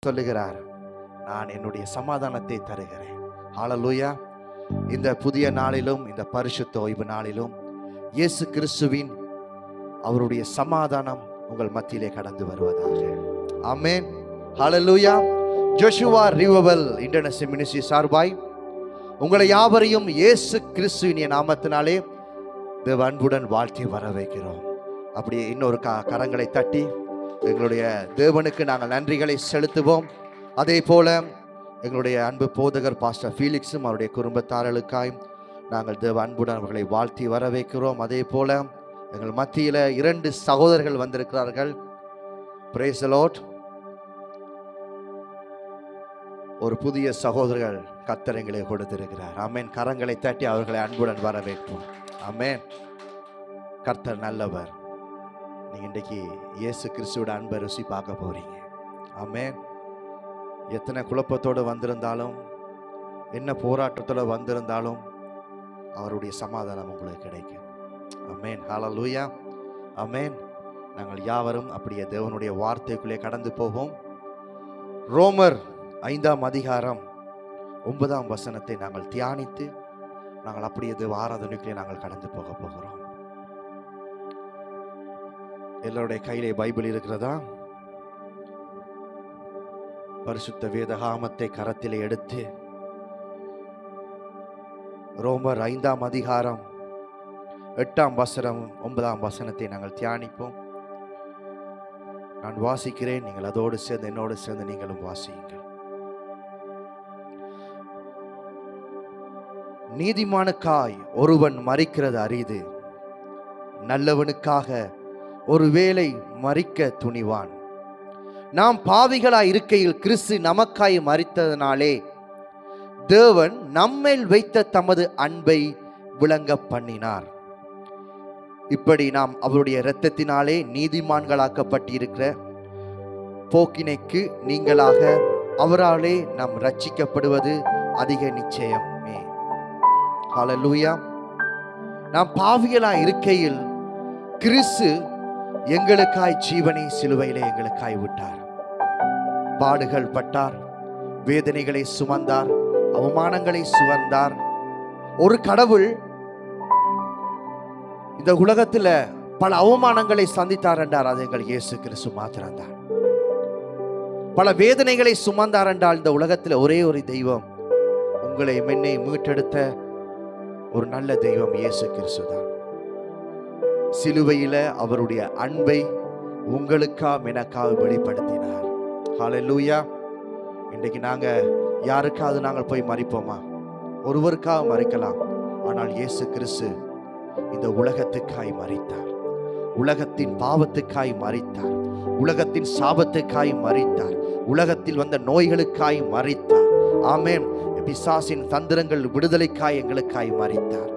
சொல்லுகிறார், நான் என்னுடைய சமாதானத்தை தருகிறேன். ஹல்லேலூயா. இந்த புதிய நாளிலும், இந்த பரிசுத்த ஓய்வு நாளிலும் இயேசு கிறிஸ்துவின் அவருடைய சமாதானம் உங்கள் மத்தியிலே கடந்து வருவதாக. ஆமென். ஹல்லேலூயா. ஜோஷுவா ரிவைவல் இன்டர்நேஷனல் மினிஸ்ட்ரி சார்பாய் உங்களை யாவரையும் இயேசு கிறிஸ்துவின் நாமத்தினாலே தேவ அன்புடன் வாழ்த்தி வரவேற்கிறோம். அப்படியே இன்னொரு கரங்களை தட்டி எங்களுடைய தேவனுக்கு நாங்கள் நன்றிகளை செலுத்துவோம். அதே போல எங்களுடைய அன்பு போதகர் பாஸ்டர் ஃபீலிக்ஸும் அவருடைய குடும்பத்தார்களுக்காய் நாங்கள் தேவ அன்புடன் அவர்களை வாழ்த்தி வரவேற்கிறோம். அதே போல எங்கள் மத்தியில் 2 சகோதரர்கள் வந்திருக்கிறார்கள். Praise the Lord. ஒரு புதிய சகோதரர்கள் கர்த்தர் எங்களை கொடுத்திருக்கிறார். ஆமென். கரங்களை தட்டி அவர்களை அன்புடன் வரவேற்போம். ஆமென். கர்த்தர் நல்லவர். நீங்க இன்றைக்கு இயேசு கிறிஸ்துவோட அன்பை ருசி பார்க்க போறீங்க. ஆமென். எத்தனை குழப்பத்தோடு வந்திருந்தாலும், என்ன போராட்டத்தோடு வந்திருந்தாலும் அவருடைய சமாதானம் உங்களுக்கு கிடைக்கும். ஆமென். ஹல்லேலூயா. ஆமென். நாங்கள் யாவரும் அப்படியே தேவனுடைய வார்த்தைக்குள்ளே கடந்து போவோம். ரோமர் 5ஆம் அதிகாரம் 9ஆம் வசனத்தை நாங்கள் தியானித்து நாங்கள் அப்படியே தேவ ஆராதனைக்குள்ளே நாங்கள் கடந்து போக போகிறோம். எல்லாருடைய கையிலே பைபிள் இருக்கிறதா? பரிசுத்த வேதாகமத்தை கரத்திலே எடுத்து ரோமர் 5ஆம் அதிகாரம் 8ஆம் வசனம் 9ஆம் வசனத்தை நாங்கள் தியானிப்போம். நான் வாசிக்கிறேன், நீங்கள் அதோடு சேர்ந்து என்னோடு சேர்ந்து நீங்களும் வாசியுங்கள். நீதிமானுக்காய் ஒருவன் மரிக்கிறது அரிது, நல்லவனுக்காக ஒருவேளை மரிக்க துணிவான். நாம் பாவிகளாய் இருக்கையில் கிறிஸ்து நமக்காய் மரித்ததனாலே தேவன் நம்மேல் வைத்த தமது அன்பை விளங்க பண்ணினார். இப்படி நாம் அவருடைய இரத்தத்தினாலே நீதிமான்களாக்கப்பட்டிருக்கிற போக்கினைக்கு நீங்களாக அவராலே நாம் ரட்சிக்கப்படுவது அதிக நிச்சயமே. ஹல்லேலூயா. நாம் பாவிகளாய் இருக்கையில் கிறிஸ்து எங்களுக்காய் ஜீவனை சிலுவையிலே எங்களுக்காய் விட்டார். பாடுகள் பட்டார், வேதனைகளை சுமந்தார், அவமானங்களை சுமந்தார். ஒரு கடவுள் இந்த உலகத்தில் பல அவமானங்களை சந்தித்தார் என்றார், அது எங்கள் இயேசு கிறிஸ்து மாத்திரம்தான். பல வேதனைகளை சுமந்தார் என்றால் இந்த உலகத்தில் ஒரே ஒரு தெய்வம், உங்களை மென்னை மீட்டெடுத்த ஒரு நல்ல தெய்வம் இயேசு கிறிஸ்து தான். சிலுவையில அவருடைய அன்பை உங்களுக்காக எனக்காக வெளிப்படுத்தினார். ஹல்லேலூயா. இன்றைக்கு நாங்க யாருக்காவது நாங்கள் போய் மரிப்போமா? ஒருவருக்காக மரிக்கலாம். ஆனால் இயேசு கிறிஸ்து இந்த உலகத்துக்காய் மரித்தார். உலகத்தின் பாவத்துக்காய் மரித்தார். உலகத்தின் சாபத்துக்காய் மரித்தார். உலகத்தில் வந்த நோய்களுக்காய் மரித்தார். ஆமென். பிசாசின் தந்திரங்கள் விடுதலைக்காய் எங்களுக்காய் மரித்தார்.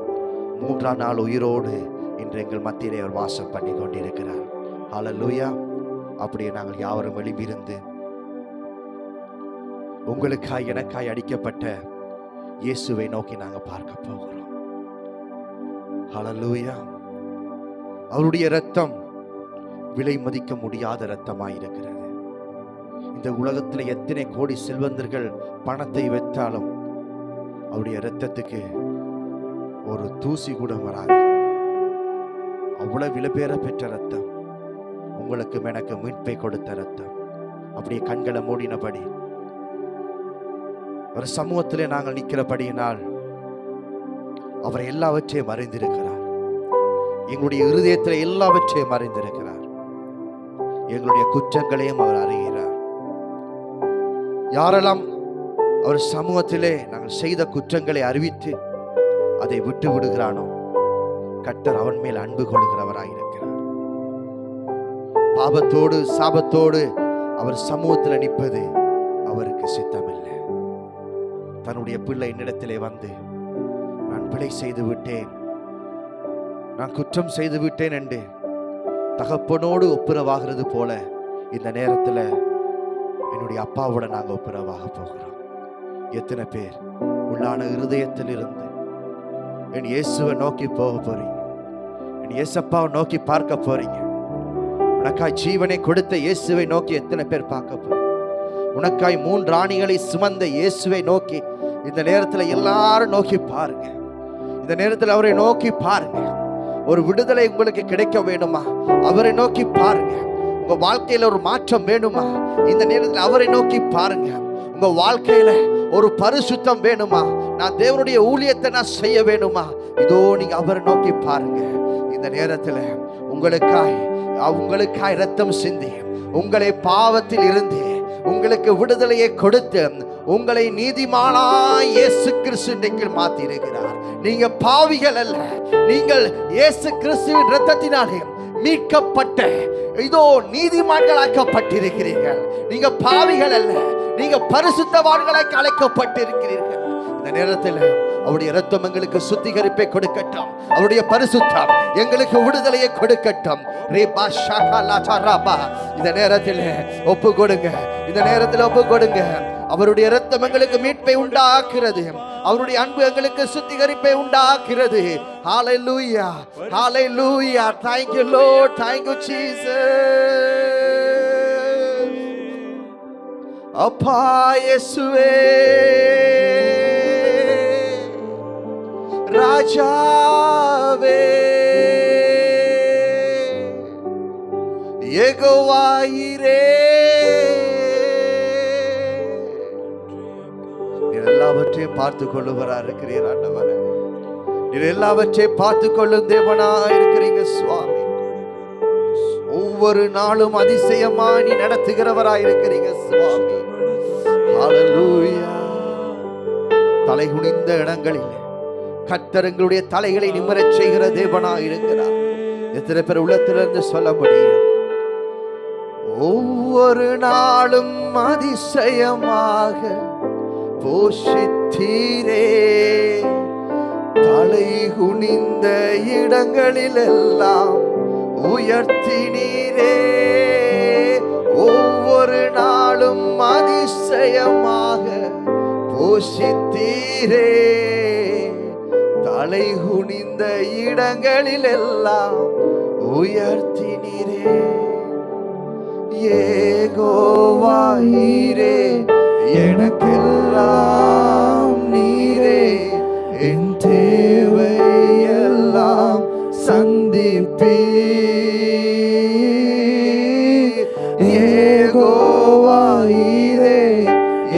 3ஆம் நாள் உயிரோடு இன்று எங்கள் மத்தியிலே அவர் வாசம் பண்ணி கொண்டிருக்கிறார். ஹல்லேலூயா. அப்படியே நாங்கள் யாவரும் வெளியிருந்து உங்களுக்காய் எனக்காய் அடிக்கப்பட்ட இயேசுவை நோக்கி நாங்கள் பார்க்க போகிறோம். ஹல்லேலூயா. அவருடைய இரத்தம் விலை மதிக்க முடியாத இரத்தமாய் இருக்கிறது. இந்த உலகத்தில் எத்தனை கோடி செல்வந்தர்கள் பணத்தை வைத்தாலும் அவருடைய இரத்தத்துக்கு ஒரு தூசி கூட வராது. அவ்வளவு விலைபேற பெற்ற ரத்தம், உங்களுக்கும் எனக்கு மீட்பை கொடுத்த ரத்தம். அப்படியே கண்களை மூடினபடி ஒரு சமூகத்திலே நாங்கள் நிற்கிறபடியினால் அவர் எல்லாவற்றையும் அறிந்திருக்கிறார். எங்களுடைய இருதயத்தில் எல்லாவற்றையும் அறிந்திருக்கிறார். எங்களுடைய குற்றங்களையும் அவர் அறிகிறார். யாரெல்லாம் அவர் சமூகத்திலே நாங்கள் செய்த குற்றங்களை அறிவித்து அதை விட்டு விடுகிறானோ கர்த்தர் அவன் மேல் அன்பு கொள்கிறவராயிருக்கிறார். பாவத்தோடு சாபத்தோடு அவர் சமூகத்தில் நிற்பது அவருக்கு சித்தமில்லை. தன்னுடைய பிள்ளை என்னிடத்திலே வந்து நான் பிழை செய்து விட்டேன், நான் குற்றம் செய்து விட்டேன் என்று தகப்பனோடு ஒப்புரவாகிறது போல இந்த நேரத்தில் என்னுடைய அப்பாவோட நாங்கள் ஒப்புரவாக போகிறோம். எத்தனை பேர் உள்ளான இருதயத்தில் இருந்து என் இயேசுவை நோக்கி போக போறீங்க? என் இயேசப்பாவை நோக்கி பார்க்க போறீங்க? உனக்காய் ஜீவனை கொடுத்த இயேசுவை நோக்கி எத்தனை பேர் பார்க்க போறீங்க? உனக்காய் 3 ஆணிகளை சுமந்த இயேசுவை நோக்கி இந்த நேரத்தில் எல்லாரும் நோக்கி பாருங்க. இந்த நேரத்தில் அவரை நோக்கி பாருங்க. ஒரு விடுதலை உங்களுக்கு கிடைக்க வேணுமா? அவரை நோக்கி பாருங்க. உங்க வாழ்க்கையில ஒரு மாற்றம் வேணுமா? இந்த நேரத்தில் அவரை நோக்கி பாருங்க. உங்க வாழ்க்கையில ஒரு பரிசுத்தம் வேணுமா? நான் தேவனுடைய ஊழியத்தை நான் செய்ய வேணுமா? இதோ நீங்க அவரை நோக்கி பாருங்க. இந்த நேரத்தில் உங்களுக்காய் இரத்தம் சிந்தி உங்களை பாவத்தில் இருந்து உங்களுக்கு விடுதலையை கொடுத்து உங்களை நீதிமானாய் இயேசு கிறிஸ்து இன்றைக்கு மாத்தி இருக்கிறார். நீங்க பாவிகள் அல்ல, நீங்கள் இயேசு கிறிஸ்துவின் இரத்தத்தினாலே மீட்கப்பட்ட இதோ நீதிமான்களாக்கப்பட்டிருக்கிறீர்கள். நீங்க பாவிகள் அல்ல, நீங்க பரிசுத்தவான்களாய் அழைக்கப்பட்டிருக்கிறீர்கள். இந்த நேரத்தில் அவருடைய இரத்தம் எங்களுக்கு சுத்திகரிப்பை கொடுக்கட்டும். அவருடைய பரிசுத்தம் எங்களுக்கு விடுதலையை கொடுக்கட்டும். இந்த நேரத்தில் ஒப்பு கொடுங்க. இந்த நேரத்தில் ஒப்பு கொடுங்க. அவருடைய இரத்தம் எங்களுக்கு மீட்பை உண்டாக்குறது. அவருடைய அன்பு எங்களுக்கு சுத்திகரிப்பை உண்டாக்குறது. ஹalleluya, hallelujah. Thank you Lord, thank you Jesus. அப்பா இயேசுவே, ராஜாவே, யெகோவாயிரே, நீர் எல்லாவற்றையும் பார்த்து கொள்ளுவரா இருக்கிறீர் ஆண்டவரே. நீர் எல்லாவற்றையும் பார்த்து கொள்ளும் தேவனா இருக்கிறீங்க சுவாமி. ஒவ்வொரு நாளும் அதிசயமா நீ நடத்துகிறவராய் இருக்கிறீங்க சுவாமி. ஹalleluya. தலை குனிந்த இடங்களில் கர்த்தர் எங்களுடைய தலைகளை நிமிரச் செய்கிற தேவனாய் இருக்கிறார். எத்தனை பேர் உள்ளத்திலிருந்து சொல்ல முடியும்? ஒவ்வொரு நாளும் அதிசயமாக போஷித்தீரே, தலை குனிந்த இடங்களில் எல்லாம் உயர்த்தினீரே. ஒவ்வொரு நாளும் அதிசயமாக போஷித்தீரே, தலை குனிந்த இடங்களில் எல்லாம் உயர்த்தினீரே. யெகோவாயிரே, எனக்கெல்லாம் நீரே, என் தேவை எல்லாம் சந்திப்பீர். யெகோவாயிரே,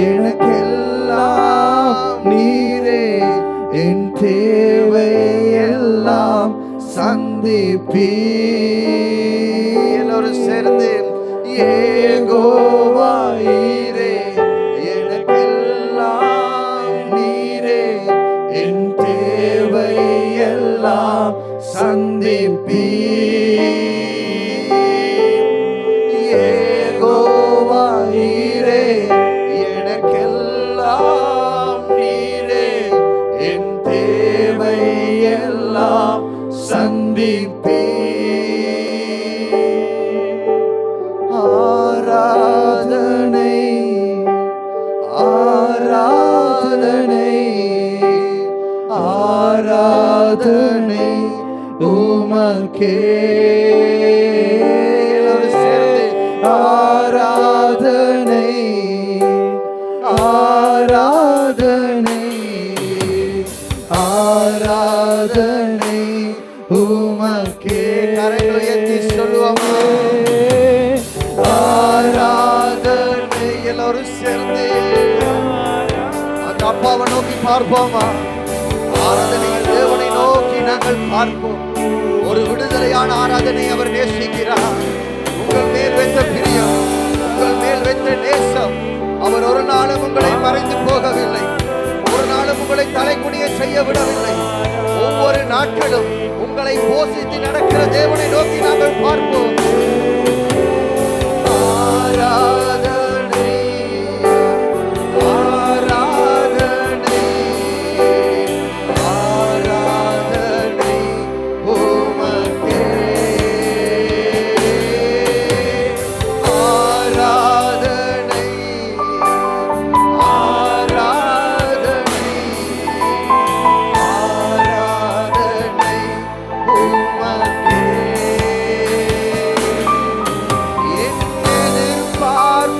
எனக்கெல்லாம் நீரே, என் தேவை எல்லாம் சந்திப்பீர். எல்லோரும் சேர்ந்து யெகோவாயிரே, எனக்கெல்லாம் நீரே, என் தேவை எல்லாம் சந்திப்பீர். யெகோவாயிரே, எனக்கெல்லாம் நீரே, என் தேவை எல்லாம் சந்திப்பீர். ஆராதனை ஆராதனை ஆராதனை உமக்கே. ஆராதனை ஆராதனை ஆராதனை உமக்கே. கரங்களை உயர்த்தி சொல்லுவோம். ஆராதனை. எல்லாரும் சேர்ந்து அந்த அப்பாவை நோக்கி பார்ப்போமா? ஆராதனையில் தேவனை நோக்கி நாங்கள் பார்ப்போம். ஒரு விடுதலையான ஆராதனை அவர் நேசிக்கிறார். உங்கள் மேல் வைத்த பிரியம், உங்கள் மேல் வைத்த நேசம் அவர் ஒரு நாளும் உங்களை மறைந்து போகவில்லை. ஒரு நாளும் உங்களை தலைக்குனிய செய்ய விடவில்லை. ஒவ்வொரு நாட்களும் உங்களை போஷித்து நடக்கிற தேவனை நோக்கி நாங்கள் பார்ப்போம். ஆராதனை ஆராதனை ஆராதனை உமக்கே. ஆராதனை ஆராதனை ஆராதனை உமக்கே. என் எதிர்பார்ப்பு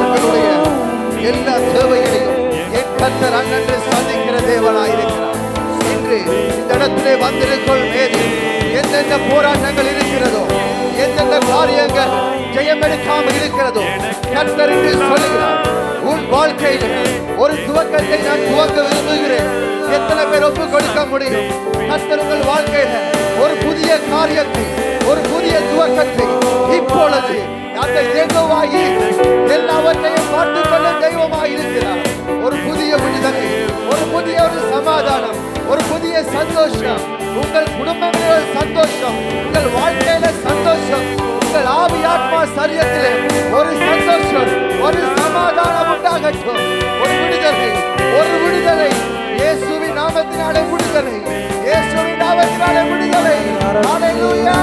எங்களுடைய எல்லா தேவைகளையும் என் கர்த்தர் அன்றன்று சந்திக்கிற தேவனாயிருக்கிறார். இன்று இந்த இடத்திலே வந்திருக்கும் மேதி எந்தெந்த போராட்டங்கள் இருக்கிறதோ, எந்தெந்த காரியங்கள் ஜெயமெடுக்காமல் இருக்கிறதோ, கர்த்தர் என்று சொல்லுகிறார். உன் வாழ்க்கையில் ஒரு துவக்கத்தை நான் துவக்க விரும்புகிறேன். எத்தனை பேர் ஒப்பு கொடுக்க முடியும்? கர்த்தர் உங்கள் வாழ்க்கையில ஒரு புதிய காரியத்தை, ஒரு புதிய துவக்கத்தை இப்பொழுது அந்த யெகோவாயி எல்லாவற்றையும் பார்த்துக் கொள்ள தெய்வமாய் இருக்கிறார். ஒரு புதிய விடுதலை, ஒரு புதிய ஒரு சமாதானம், ஒரு புதிய சந்தோஷம், உங்கள் குடும்பங்களில் சந்தோஷம், உங்கள் வாழ்க்கையில சந்தோஷம், உங்கள் ஆவி ஆத்மா சரீரத்திலே ஒரு சந்தோஷம், ஒரு சமாதானம் உண்டாகட்டும். ஒரு விடுதலை, ஒரு விடுதலை, இயேசுவின் நாமத்தினாலே விடுதலை, இயேசுவின் நாமத்தினாலே விடுதலை. ஹல்லேலூயா.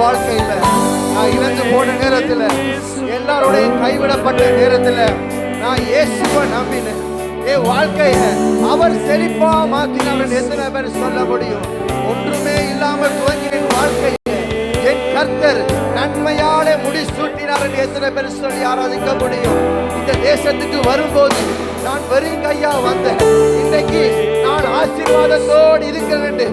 வாழ்க்கையில நான் இழந்து போன நேரத்துல, எல்லாருடைய கைவிடப்பட்ட நேரத்துல நான் இயேசுவை நம்பினேன். என் வாழ்க்கையில அவர் செழிப்பா மாத்தினார். எத்தனை பேர் சொல்ல முடியும்? ஒன்றுமே இல்லாமல் துவங்கிய என் வாழ்க்கையில என் கர்த்தர் நன்மையாலே முடிசூட்டினார். எத்தனை பேர் சொல்லி ஆராதிக்க முடியும்? இந்த தேசத்துக்கு வரும்போது நான் வெறும் கையா வந்தேன். இன்னைக்கு நான் ஆசீர்வாதத்தோடு இருக்கிறேன்.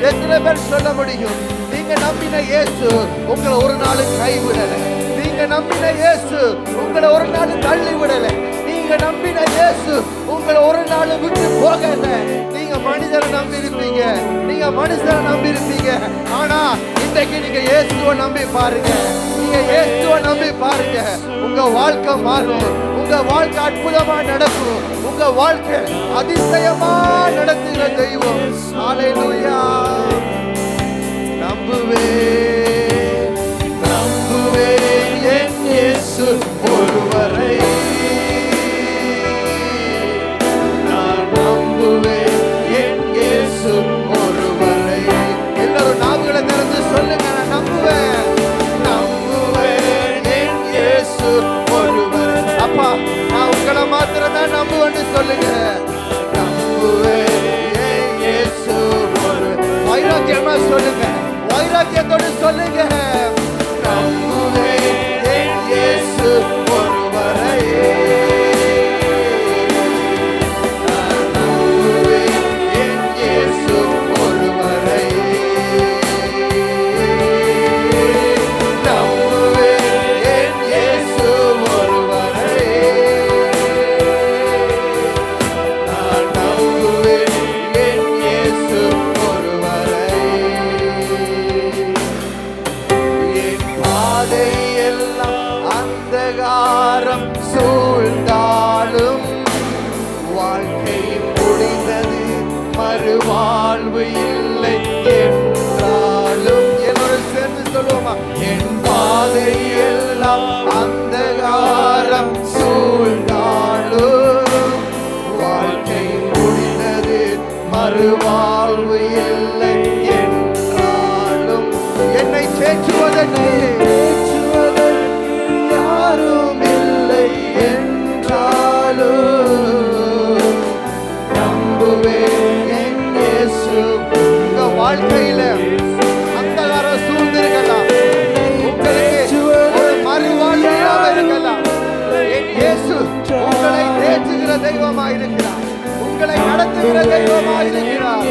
எத்தனை பேர் சொல்ல முடியும்? நீங்க நம்பின இயேசு உங்களை ஒரு நாள் கைவிடல. நீங்க நம்பின இயேசு உங்களை ஒரு நாள் தள்ளி விடல. நீங்க நம்பின இயேசு உங்களை ஒரு நாள் விட்டு போகல. நீங்க மனிதரை நம்பி இருப்பீங்க, நீங்க மனுஷரை நம்பி இருப்பீங்க. ஆனா இன்றைக்கு நீங்க இயேசுவை நம்பி பாருங்க. நீங்க இயேசுவை நம்பி பாருங்க. உங்க வாழ்க்கை மாறும். உங்க வாழ்க்கை அற்புதமா நடக்கும். உங்க வாழ்க்கை அதிசயமா நடத்துகிற தெய்வம். ஹல்லேலூயா. நம்புவேன், நம்புவேன் என் இயேசு ஒருவரை. நான் நம்புவேன் என் இயேசு ஒருவரை. எல்லாரும் நாவுகளை திறந்து சொல்லுங்க. நான் நம்புவேன், நம்புவேன் என் இயேசு ஒருவரை. அப்பா, நான் உங்களை மாத்திரம் தான் நம்புவேன்னு சொல்லுங்க. நம்புவேன் என் இயேசு ஒருவரை. வைராக்கியமா சொல்லுங்க, வைராக்கியத்தோடு சொல்லுங்க. நம்புவேன் என் இயேசு ஒருவரை. நான் நம்புவேன் என் இயேசு ஒருவரை. நம்புவேன் என் இயேசு ஒருவரை. நான் நம்புவேன் என் இயேசு ஒருவரை. அந்தகாரம் சூழ்ந்தாலும் வாழ்க்கை முடிந்தது, மறுவாழ்வு இல்லை என்றாலும். என்னோட சேர்ந்து சொல்லுவோமா? என் பாதை எல்லாம் அந்தகாரம் சூழ்ந்தாலும் வாழ்க்கை முடிந்தது, மறுவாழ்வு இல்லை என்றாலும். என்னை தேற்றுவதற்கு யாரும் இல்லை என்றாலும் நம்புவேன் என் இயேசு. உங்க வாழ்க்கையில அந்தகாரம் சூழ்ந்திருக்கலாம், உங்களுக்கு ஒரு மறுவாழ்வு இருக்கலாம். என் இயேசு உங்களை தேற்றுகிற தெய்வமாக இருக்கிறார், உங்களை நடத்துகிற தெய்வமாக இருக்கிறார்.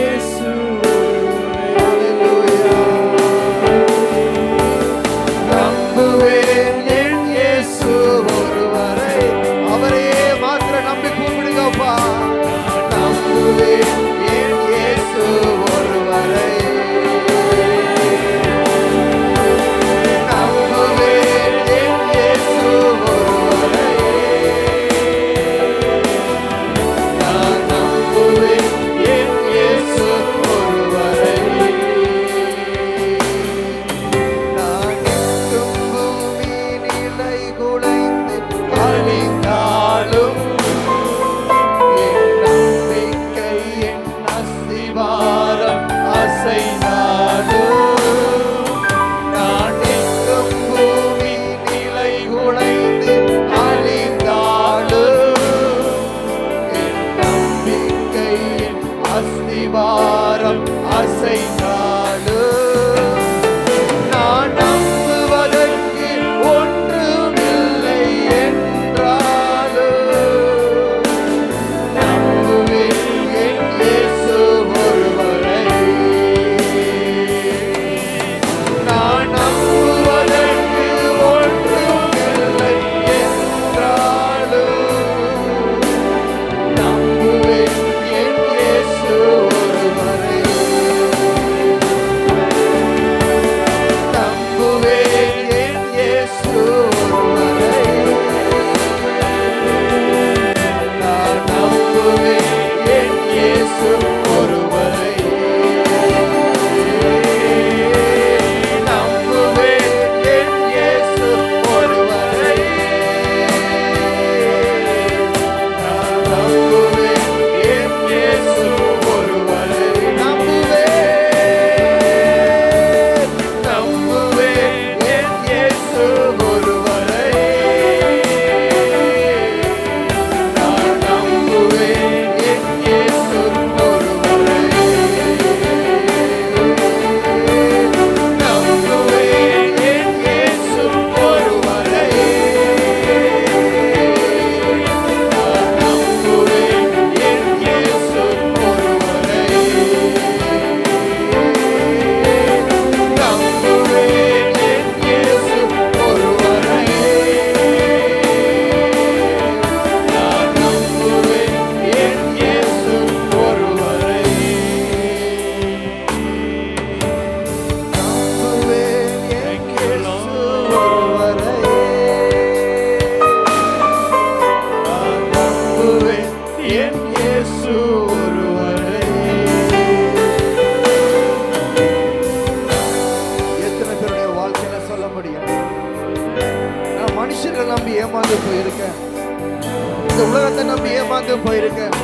நம்புவேன் என் இயேசு ஏமாந்து போயிருக்கேன். இந்த உலகத்தை நம்பி ஏமாந்து போயிருக்கேன்.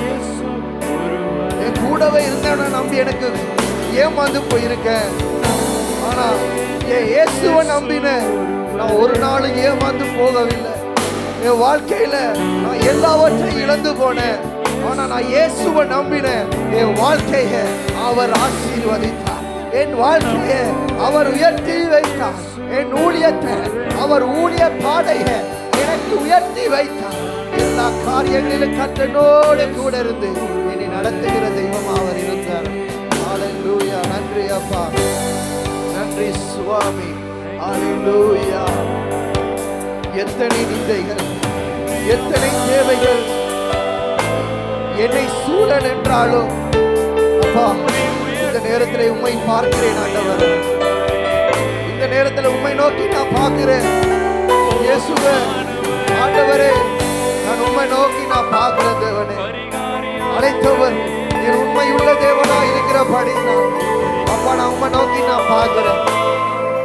என் கூடவே இருந்தவனை நம்பி எனக்கு ஏமாந்து போயிருக்கேன். ஆனா என் இயேசுவை நம்பின நான் ஒரு நாளும் ஏமாந்து போகவில்லை. என் வாழ்க்கையில நான் எல்லாவற்றையும் இழந்து போனேன். ஆனா நான் இயேசுவை நம்பினேன். என் வாழ்க்கையை அவர் ஆசீர்வதித்தார். என் வாழ்க்கையை அவர் உயர்த்தி வைத்தார். என் ஊழியத்தை அவர் ஊழிய பாதையை எனக்கு உயர்த்தி வைத்தார். எல்லா காரியங்களிலும் கர்த்தனோடு கூட இருந்து என்னை நடத்துகிற தெய்வம் அவர் இருந்தார். ஹல்லேலூயா. நன்றி அப்பா, நன்றி சுவாமி. ஹல்லேலூயா. எத்தனை நிந்தைகள், எத்தனை தேவைகள் என்னை சூழ நின்றாலும் அப்பா, இந்த நேரத்தில் உம்மை பார்க்கிறேன் ஆண்டவர். இந்த நேரத்தில் உம்மை நோக்கி நான் பார்க்கிறேன். இயேசுவே, ஆண்டவரே, நான் உம்மை நோக்கி நான் பார்க்கிறேன். தேவனே, அழைத்தவர் நீர் உண்மையுள்ள தேவனா இருக்கிறபடி அப்பா நான் உம்மை நோக்கி நான் பார்க்கிறேன்.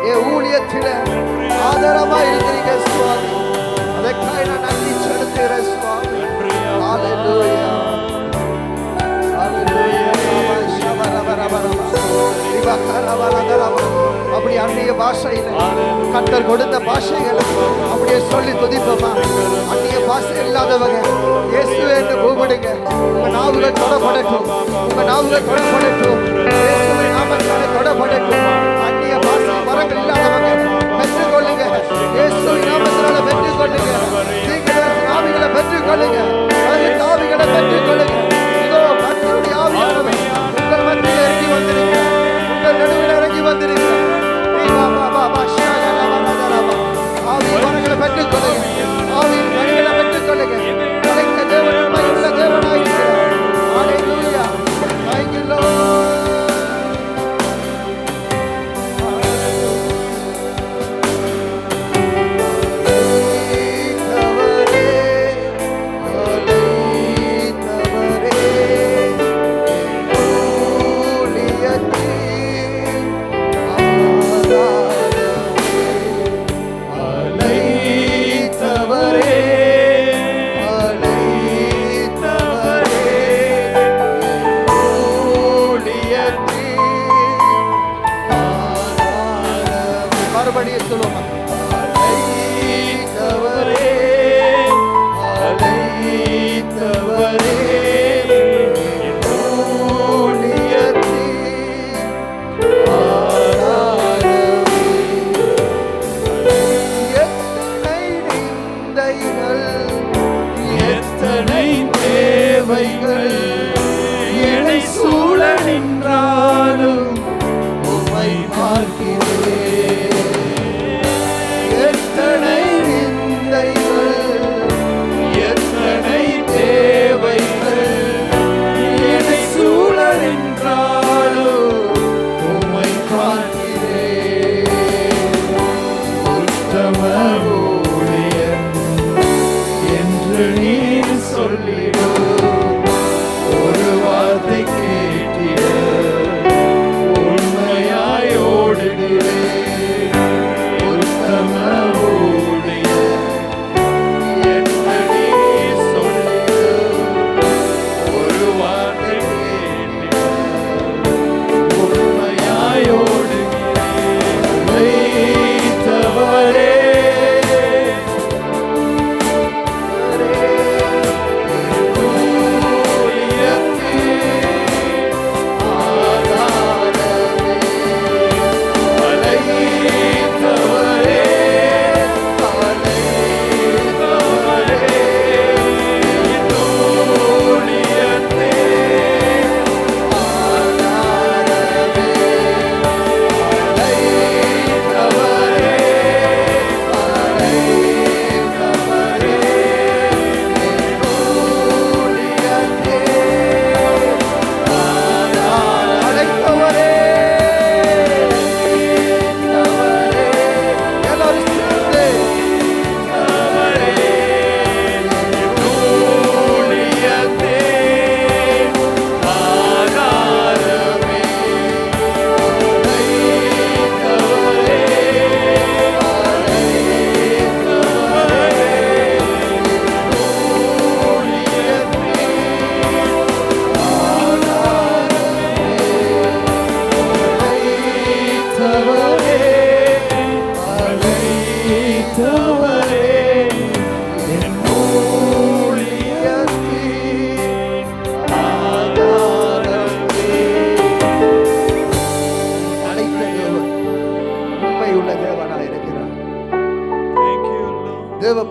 என் ஊழியத்தில் ஆதரவா இருக்கிறீங்க சுவாமி. அதற்காக நான் நன்றி செலுத்துகிறேன் சுவாமி. ஹல்லேலூயா. அப்படி அந்நிய பாஷையில கர்த்தர் கொடுத்த பாஷைகளை அப்படியே சொல்லி துதிப்போமா? அந்நிய பாஷை இல்லாதவங்க இயேசுவே என்று கூப்பிடுங்க. உங்க நாவுகள் தொடப்படட்டும், உங்க நாவுகள் தொடப்படட்டும். இயேசுவின் நாமத்தாலே தொடப்படட்டும். அந்நிய பாஷை வரங்கள் இல்லாதவங்க பெற்றுக்கொள்ளுங்க. இயேசுவின் நாமத்தாலே பெற்றுக்கொள்ளுங்க. தீர்க்கதரிசி ஆவிகளை பெற்றுக்கொள்ளுங்க. ஆவிகளை பெற்றுக்கொள்ளுங்க. இதோ கர்த்தருடைய ஆவியானவர் உங்கள் மத்தியில் இறங்கி வந்திருக்கிறார். உங்கள் நடுவில் இறங்கி வந்திருக்கிறார். ஆவியின் வரங்களை பெற்றுக்கொள்ளுங்க. ஆவியின் வழிகளை பெற்றுக்கொள்ளுங்க. உழைக்க தேவன் உண்மையுள்ள தேவனாயிருக்கிறார். ஹல்லேலூயா. Thank you Lord.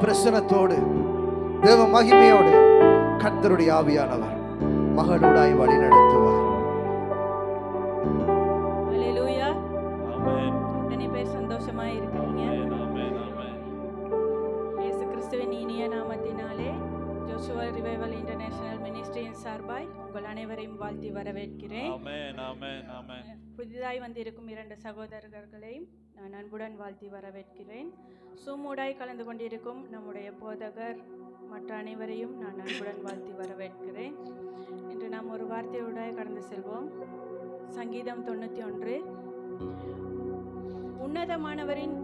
பிரசனத்தோடு தேவ மகிமையோடு கர்த்தருடைய ஆவியானவர் மகளூடாய் வழி நடத்துவார். அல்லேலூயா. ஆமென். எத்தனை பேர் சந்தோஷமா இருக்கீங்க? ஆமென். ஆமென். இயேசு கிறிஸ்துவின் இனிய நாமத்தினாலே ஜோஷுவா ரிவைவல் இன்டர்நேஷனல் மினிஸ்ட்ரியின் சார்பாய் உங்கள் அனைவரையும் வாழ்த்தி வரவேற்கிறேன். ஆமென். ஆமென். ஆமென். புதிதாய் வந்திருக்கும் 2 சகோதரர்களையும் நான் அன்புடன் வாழ்த்தி வரவேற்கிறேன். சூமூடாய் கலந்து கொண்டிருக்கும் நம்முடைய போதகர் மற்ற அனைவரையும் நான் அன்புடன் வாழ்த்தி வரவேற்கிறேன். இன்று நாம் ஒரு வார்த்தையோடாய் கடந்து செல்வோம். சங்கீதம் 91. உன்னதமானவரின்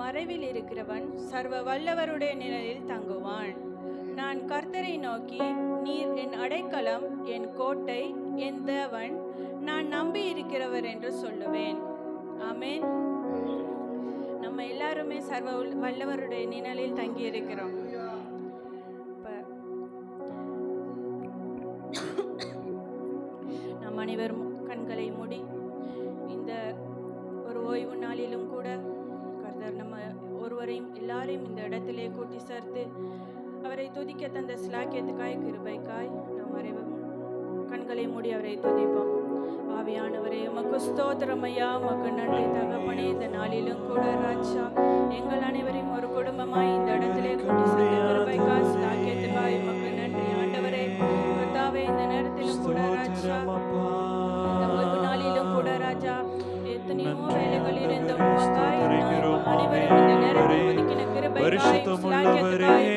மறைவில் இருக்கிறவன் சர்வ வல்லவருடைய நிழலில் தங்குவான். நான் கர்த்தரை நோக்கி, நீர் என் அடைக்கலம், என் கோட்டை, என் தேவன், நான் நம்பி இருக்கிறவர் என்று சொல்லுவேன். ஆமென். நம்ம எல்லாருமே சர்வ வல்லவருடைய நிழலில் தங்கி இருக்கிறோம். நம் அனைவரும் கண்களை மூடி இந்த ஒரு ஓய்வு நாளிலும் கூட கர்த்தர் நம்ம ஒருவரையும் எல்லாரையும் இந்த இடத்திலே கூட்டி சேர்த்து அவரை துதிக்க தந்த ஸ்லாக்கியத்துக்காய் கிருபைக்காய் நாம் அனைவரும் கண்களை மூடி அவரை துதிப்போம். ஆவியானவரே, உமக்கு ஸ்தோத்திரம் ஐயா, உமக்கு நன்றி தகப்பனே. இந்த நாளிலும் கூட ராஜா எங்கள் அனைவரையும் ஒரு குடும்பமாய் இந்த இடத்திலே கூட்டி சேர்த்த கிருபைக்காய் ஸ்லாக்கியத்துக்காய் உமக்கு நன்றி ஆண்டவரே. கர்த்தாவே, இந்த நேரத்திலும் கூட ராஜா இந்த ஓய்வு நாளிலும் கூட ராஜா எத்தனையோ வேலைகள் இருந்தும் உமக்காய் அனைவரும் இந்த நேரத்தில் ஒதுக்கின கிருபைக்காய் ஸ்லாக்கியத்துக்காய்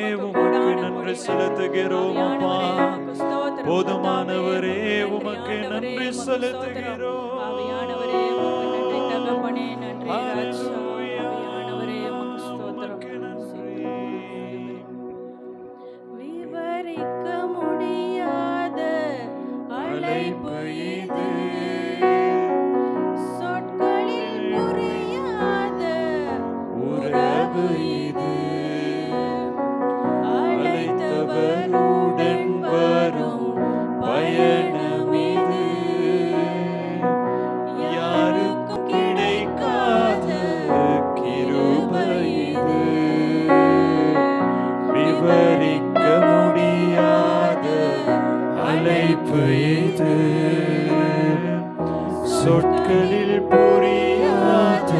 நன்றி செலுத்துகிறோம். போதுமானவரே, உமக்கு நன்றி செலுத்துகிறோம். ஆவியானவரே, உமக்கு நன்றி தகப்பனே. நன்றி ராஜா. ஆவியானவரே, உமக்கு ஸ்தோத்திரம். விவரிக்க முடியாத அழைப்பு இது, சொற்களில் புரியாத உறவு இது, அழைத்தவருடன் வரும் பயணம் இது, யாருக்கும் கிடைக்காத கிருபை இது, விவரிக்க முடியாத அழைப்பு இது, சொற்களில் புரியாத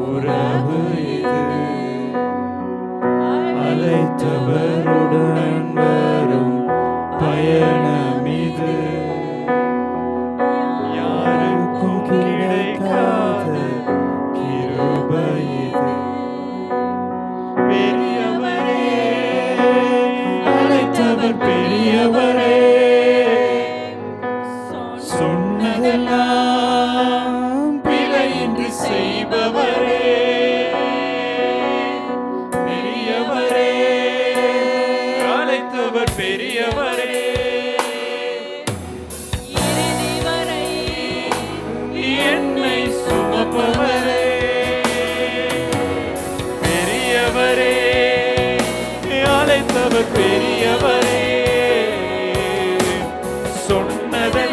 உறவு இது, அழைத்தவருடன் வரும் பயணம் இது, யாருக்கும் கிடைக்காத கிருபை இது. பெரியவரே, அழைத்தவர் பெரியவரே, சொன்னதெல்லாம் பிழையின்றி செய்பவரே, பெரியவரே, அழைத்தவர் பெரியவரே, இறுதி வரை என்னை சுமப்பவரே, பெரியவரே, அழைத்தவர் பெரியவரே,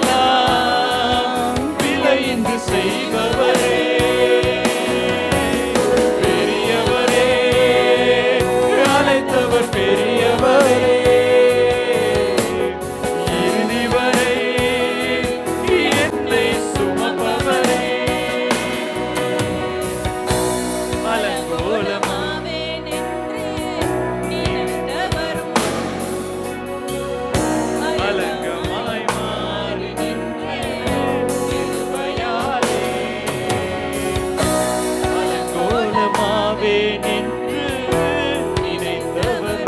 சொன்னதெல்லாம் விலையின்றி செய்பவரே, பெரியவரே, அழைத்தவர் பெரியவரே, இறுதி வரை என்னை சுமப்பவரே, அலங்கோலமாவே நின்று நினைத்தவர் அலங்கமாய் மாறி நின்றே கிருபையாலே, அலங்கோலமாவே நின்று நினைத்தவர்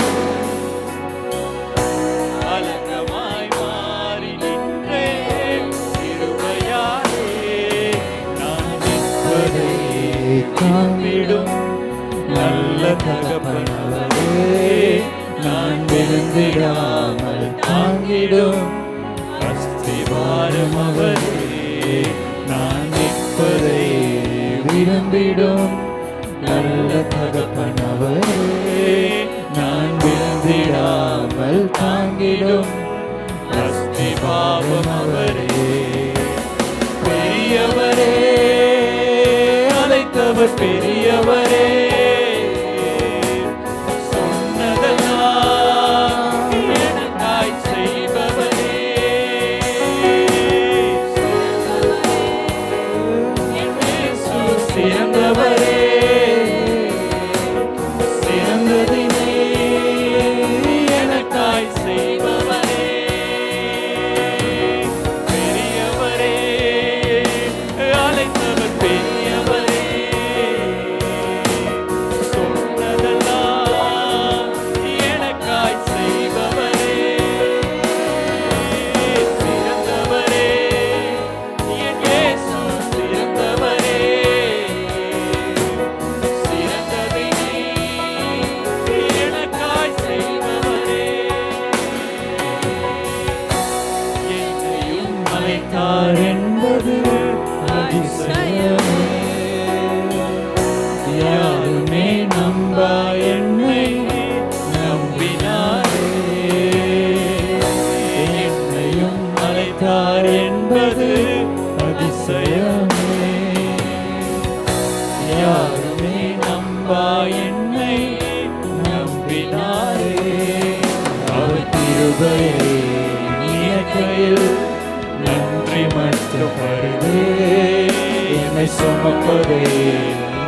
அலங்கமாய் மாறி நின்றே கிருபையாலே, நான் நிற்பதை காண்பிடும் நல்ல தகப்பனவரே, நான் விழுந்திடாமல் தாங்கிடும் அஸ்திவாரம் அவரே, நான் நிற்பதை விரும்பிடும் நல்ல தகப்பனவரே, நான் விழுந்திடாமல் தாங்கிடும் அஸ்திவாரம் அவரே, பெரியவரே, அழைத்தவர் பெரியவரே, கிருபையை நினைக்கையில் நன்றி மட்டும் வருதே. என்னை சுமப்பதே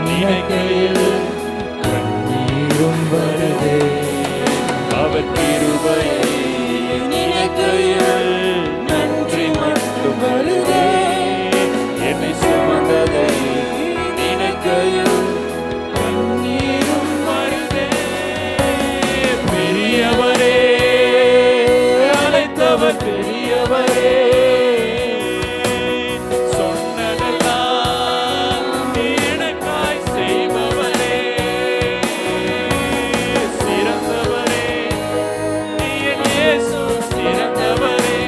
நினைக்கையில் கண்ணீரும் வருதே. அவர் கிருபையை நினைக்கையில் நன்றி மட்டும் வருதே. என்னை சுமந்ததை நினைக்கையில் கண்ணீரும் வருதே. பெரியவரே, அழைத்தவர் பெரியவரே, சொன்னதெல்லாம் எனக்காய் செய்பவரே, சிறந்தவரே, என் இயேசு சிறந்தவரே,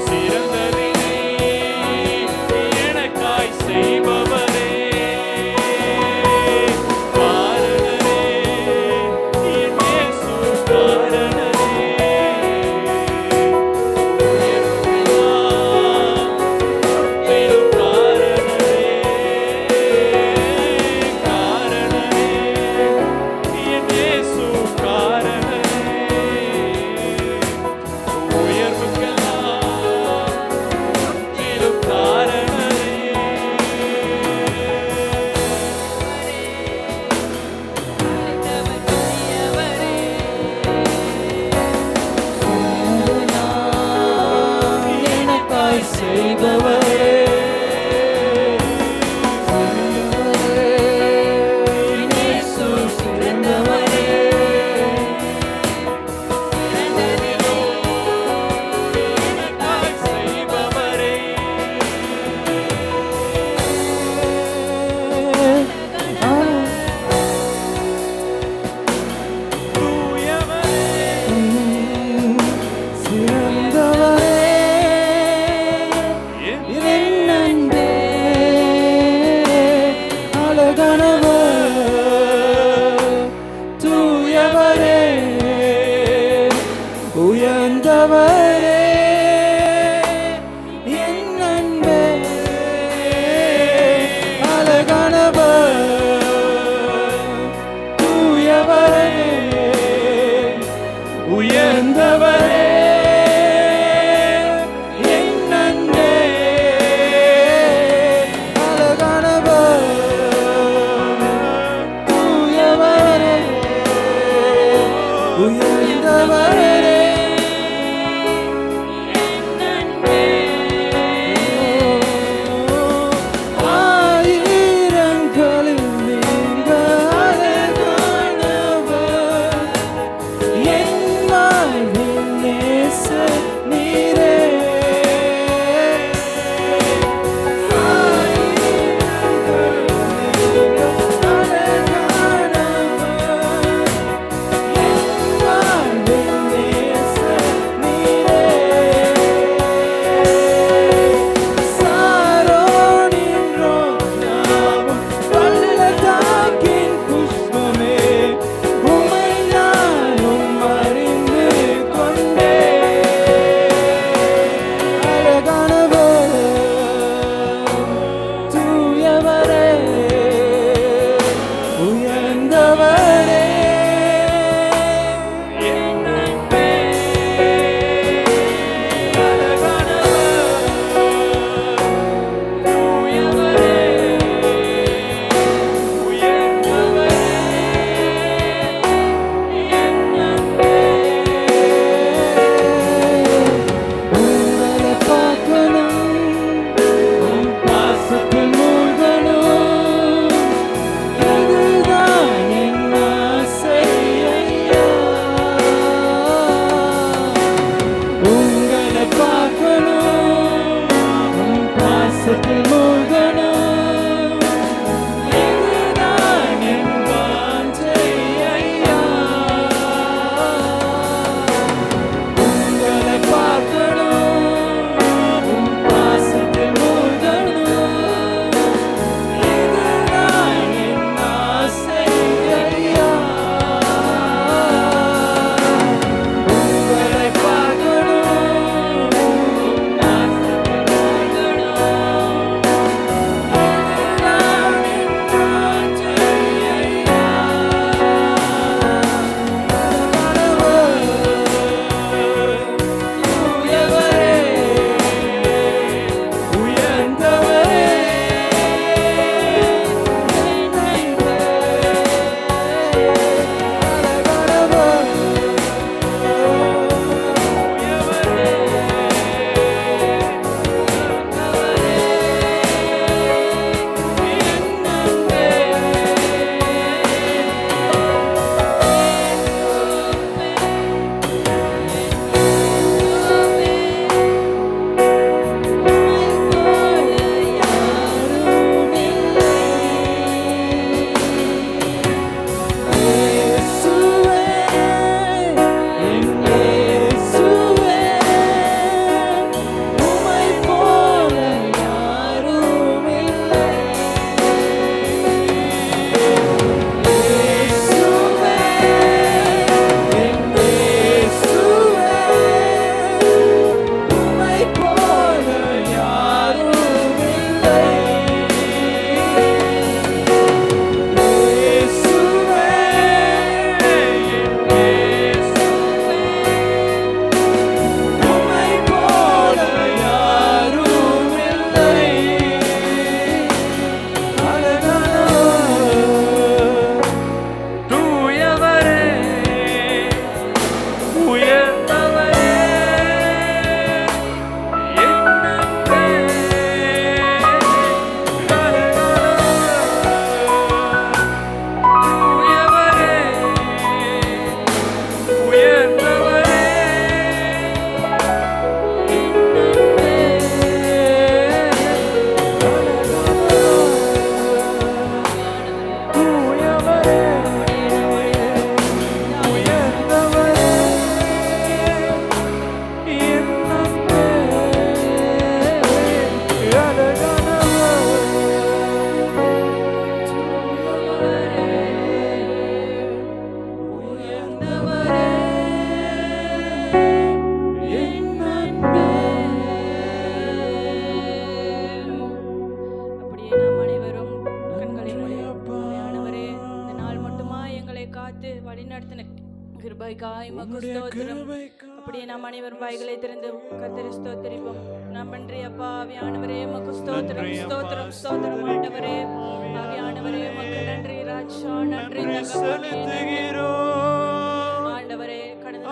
சிறந்ததினை எனக்காய் செய்பவரே, காரணரே, என் இயேசு காரணரே, உயர்வெல்லாம் முற்றிலும் காரணரே, காரணரே, என் இயேசு காரணரே, உயர்வுக்கெல்லாம் முற்றிலும் காரணரே. எனக்காய் செய்பவரே, இயேசு சிறந்தவரே, எனக்காய் செய்பவரே, உயர்ந்தவரே, என் அன்பே, அழகானவர், தூயவரே, உயர்ந்தவரே, என் அன்பே, அழகானவர், தூயவரே, உயர்ந்தவரே. ஆயிரங்களில் நீங்க அழகானவர், என் வாழ்வின் நேசர் நீரே. ஆயிரங்களில் நீங்க அழகானவர், என் அப்படியே நாம் அனைவரும் கண்களை மூடி, ஆண்டவரே, இந்த நாள் மட்டுமா எங்களை காத்து வழிநடத்தின கிருபைக்காய் உமக்கு ஸ்தோத்திரம். அப்படியே நாம் அனைவரும் வாய்களை திறந்து கர்த்தரை ஸ்தோத்திரிப்போம். நாம் நன்றி அப்பா. ஆவியானவரே உமக்கு ஸ்தோத்திரம், ஸ்தோத்திரம், ஸ்தோத்திரம். ஆண்டவரே, ஆவியானவரே உமக்கு நன்றி ராஜா, நன்றி ஆண்டவரே. கடந்த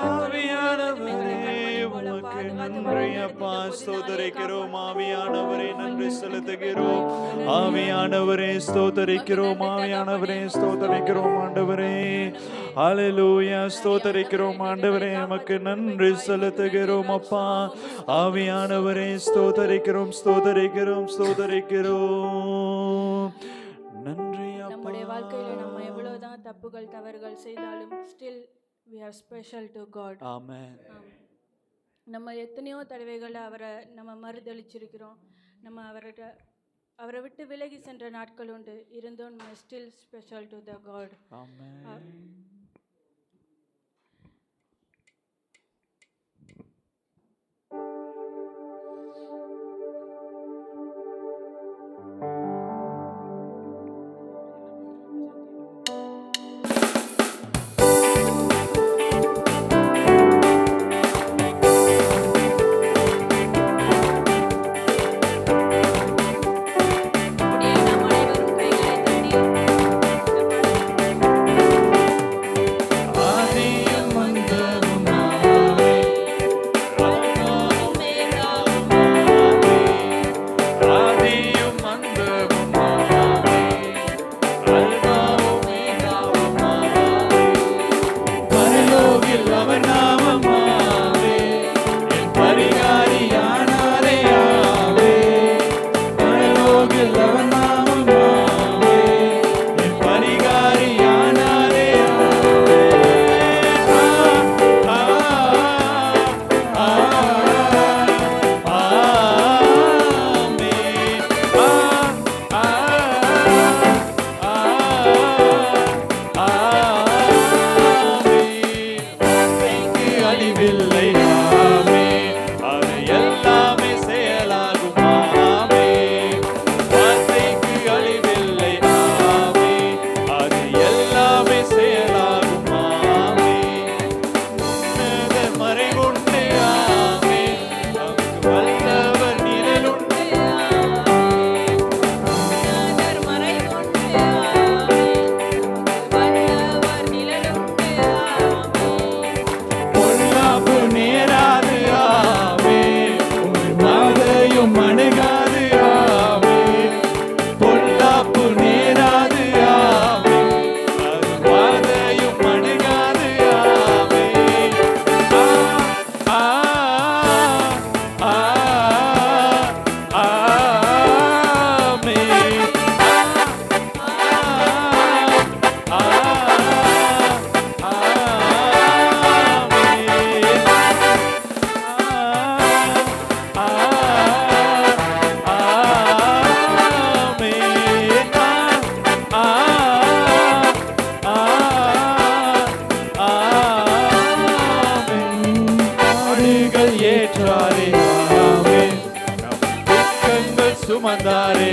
ஸ்தோத்தரிக்கிறோம் ஆவியானவரே, நன்றி செலுத்துகிறோம் ஆவியானவரே, ஸ்தோத்தரிக்கிறோம் ஆவியானவரே, ஸ்தோத்தரிக்கிறோம் ஆண்டவரே. ஹல்லேலூயா, ஸ்தோத்தரிக்கிறோம் ஆண்டவரே, நமக்கு நன்றி செலுத்துகிறோம் அப்பா. ஆவியானவரே, ஸ்தோத்தரிக்கிறோம், ஸ்தோத்தரிக்கிறோம், ஸ்தோத்தரிக்கிறோம். நன்றி அப்பா. நம்முடைய வாழ்க்கையில நம்ம எவ்வளவுதான் தப்புகள் தவறுகள் செய்தாலும் still we are special to God. ஆமென். நம்ம எத்தனையோ தடவைகள் அவரை நம்ம மறுதளிச்சிருக்கிறோம். நம்ம அவரை விட்டு விலகி சென்ற நாட்கள் உண்டு. இருந்தும் நம்ம still special to the God. ஆமென். சுமந்தாரே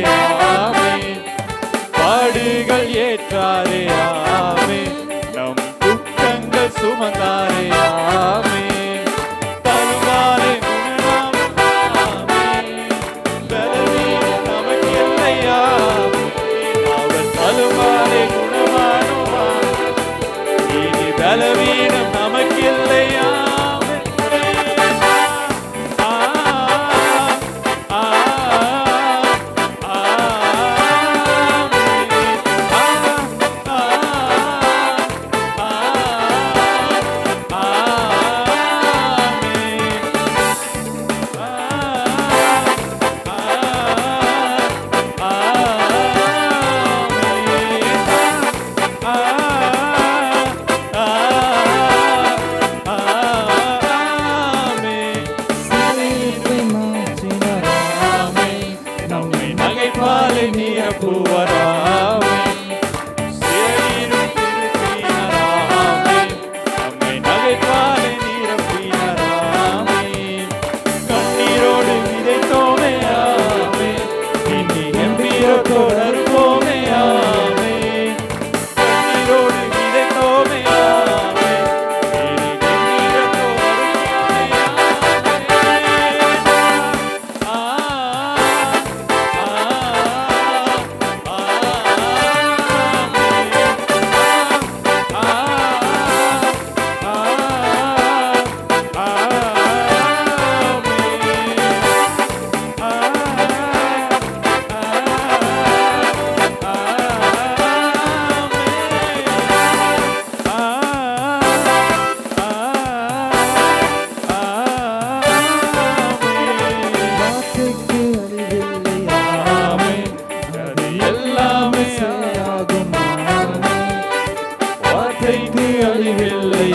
ஆமென். பாடுகள் ஏற்றாரே ஆமென். நம் துக்கங்கள் சுமந்தாரே ஆமென். தருவாரே குணமாம் ஆமென். பலவீனம் நமக்கில்லை ஆமென். அவர் தருவாரே குணமானுவார். இனி பலவீனம் நமக்கில்லை ஆமென். இல்லை.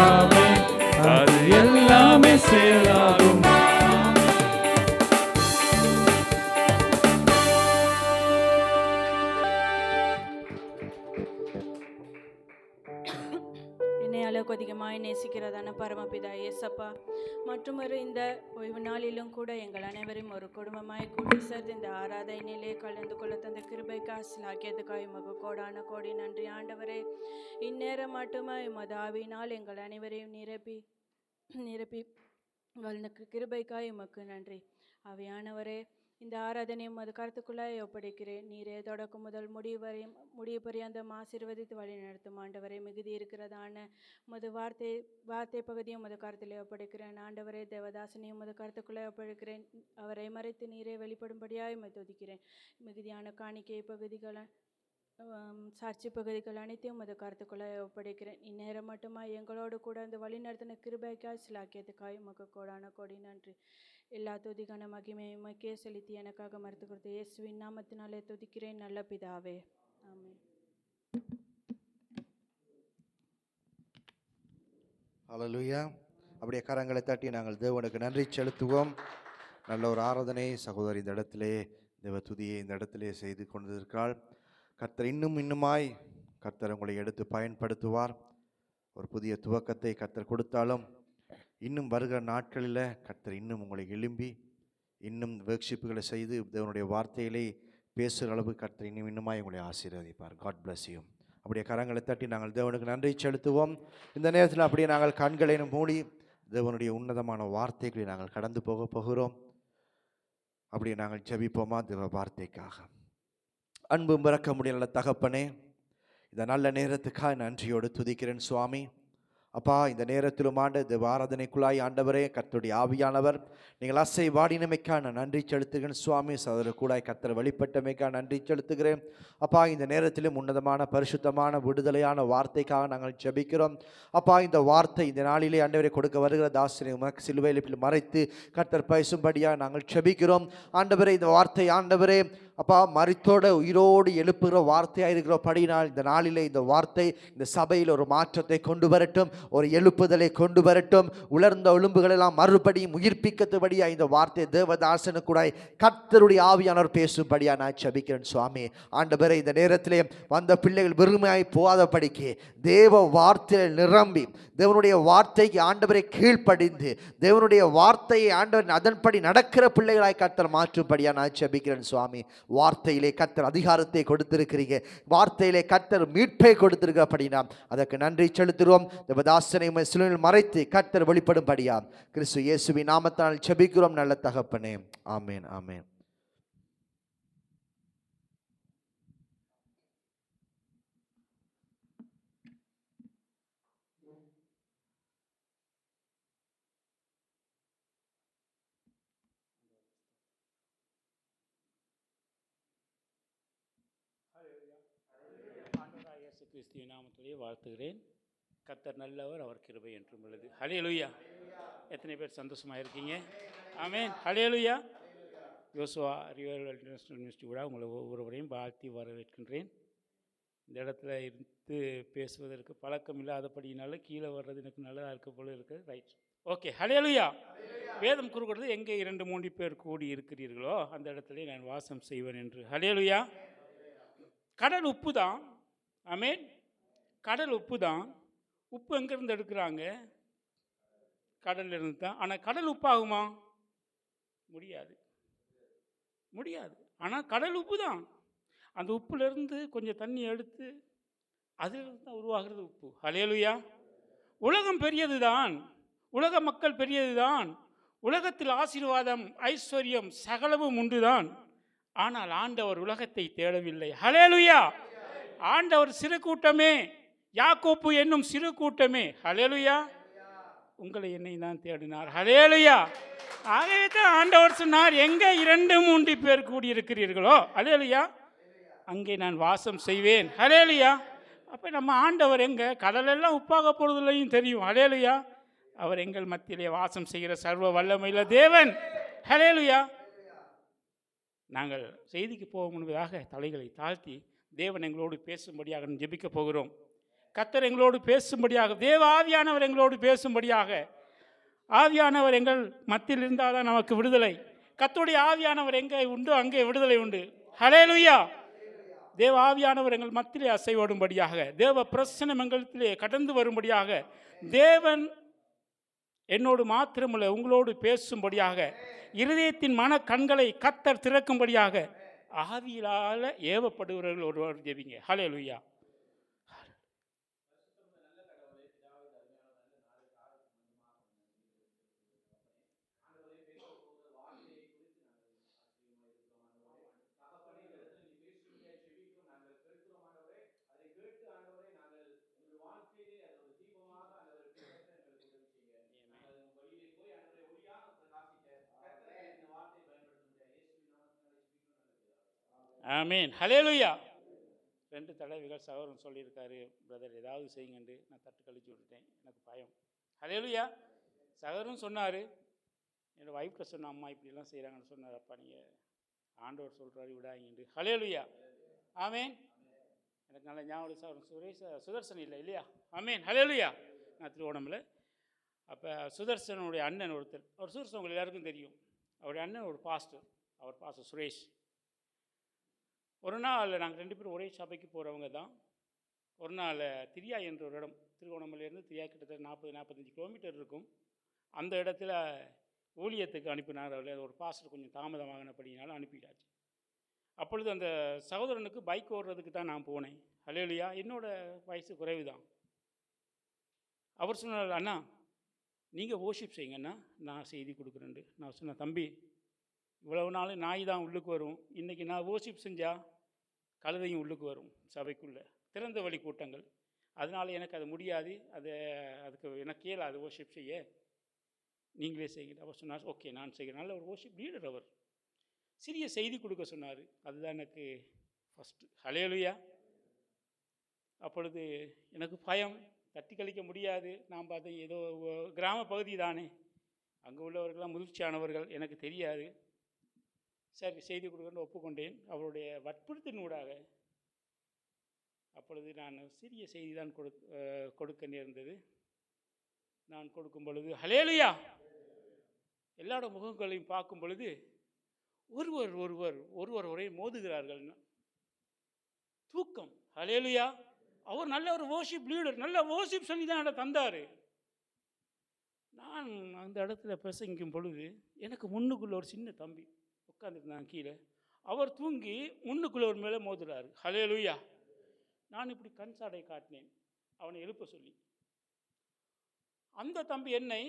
ஆமென். அது எல்லாமே செயலாகும். என்னை அளவுக்கு அதிகமாய் நேசிக்கிறதான பரமபிதா இயேசப்பா, மற்றொரு இந்த ஓய்வு நாளிலும் கூட எங்கள் அனைவரையும் ஒரு குடும்பமாய் கூட்டி சேர்த்து இந்த ஆராதனையிலே கலந்து கொள்ள தந்த கிருபைக்கா சிலாக்கியதுக்காய் உமக்கு கோடான கோடி நன்றி ஆண்டவரே. இந்நேரம் மட்டுமே உமது ஆவியினால் எங்கள் அனைவரையும் நிரப்பி நிரப்பி வளர்ந்த கிருபைக்காய் உமக்கு நன்றி. ஆவியானவரே, இந்த ஆராதனை உமது கருத்துக்குள்ளாய் ஒப்படைக்கிறேன். நீரே தொடக்கம் முதல் முடிவு பரியந்தம் ஆசீர்வதித்து வழி நடத்தும் ஆண்டவரே. மிகுதி இருக்கிறதான உமது வார்த்தை பகுதியும் உமது கருத்திலே ஒப்படைக்கிறேன் ஆண்டவரே. தேவதாசனையும் உமது கருத்துக்குள்ளாய் ஒப்படைக்கிறேன். அவரை மறைத்து நீரே வெளிப்படும்படியாய் உம்மை துதிக்கிறேன். மிகுதியான காணிக்கை பகுதிகளை சாட்சி பகுதிகள் அனைத்தையும் உமது கருத்துக்குள்ளாய் ஒப்படைக்கிறேன். இந்நேரம் மட்டுமா எங்களோடு கூட அந்த வழிநடத்தின கிருபைக்காய் சிலாக்கியதுக்காய் உமக்கு கோடான கோடி நன்றி. எல்லா துதிக்கான மகிமையை உமக்கே செலுத்தி எனக்காக மறுத்து கொடுத்த இயேசுவின் நாமத்தினாலே துதிக்கிறேன் நல்ல பிதாவே. ஆமென். ஹல்லேலூயா. அப்படியே கரங்களை தட்டி நாங்கள் தேவனுக்கு நன்றி செலுத்துவோம். நல்ல ஒரு ஆராதனை சகோதரி இந்த இடத்திலே தேவ துதியை இந்த இடத்திலே செய்து கொண்டிருக்கிறாள். கர்த்தர் இன்னுமாய் கர்த்தர் உங்களை எடுத்து பயன்படுத்துவார். ஒரு புதிய துவக்கத்தை கர்த்தர் கொடுத்தாலும் இன்னும் வருகிற நாட்களில் கர்த்தர் இன்னும் உங்களை எழும்பி இன்னும் வேர்க்ஷிப்புகளை செய்து தேவனுடைய வார்த்தைகளை பேசுகிற அளவு கர்த்தர் இன்னுமாய் உங்களை ஆசீர்வதிப்பார். God bless you. அப்படியே கரங்களை தட்டி நாங்கள் தேவனுக்கு நன்றி செலுத்துவோம். இந்த நேரத்தில் அப்படியே நாங்கள் கண்களை மூடி தேவனுடைய உன்னதமான வார்த்தைகளை நாங்கள் கடந்து போகிறோம். அப்படியே நாங்கள் ஜெபிப்போமா தேவ வார்த்தைக்காக. அன்பும் இறக்க முடிய நல்ல தகப்பனே, இந்த நல்ல நேரத்துக்காக நன்றியோடு துதிக்கிறேன் சுவாமி. அப்பா, இந்த நேரத்திலும் தேவ ஆராதனைக்குள்ளாய் ஆண்டவரே கர்த்தருடைய ஆவியானவர் நீங்கள் அசை வாடினமைக்கா நான் நன்றி செலுத்துகிறேன் சுவாமி. சகோதர கூடாய் கர்த்தர் வெளிப்பட்டமைக்கா நன்றி செலுத்துகிறேன். அப்பா, இந்த நேரத்திலும் உன்னதமான பரிசுத்தமான விடுதலையான வார்த்தைக்காக நாங்கள் ஜெபிக்கிறோம். அப்பா, இந்த வார்த்தை இந்த நாளிலே ஆண்டவரை கொடுக்க வருகிற தாசனை உமக்கு சிலுவையில் மறைத்து கர்த்தர் பேசும்படியாக நாங்கள் ஜெபிக்கிறோம். ஆண்டவரே, இந்த வார்த்தை ஆண்டவரே அப்பா மரித்தோட உயிரோடு எழுப்புகிற வார்த்தையாக இருக்கிறபடினால் இந்த நாளிலே இந்த வார்த்தை இந்த சபையில் ஒரு மாற்றத்தை கொண்டு வரட்டும், ஒரு எழுப்புதலை கொண்டு வரட்டும். உலர்ந்த எலும்புகளெல்லாம் மறுபடியும் உயிர்ப்பிக்கத்தபடியாக இந்த வார்த்தை தேவதாசனு கூட கர்த்தருடைய ஆவியானவர் பேசும்படியாக நான் ஜெபிக்கிறேன் சுவாமி. ஆண்டவரே, இந்த நேரத்திலே வந்த பிள்ளைகள் வெறுமையாய் போகாதபடிக்கு தேவ வார்த்தையில் நிரம்பி தேவனுடைய வார்த்தைக்கு ஆண்டவரை கீழ்ப்படிந்து தேவனுடைய வார்த்தையை ஆண்டவர் அதன்படி நடக்கிற பிள்ளைகளாய் கர்த்தர் மாற்றும்படியாக நான் ஜெபிக்கிறேன் சுவாமி. வார்த்தையிலே கர்த்தர் அதிகாரத்தை கொடுத்திருக்கிறீங்க, வார்த்தையிலே கர்த்தர் மீட்பை கொடுத்திருக்கிறபடினா அதற்கு நன்றி செலுத்துகிறோம். தேவதாசனை சிலுவையில் மறைத்து கர்த்தர் வெளிப்படும்படியா கிறிஸ்து இயேசுவின் நாமத்தால் ஜெபிக்கிறோம் நல்ல தகப்பனே. ஆமென், ஆமென். கிறிஸ்துவின் நாமத்திலே வாழ்த்துகிறேன். கர்த்தர் நல்லவர், அவர் கிருபை என்றும் உள்ளது. ஹல்லேலூயா. எத்தனை பேர் சந்தோஷமாக இருக்கீங்க? ஆமென். ஹல்லேலூயா. யோசுவா ரிவர்வெல் இன்டர்நேஷனல் யூனிவர்சிட்டி கூட உங்களை ஒவ்வொருவரையும் வாழ்த்தி வரவேற்கின்றேன். இந்த இடத்துல இருந்து பேசுவதற்கு பழக்கம் இல்லாதபடினால கீழே வர்றது எனக்கு நல்லதாக இருக்க போல இருக்குது. Right, okay. ஹல்லேலூயா. வேதம் கூறுகிறது, எங்கே 2-3 பேர் கூடி இருக்கிறீர்களோ அந்த இடத்துல நான் வாசம் செய்வேன் என்று. ஹல்லேலூயா. கடல் உப்பு தான். ஆமென். கடல் உப்பு தான். உப்பு எங்கேருந்து எடுக்கிறாங்க? கடல்ல இருந்து தான். ஆனால் கடல் உப்பாகுமா? முடியாது, முடியாது. ஆனால் கடல் உப்பு தான். அந்த உப்புலேருந்து கொஞ்சம் தண்ணி எடுத்து அதிலிருந்து தான் உருவாகிறது உப்பு. ஹல்லேலூயா. உலகம் பெரியது தான், உலக மக்கள் பெரியது தான், உலகத்தில் ஆசீர்வாதம் ஐஸ்வர்யம் சகலமும் உண்டுதான். ஆனால் ஆண்டவர் உலகத்தை தேடவில்லை. ஹல்லேலூயா. ஆண்டவர் சிறு கூட்டமே, யாக்கோப்பு என்னும் சிறு கூட்டமே. ஹல்லேலூயா. உங்களை என்னை தான் தேடினார். ஹல்லேலூயா. ஆகவே தான் ஆண்டவர் சொன்னார், எங்கே 2-3 பேர் கூடியிருக்கிறீர்களோ ஹல்லேலூயா அங்கே நான் வாசம் செய்வேன். ஹல்லேலூயா. அப்போ நம்ம ஆண்டவர் எங்கே? கடலெல்லாம் உப்பாக போகிறதுலையும் தெரியும். ஹல்லேலூயா. அவர் எங்கள் மத்தியிலே வாசம் செய்கிற சர்வ வல்லமையுள்ள தேவன். ஹல்லேலூயா. நாங்கள் செய்திக்கு போக முன்பதாக தலைகளை தாழ்த்தி தேவன் எங்களோடு பேசும்படியாக ஜெபிக்க போகிறோம். கர்த்தர் எங்களோடு பேசும்படியாக, தேவ ஆவியானவர் எங்களோடு பேசும்படியாக. ஆவியானவர் எங்கள் மத்தியில் இருந்தால் தான் நமக்கு விடுதலை. கர்த்தருடைய ஆவியானவர் எங்கே உண்டு அங்கே விடுதலை உண்டு. ஹல்லேலூயா. தேவ ஆவியானவர் எங்கள் மத்தியிலே அசைவோடும்படியாக, தேவ பிரசன்னம் எங்களிடத்திலே கடந்து வரும்படியாக, தேவன் என்னோடு மாத்திரமல்ல உங்களோடு பேசும்படியாக, இருதயத்தின் மன கண்களை கர்த்தர் திறக்கும்படியாக ஆவியால் ஏவப்படுகிறவர்கள் ஒருவர் ஜெபிங்க. ஹல்லேலூயா. ஆமீன். ஹல்லேலூயா. 2 தடவைகள் சகோதரன் சொல்லியிருக்காரு, பிரதர் ஏதாவது செய்யுங்கண்டு. நான் தட்டு கழிச்சு விட்டுட்டேன், எனக்கு பயம். ஹல்லேலூயா. சகோதரன் சொன்னார், என்னோடய ஒய்ஃப்கிட்ட சொன்ன, அம்மா இப்படிலாம் செய்கிறாங்கன்னு சொன்னார். அப்பா நீங்கள் ஆண்டவர் சொல்கிறாரு விடாங்கண்டு. ஹல்லேலூயா. ஆமீன். எனக்கு நல்ல ஞாபகம் சகோதரன் சுதர்சன் இல்லையா? ஆமீன். ஹல்லேலூயா. நான் திருவோணமில். அப்போ சுதர்சனுடைய அண்ணன் ஒருத்தர், அவர் சுதர்சன் உங்களுக்கு எல்லாருக்கும் தெரியும். அவருடைய அண்ணன் ஒரு பாஸ்டர், அவர் பாஸ்டர் சுரேஷ். ஒரு நாள் நாங்கள் 2 பேரும் ஒரே சபைக்கு போகிறவங்க தான். ஒரு நாள் திரியா என்ற ஒரு இடம், திருவோணமலையிலேருந்து திரியா கிட்டத்தட்ட 40-45 கிலோமீட்டர் இருக்கும். அந்த இடத்துல ஊழியத்துக்கு அனுப்பினார். அதில் ஒரு பாஸ்டர் கொஞ்சம் தாமதமாகினபடினாலும் அனுப்பிட்டாச்சு. அப்பொழுது அந்த சகோதரனுக்கு பைக் ஓடுறதுக்கு தான் நான் போனேன். ஹல்லேலூயா. என்னோடய வயசு குறைவு தான். அவர் சொன்னார், அண்ணா நீங்கள் ஓர்ஷிப் செய்யுங்கண்ணா, நான் செய்தி கொடுக்குறேன்ட்டு. நான் சொன்னேன், தம்பி இவ்வளவு நாள் நாய் தான் உள்ளுக்கு வரும், இன்றைக்கி நான் ஓர்ஷிப் செஞ்சால் கழுதையும் உள்ளுக்கு வரும் சபைக்குள்ளே, திறந்த வழி கூட்டங்கள். அதனால் எனக்கு அது முடியாது, அதுக்கு எனக்கு இயலாது ஓர்ஷிப் செய்ய, நீங்களே செய்யுங்க. அவர் சொன்னார், ஓகே நான் செய்கிறேன். நல்ல ஒரு ஓர்ஷிப் லீடர் அவர். சிறிய செய்தி கொடுக்க சொன்னார். அதுதான் எனக்கு ஃபஸ்ட்டு. ஹல்லேலூயா. அப்பொழுது எனக்கு பயம், தட்டி கழிக்க முடியாது. நான் பார்த்தேன், ஏதோ கிராம பகுதி தானே, அங்கே உள்ளவர்கள்லாம் முதிர்ச்சியானவர்கள், எனக்கு தெரியாது. சரி செய்தி கொடுக்கணும்னு ஒப்புக்கொண்டேன். அவருடைய வற்புறுத்தினூடாக அப்பொழுது நான் சிறிய செய்தி தான் கொடுக்க நேர்ந்தது. நான் கொடுக்கும் பொழுது ஹல்லேலூயா, எல்லாரோட முகங்களையும் பார்க்கும் பொழுது ஒருவர் ஒரே மோதுகிறார்கள். தூக்கம். ஹல்லேலூயா. அவர் நல்ல ஒரு வர்ஷிப் லீடர், நல்ல வர்ஷிப் சொல்லி தான் என்னை தந்தார். நான் அந்த இடத்துல பிரசங்கிக்கும் பொழுது எனக்கு முன்னுக்குள்ள ஒரு சின்ன தம்பி உட்காந்துருந்தாங்க கீழே. அவர் தூங்கி முன்னுக்குள்ள ஒரு மேலே மோதுறாரு. ஹல்லேலூயா. நான் இப்படி கண் சாடை காட்டினேன் அவனை எழுப்ப சொல்லி. அந்த தம்பி என்னை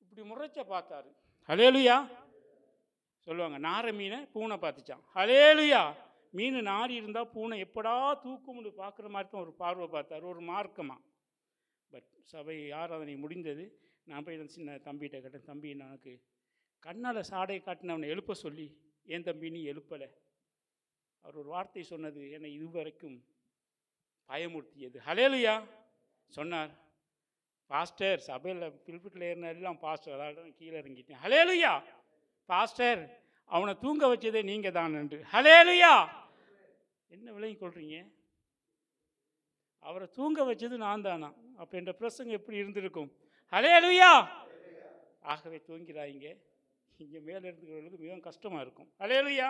இப்படி முறைச்ச பார்த்தாரு. ஹல்லேலூயா. சொல்லுவாங்க, நாரை மீனை பூனை பார்த்துச்சான். ஹல்லேலூயா. மீன் நாரி இருந்தால் பூனை எப்படா தூக்கும்னு பார்க்குற மாதிரி தான் ஒரு பார்வை பார்த்தார், ஒரு மார்க்கமாக. பட் சபை ஆராதனை முடிந்தது. நான் போய் சின்ன தம்பிகிட்ட கேட்டேன், தம்பி எனக்கு கண்ணால் சாடை காட்டினவனை எழுப்ப சொல்லி ஏன் தம்பி நீ எழுப்பலை? அவர் ஒரு வார்த்தை சொன்னது என்னை இதுவரைக்கும் பயமுறுத்தியது. ஹல்லேலூயா. சொன்னார், பாஸ்டர் சபையில் பில்பிட்டில் ஏறின எல்லாம் பாஸ்டர், அதாவது கீழே இறங்கிட்டேன். ஹல்லேலூயா. பாஸ்டர் அவனை தூங்க வச்சதே நீங்கள் தான் என்று. ஹல்லேலூயா. என்ன விலையும் கொள்றீங்க? அவரை தூங்க வச்சது நான் தானா? அப்போ என்ற பிரசங்கம் எப்படி இருந்திருக்கும்? ஹல்லேலூயா. ஆகவே தூங்கிறாங்க. இங்கே மேலே இருக்கிறவர்களுக்கு மிகவும் கஷ்டமாக இருக்கும். ஹல்லேலூயா.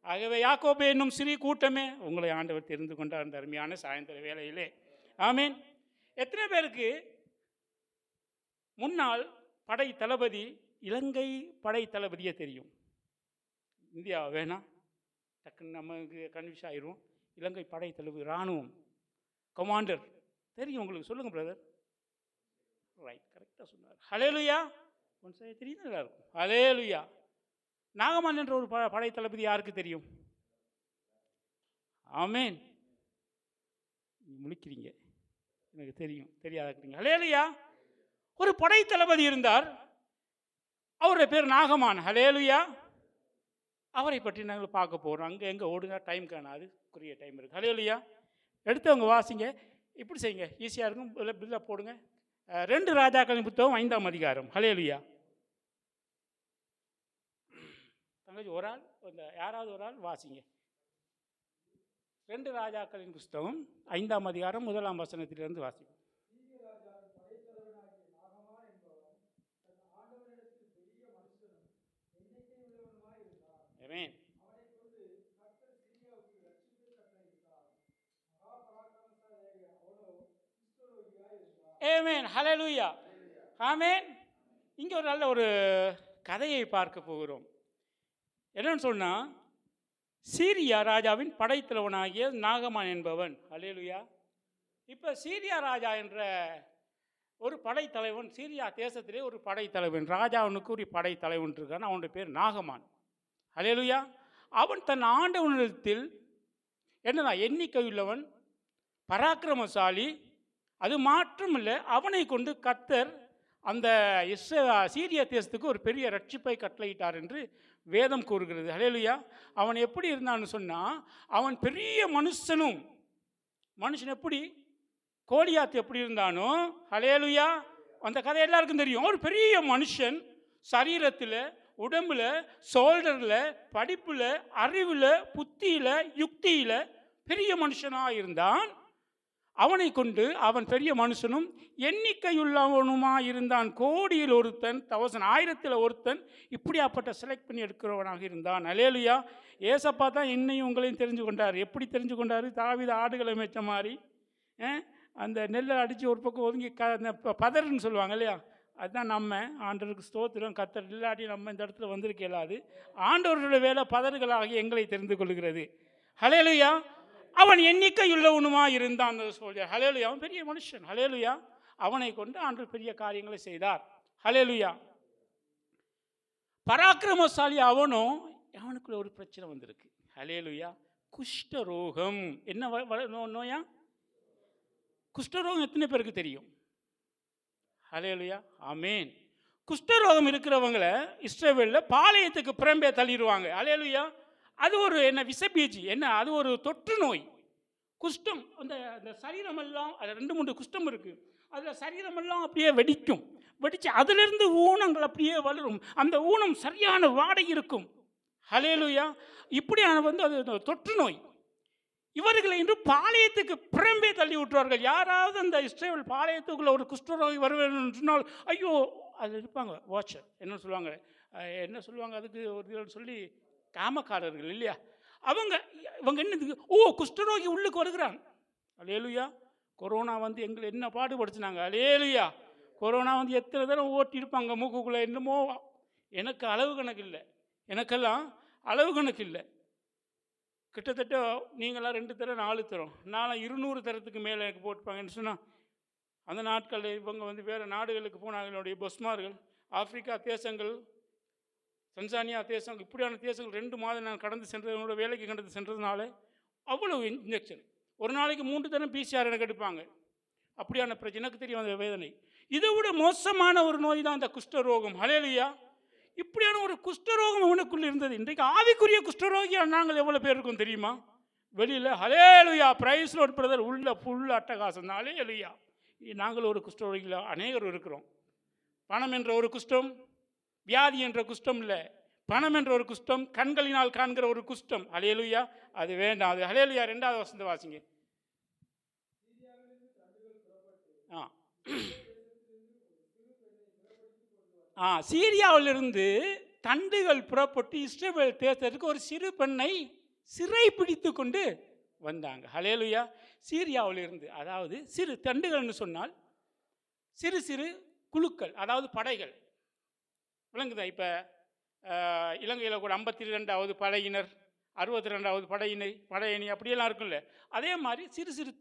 ஆகவே யாக்கோபு என்னும் சிறிய கூட்டமே, உங்களை ஆண்டவர் தெரிந்து கொண்டார் அந்த அருமையான சாயந்தர வேளையிலே. ஆமீன். எத்தனை பேருக்கு முன்னாள் படை தளபதி, இலங்கை படை தளபதியே தெரியும்? இந்தியா வேணாம், டக்குன்னு நமக்கு கன்ஃபியூஸ் ஆயிரும். இலங்கை படை தளபதி, இராணுவம் கமாண்டர் தெரியும் உங்களுக்கு. சொல்லுங்கள் பிரதர். ரைட், கரெக்டாக சொன்னார். ஹல்லேலூயா. ஒன்று தெரியும், நல்லா இருக்கும். ஹல்லேலூயா. நாகமான் என்ற ஒரு படை தளபதி யாருக்கு தெரியும்? ஆமேன். முழிக்கிறீங்க, எனக்கு தெரியும். தெரியாத ஹல்லேலூயா. ஒரு படை தளபதி இருந்தார், அவருடைய பேர் நாகமான். ஹல்லேலூயா. அவரை பற்றி நாங்கள் பார்க்க போகிறோம். அங்கே எங்கே ஓடுங்க, டைம் காணாது, குறிய டைம் இருக்குது. ஹல்லேலூயா. எடுத்தவங்க வாசிங்க, இப்படி செய்யுங்க, ஈஸியாக இருக்கும். பில்லை போடுங்க. 2 ராஜாக்களின் புத்தகம் 5ஆம் அதிகாரம். ஹல்லேலூயா. தங்கச்சி ஒரு ஆள், யாராவது ஒரு ஆள் வாசிங்க. 2 ராஜாக்களின் புஸ்தகம் 5ஆம் அதிகாரம் 1ஆம் வசனத்திலிருந்து வாசிப்போம். ஆமென். ஆமென். ஹல்லேலூயா. ஆமென். இங்கே ஒரு நல்ல ஒரு கதையை பார்க்க போகிறோம். என்னன்னு சொன்னால், சீரியா ராஜாவின் படைத்தலைவனாகிய நாகமான் என்பவன். ஹல்லேலூயா. இப்போ சீரியா ராஜா என்ற ஒரு படைத்தலைவன், சீரியா தேசத்திலே ஒரு படைத்தலைவன், ராஜாவுக்கு ஒரு படைத்தலைவன் இருக்கான். அவனுடைய பேர் நாகமான். ஹல்லேலூயா. அவன் தன் ஆண்டவனிடத்தில் என்னதான் எண்ணிக்கையுள்ளவன், பராக்கிரமசாலி. அது மாற்றமில்லை, அவனை கொண்டு கர்த்தர் அந்த சீரிய தேசத்துக்கு ஒரு பெரிய ரட்சிப்பை கட்டளையிட்டார் என்று வேதம் கூறுகிறது. ஹல்லேலூயா. அவன் எப்படி இருந்தான்னு சொன்னால், அவன் பெரிய மனுஷன் எப்படி கோலியாத் எப்படி இருந்தானோ, ஹல்லேலூயா, அந்த கதை எல்லாருக்கும் தெரியும். ஒரு பெரிய மனுஷன், சரீரத்தில், உடம்புல, சோல்டரில், படிப்பில், அறிவில், புத்தியில், யுக்தியில் பெரிய மனுஷனாக இருந்தான். அவனை கொண்டு அவன் பெரிய மனுஷனும் எண்ணிக்கையுள்ளவனுமாக இருந்தான். கோடியில் ஒருத்தன், 1000 ஒருத்தன், இப்படியாப்பட்ட செலக்ட் பண்ணி எடுக்கிறவனாக இருந்தான். ஹல்லேலூயா. ஏசப்பா தான் என்னையும் உங்களையும் தெரிஞ்சு கொண்டார். எப்படி தெரிஞ்சு கொண்டார்? தாவீது ஆடுகளை மேய்ச்ச மாதிரி அந்த நெல்லை அடித்து ஒரு பக்கம் ஒதுங்கி பதறுன்னு சொல்லுவாங்க இல்லையா, அதுதான் நம்ம. ஆண்டவருக்கு ஸ்தோத்திரம். கர்த்தர் இல்லாட்டி நம்ம இந்த இடத்துல வந்திருக்க இயலாது. ஆண்டவர்களுடைய வேலை பதறுகளாகி எங்களை தெரிந்து கொள்கிறது. ஹல்லேலூயா. அவன் எண்ணிக்கையுள்ளவனுமா இருந்தான் அந்த சோல்ஜர். ஹல்லேலூயா. அவன் பெரிய மனுஷன். ஹல்லேலூயா. அவனை கொண்டு ஆண்டவர் பெரிய காரியங்களை செய்தார். ஹல்லேலூயா. பராக்கிரமசாலி அவனும், அவனுக்குள்ள ஒரு பிரச்சனை வந்திருக்கு. ஹல்லேலூயா. குஷ்டரோகம். என்ன நோயா? குஷ்டரோகம் எத்தனை பேருக்கு தெரியும்? ஹல்லேலூயா. ஆமென். குஷ்டரோகம் இருக்கிறவங்களை இஸ்ரவேலில் பாளையத்துக்கு புறம்பே தள்ளிடுவாங்க. ஹல்லேலூயா. அது ஒரு என்ன விசபீஜி, என்ன அது ஒரு தொற்று நோய். குஷ்டம், அந்த சரீரமெல்லாம், அதில் 2-3 குஷ்டம் இருக்குது. அதில் சரீரமெல்லாம் அப்படியே வெடித்து அதிலிருந்து ஊனங்கள் அப்படியே வளரும். அந்த ஊனம் சரியான வாடை இருக்கும். ஹல்லேலூயா. இப்படியான அது தொற்று நோய். இவர்களை இன்று பாளையத்துக்கு புறம்பே தள்ளி விட்டுவார்கள். யாராவது அந்த இஸ்ரவேல் பாளையத்துக்குள்ள ஒரு குஷ்டரோகி வருவேன்னு சொன்னால், ஐயோ, அது இருப்பாங்க வாட்சர், என்ன சொல்லுவாங்க அதுக்கு ஒரு சொல்லி, காமக்காரர்கள் இல்லையா, இவங்க என்னதுக்கு, குஷ்டரோகி உள்ளுக்கு வருகிறான். ஹல்லேலூயா. கொரோனா எங்களை என்ன பாடுபடுத்தினாங்க. ஹல்லேலூயா. கொரோனா எத்தனை தடவை ஓட்டியிருப்பாங்க மூக்குக்குள்ளே. என்னமோ எனக்கு அளவு கணக்கு இல்லை, எனக்கெல்லாம் அளவு கணக்கு இல்லை. கிட்டத்தட்ட நீங்களாம் 2 தரம் 4 தரம், நான் 200 தரத்துக்கு மேலே எனக்கு போட்டுப்பாங்கன்னு சொன்னால், அந்த நாட்களில் இவங்க வேறு நாடுகளுக்கு போனாங்க. என்னுடைய பொஸ்மார்கள், ஆப்பிரிக்கா தேசங்கள், தன்சானியா தேசங்கள், இப்படியான தேசங்கள் 2 மாதம் நான் கடந்து சென்றது, என்னோட வேலைக்கு கடந்து சென்றதுனால அவ்வளோ இன்ஜெக்ஷன். ஒரு நாளைக்கு 3 தரம் PCR எனக்கு எடுப்பாங்க. அப்படியான பிரச்சனை எனக்கு தெரியும், அந்த வேதனை. இதை விட மோசமான ஒரு நோய் தான் இந்த குஷ்டரோகம். ஹல்லேலூயா. இப்படியான ஒரு குஷ்டரோகம் அவனுக்குள்ள இருந்தது. இன்றைக்கு ஆவிக்குரிய குஷ்டரோகியாக நாங்கள் எவ்வளோ பேர் இருக்கோம் தெரியுமா? வெளியில். ஹல்லேலூயா. Praise Lord brother. உள்ள ஃபுல் அட்டகாசம். ஹல்லேலூயா. நாங்கள் ஒரு குஷ்டரோகியில் அநேகர் இருக்கிறோம். பணம் என்ற ஒரு குஷ்டம், வியாதி என்ற குஷ்டம் இல்லை, பணம் என்ற ஒரு குஷ்டம், கண்களினால் காண்கிற ஒரு குஷ்டம். ஹல்லேலூயா. அது வேண்டாம். அது ஹல்லேலூயா. 2வது வசனத்தை வாசிங்க. சீரியாவிலிருந்து தண்டுகள் புறப்பட்டு இஸ்ரவேல் தேசத்துக்கு ஒரு சிறு பெண்ணை சிறை பிடித்து கொண்டு வந்தாங்க. ஹல்லேலூயா. சீரியாவிலிருந்து, அதாவது சிறு தண்டுகள்னு சொன்னால் சிறு சிறு குழுக்கள், அதாவது படைகள். விளங்குதா? இப்போ இலங்கையில் கூட 52வது படையினர், 62வது படையணி அப்படியெல்லாம் இருக்குல்ல, அதே மாதிரி சிறு சிறு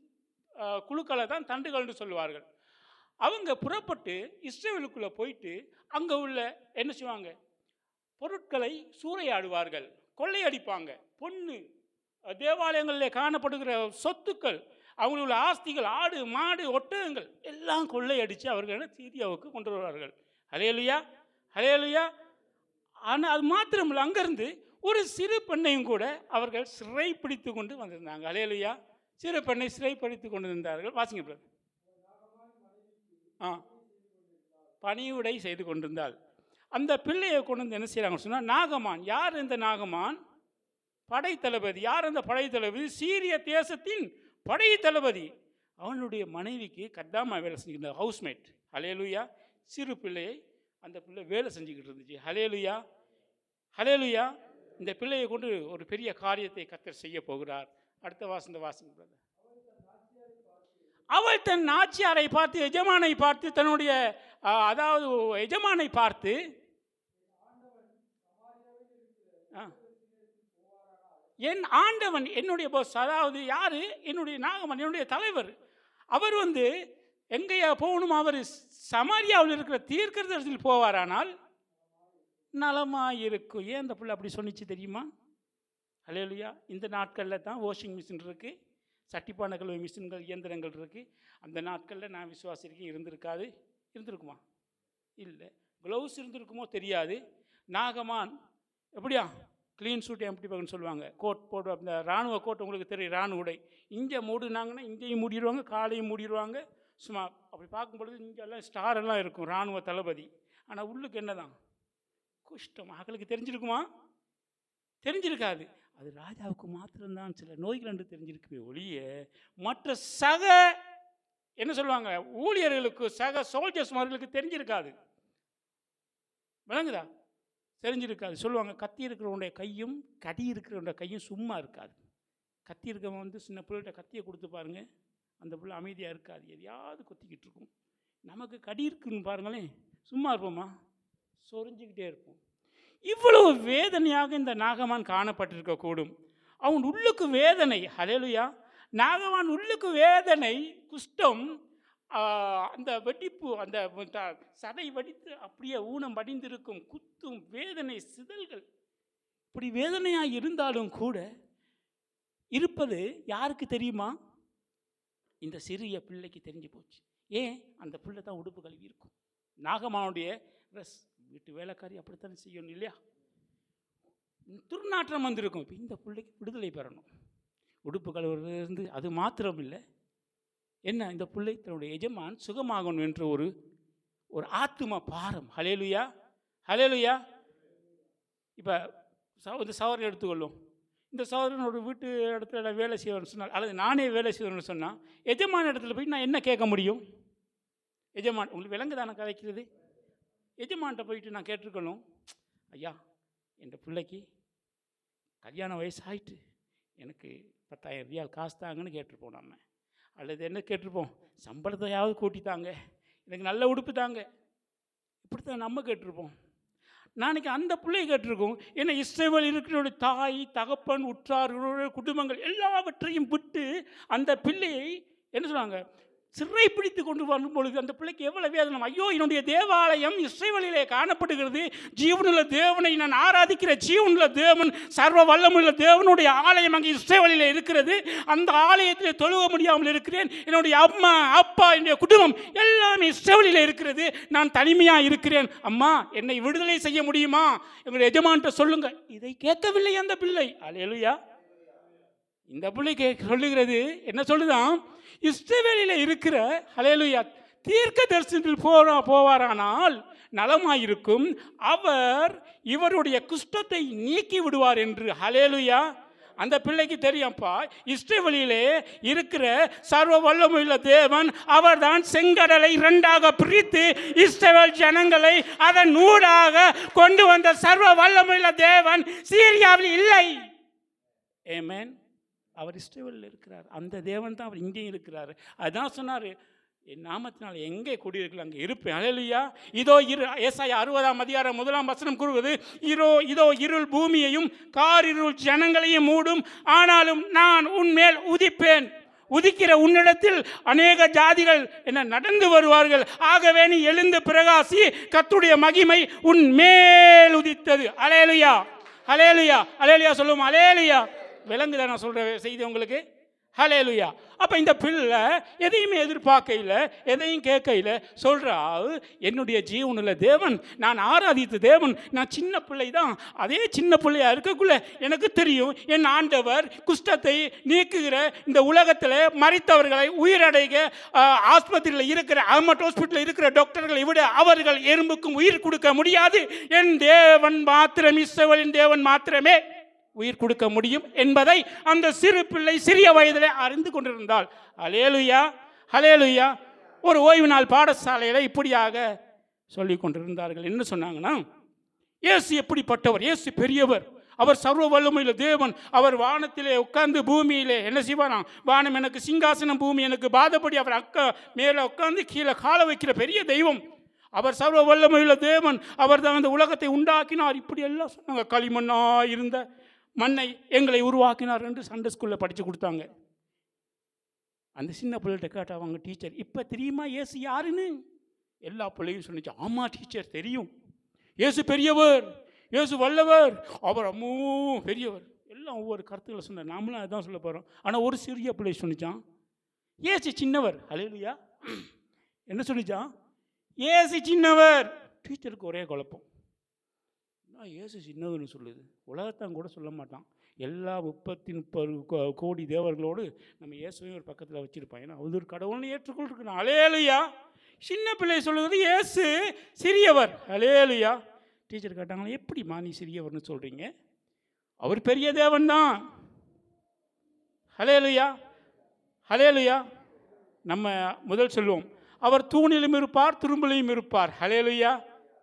குழுக்களை தான் தண்டுகள்னு சொல்லுவார்கள். அவங்க புறப்பட்டு இஸ்ரவேலுக்குள்ளே போயிட்டு அங்கே உள்ள என்ன செய்வாங்க, பொருட்களை சூறையாடுவார்கள், கொள்ளையடிப்பாங்க. பொண்ணு, தேவாலயங்களில் காணப்படுகிற சொத்துக்கள், அவங்களுள்ள ஆஸ்திகள், ஆடு மாடு ஒட்டகங்கள் எல்லாம் கொள்ளையடித்து அவர்கள் சீரியாவுக்கு கொண்டு வருவார்கள். ஹல்லேலூயா. ஹல்லேலூயா. ஆனால் அது மாத்திரமில்லை, அங்கேருந்து ஒரு சிறு பெண்ணையும் கூட அவர்கள் சிறை பிடித்து கொண்டு வந்திருந்தாங்க. ஹல்லேலூயா. சிறு பெண்ணை சிறை பிடித்து கொண்டு இருந்தார்கள். வாசிங்க பிரதர். பணிவுடை செய்து கொண்டிருந்தாள். அந்த பிள்ளையை கொண்டு வந்து என்ன செய்கிறாங்கன்னு சொன்னால், நாகமான். யார் இந்த நாகமான்? படை தளபதி. யார் அந்த படை தளபதி? சீரிய தேசத்தின் படை தளபதி. அவனுடைய மனைவிக்கு கத்தாமா வேலை செஞ்சுக்கிட்ட ஹவுஸ்மேட். ஹல்லேலூயா. சிறு பிள்ளையை அந்த பிள்ளை வேலை செஞ்சுக்கிட்டு இருந்துச்சு. ஹல்லேலூயா, ஹல்லேலூயா. இந்த பிள்ளையை கொண்டு ஒரு பெரிய காரியத்தை கர்த்தர் செய்ய போகிறார். அடுத்த வாசங்க. அவள் தன் நாச்சியாரை பார்த்து, எஜமானை பார்த்து, தன்னுடைய அதாவது எஜமானை பார்த்து, என் ஆண்டவன், என்னுடைய பாஸ், அதாவது யாரு? என்னுடைய நாகமன், என்னுடைய தலைவர். அவர் எங்கேயா போகணும்? அவர் சமாரியாவில் இருக்கிற தீர்க்கதரிசியில் போவாரானால் நலமாயிருக்கும். ஏன் அந்த பிள்ளை அப்படி சொன்னிச்சு தெரியுமா? ஹல்லேலூயா. இந்த நாட்களில் தான் வாஷிங் மிஷின் இருக்குது, சட்டிப்பானை கழுவு மிஷின்கள், இயந்திரங்கள் இருக்குது. அந்த நாட்களில் நான் விசுவாசிருக்கேன், இருந்திருக்குமா? இல்லை. க்ளவுஸ் இருந்திருக்குமோ தெரியாது. நாகமான் எப்படியா க்ளீன் சூட் எம்டி பகன்னு சொல்லுவாங்க. கோட் போட்டு, அந்த இராணுவ கோட் உங்களுக்கு தெரியும், இராணுவ உடை. இங்கே மூடினாங்கன்னா இங்கேயும் மூடிடுவாங்க, காலையும் மூடிடுவாங்க. சும்மா அப்படி பார்க்கும்பொழுது இங்கெல்லாம் ஸ்டார் எல்லாம் இருக்கும், இராணுவ தளபதி. ஆனால் உள்ளுக்கு என்ன தான் குஷ்டம். மகளுக்கு தெரிஞ்சிருக்குமா? தெரிஞ்சிருக்காது. அது ராஜாவுக்கு மாத்திரம்தான் சில நோய்கள் என்று தெரிஞ்சிருக்குமே ஒழிய மற்ற சக என்ன சொல்லுவாங்க ஊழியர்களுக்கு, சக சோல்ஜர்ஸ் மார்களுக்கு தெரிஞ்சிருக்காது. விளங்குதா? தெரிஞ்சிருக்காது. சொல்லுவாங்க, கத்தி இருக்கிறவனுடைய கையும் கடி இருக்கிறவனுடைய கையும் சும்மா இருக்காது. கத்தி இருக்கிறவன் சின்ன பிள்ளைகிட்ட கத்தியை கொடுத்து பாருங்க, அந்த பிள்ளை அமைதியாக இருக்காது, எதையாவது கொத்திக்கிட்டு இருக்கும். நமக்கு கடி இருக்குன்னு பாருங்களேன், சும்மா இருப்போமா? சொரிஞ்சிக்கிட்டே இருப்போம். இவ்வளவு வேதனையாக இந்த நாகமான் காணப்பட்டிருக்க கூடும். அவன் உள்ளுக்கு வேதனை. ஹல்லேலூயா. நாகமான் உள்ளுக்கு வேதனை, குஷ்டம், அந்த வெடிப்பு, அந்த சதை வடித்து அப்படியே ஊனம் வடிந்திருக்கும், குத்தும் வேதனை, சிதல்கள். இப்படி வேதனையாக இருந்தாலும் கூட இருப்பது யாருக்கு தெரியுமா? இந்த சிறிய பிள்ளைக்கு தெரிஞ்சு போச்சு. ஏன்? அந்த பிள்ளை தான் உடுப்பு கழுவி இருக்கும். நாகமானுடைய ட்ரெஸ், வீட்டு வேலைக்காரி அப்படித்தானே செய்யணும் இல்லையா? துர்நாற்றம் வந்திருக்கும். இப்போ இந்த பிள்ளைக்கு விடுதலை பெறணும், உடுப்பு கழுவுறதுலேருந்து. அது மாத்திரம் இல்லை, என்ன, இந்த பிள்ளை தன்னுடைய எஜமான் சுகமாகணும் என்ற ஒரு ஆத்தும பாரம். ஹல்லேலூயா, ஹல்லேலூயா. இப்போ இந்த சவரன் எடுத்துக்கொள்ளும். இந்த சவரனோட வீட்டு இடத்துல வேலை செய்யணும்னு சொன்னால், அல்லது நானே வேலை செய்யணும்னு சொன்னால், எஜமான இடத்துல போய் நான் என்ன கேட்க முடியும்? எஜமான், உங்களுக்கு விலங்கு தானே கதைக்கிறது. எஜமான்கிட்ட போயிட்டு நான் கேட்டிருக்கணும், ஐயா என் பிள்ளைக்கு கல்யாண வயசு ஆகிட்டு எனக்கு 10,000 ரியால் காசு தாங்கன்னு கேட்டிருப்போம் நம்ம. அல்லது என்ன கேட்டிருப்போம், சம்பளத்தையாவது கூட்டித்தாங்க, எனக்கு நல்ல உடுப்பு தாங்க, இப்படி தான் நம்ம கேட்டிருப்போம். நாளைக்கு அந்த பிள்ளையை கேட்டிருக்கோம், ஏன்னா இஸ்ரவேல் இருக்கிற தாய், தகப்பன், உற்றார்களுடைய குடும்பங்கள் எல்லாவற்றையும் விட்டு அந்த பிள்ளையை என்ன சொல்லுவாங்க, சிறை பிடித்து கொண்டு வரும் பொழுது அந்த பிள்ளைக்கு எவ்வளவு வேதனை. ஐயோ, என்னுடைய தேவாலயம் இஸ்ரவேலிலே காணப்படுகிறது, ஜீவனுள்ள தேவனை நான் ஆராதிக்கிற ஜீவனுள்ள தேவன், சர்வ வல்லமுள்ள தேவனுடைய ஆலயம் அங்கே இஸ்ரவேலிலே இருக்கிறது. அந்த ஆலயத்திலே தொழுக முடியாமல் இருக்கிறேன். என்னுடைய அம்மா, அப்பா, என்னுடைய குடும்பம் எல்லாமே இஸ்ரவேலிலே இருக்கிறது. நான் தனிமையாக இருக்கிறேன். அம்மா, என்னை விடுதலை செய்ய முடியுமா? எங்களுடைய எஜமான்கிட்ட சொல்லுங்க. இதை கேட்கவில்லை அந்த பிள்ளை. அல்லேலூயா. இந்த பிள்ளை சொல்லுகிறது, என்ன சொல்லுதான், இஸ்ரவேலில் இருக்கிற ஹல்லேலூயா தீர்க்க தரிசனத்தில் போவாரானால் நலமாயிருக்கும், அவர் இவருடைய குஷ்டத்தை நீக்கி விடுவார் என்று. ஹல்லேலூயா. அந்த பிள்ளைக்கு தெரியும்ப்பா, இஸ்ரவேலிலே இருக்கிற சர்வ வல்லமையுள்ள தேவன் அவர்தான் செங்கடலை 2ஆக பிரித்து இஸ்ரவேல் ஜனங்களை அதன் ஊடாக கொண்டு வந்த சர்வ வல்லமையுள்ள தேவன் சீரியாவில் இல்லை. ஆமென். அவர் இஸ்ரவேலில் இருக்கிறார். அந்த தேவன் தான் அவர் இங்கேயும் இருக்கிறார். அதுதான் சொன்னார், என் நாமத்தினால் எங்கே குடியிருக்கலாம் அங்கே இருப்பேன். ஹல்லேலூயா. இதோ ஏசாயா 60ஆம் அதிகாரம் 1ஆம் வசனம் கூறுவது, இதோ இருள் பூமியையும் காரிருள் ஜனங்களையும் மூடும், ஆனாலும் நான் உன்மேல் உதிப்பேன். உதிக்கிற உன்னிடத்தில் அநேக ஜாதிகள் என்ன நடந்து வருவார்கள். ஆகவே நீ எழுந்து பிரகாசி, கர்த்தருடைய மகிமை உன் மேல் உதித்தது. ஹல்லேலூயா, ஹல்லேலூயா, ஹல்லேலூயா சொல்லுவோம். ஹல்லேலூயா. விளங்குதான் நான் சொல்கிற செய்தி உங்களுக்கு? ஹல்லேலூயா. அப்போ இந்த பிள்ளை எதையுமே எதிர்பார்க்கையில், எதையும் கேட்கையில் சொல்கிறா, என்னுடைய ஜீவனுள்ள தேவன், நான் ஆராதித்த தேவன், நான் சின்ன பிள்ளை தான். அதே சின்ன பிள்ளையாக இருக்கக்குள்ள எனக்கு தெரியும், என் ஆண்டவர் குஷ்டத்தை நீக்குகிற இந்த உலகத்தில் மரித்தவர்களை உயிரடைக ஆஸ்பத்திரியில் இருக்கிற அஹமட் ஹாஸ்பிட்டலில் இருக்கிற டாக்டர்களை விட அவர்கள் எறும்புக்கும் உயிர் கொடுக்க முடியாது. என் தேவன் மாத்திரம், இஸ்ரவேலின் தேவன் மாத்திரமே உயிர் கொடுக்க முடியும் என்பதை அந்த சிறு பிள்ளை சிறிய வயதிலே அறிந்து கொண்டிருந்தாள். ஹல்லேலூயா, ஹல்லேலூயா. ஒரு ஓய்வு நாள் பாடசாலையில் இப்படியாக சொல்லி கொண்டிருந்தார்கள். என்ன சொன்னாங்கன்னா, இயேசு எப்படிப்பட்டவர்? இயேசு பெரியவர், அவர் சர்வ வல்லமையுள்ள தேவன், அவர் வானத்திலே உட்கார்ந்து பூமியிலே என்ன செய்வாராம்? வானம் எனக்கு சிங்காசனம், பூமி எனக்கு பாதப்படி, அவர் மேலே உட்கார்ந்து கீழே கால வைக்கிற பெரிய தெய்வம், அவர் சர்வ வல்லமையுள்ள தேவன், அவர் தான் அந்த உலகத்தை உண்டாக்கினார். இப்படி எல்லாம் சொன்னாங்க. களிமண்ணா இருந்த மண்ணை எங்களை உருவாக்கினார் என்று சண்டே ஸ்கூலில் படித்து கொடுத்தாங்க. அந்த சின்ன பிள்ளைகிட்ட கேட்ட அவங்க டீச்சர், இப்போ தெரியுமா இயேசு யாருன்னு? எல்லா பிள்ளையும் சொன்னிச்சு, ஆமாம் டீச்சர் தெரியும், இயேசு பெரியவர், இயேசு வல்லவர், அவர் அம்மோ பெரியவர். எல்லாம் ஒவ்வொரு கருத்துக்களை சொன்னார். நாமளும் அதுதான் சொல்ல போகிறோம். ஆனால் ஒரு சிறிய பிள்ளை சொன்னிச்சான், இயேசு சின்னவர். ஹல்லேலூயா. என்ன சொன்னிச்சான்? இயேசு சின்னவர். டீச்சருக்கு ஒரே குழப்பம். நான் இயேசு சின்னவர்னு சொல்லுது, உலகத்தான் கூட சொல்ல மாட்டான். எல்லா 30 கோடி தேவர்களோடு நம்ம இயேசுவையும் ஒரு பக்கத்தில் வச்சுருப்பான். ஏன்னா அது ஒரு கடவுள்னு ஏற்றுக்கொள்ளுருக்கணும். ஹல்லேலூயா. சின்ன பிள்ளை சொல்லுவது இயேசு சிறியவர். ஹல்லேலூயா. டீச்சர் கேட்டாங்களா, எப்படிம்மா நீ சிறியவர்னு சொல்கிறீங்க? அவர் பெரிய தேவன் தான். ஹல்லேலூயா, ஹல்லேலூயா. நம்ம முதல் சொல்லுவோம், அவர் தூணிலும் இருப்பார், துரும்பிலையும் இருப்பார். ஹல்லேலூயா.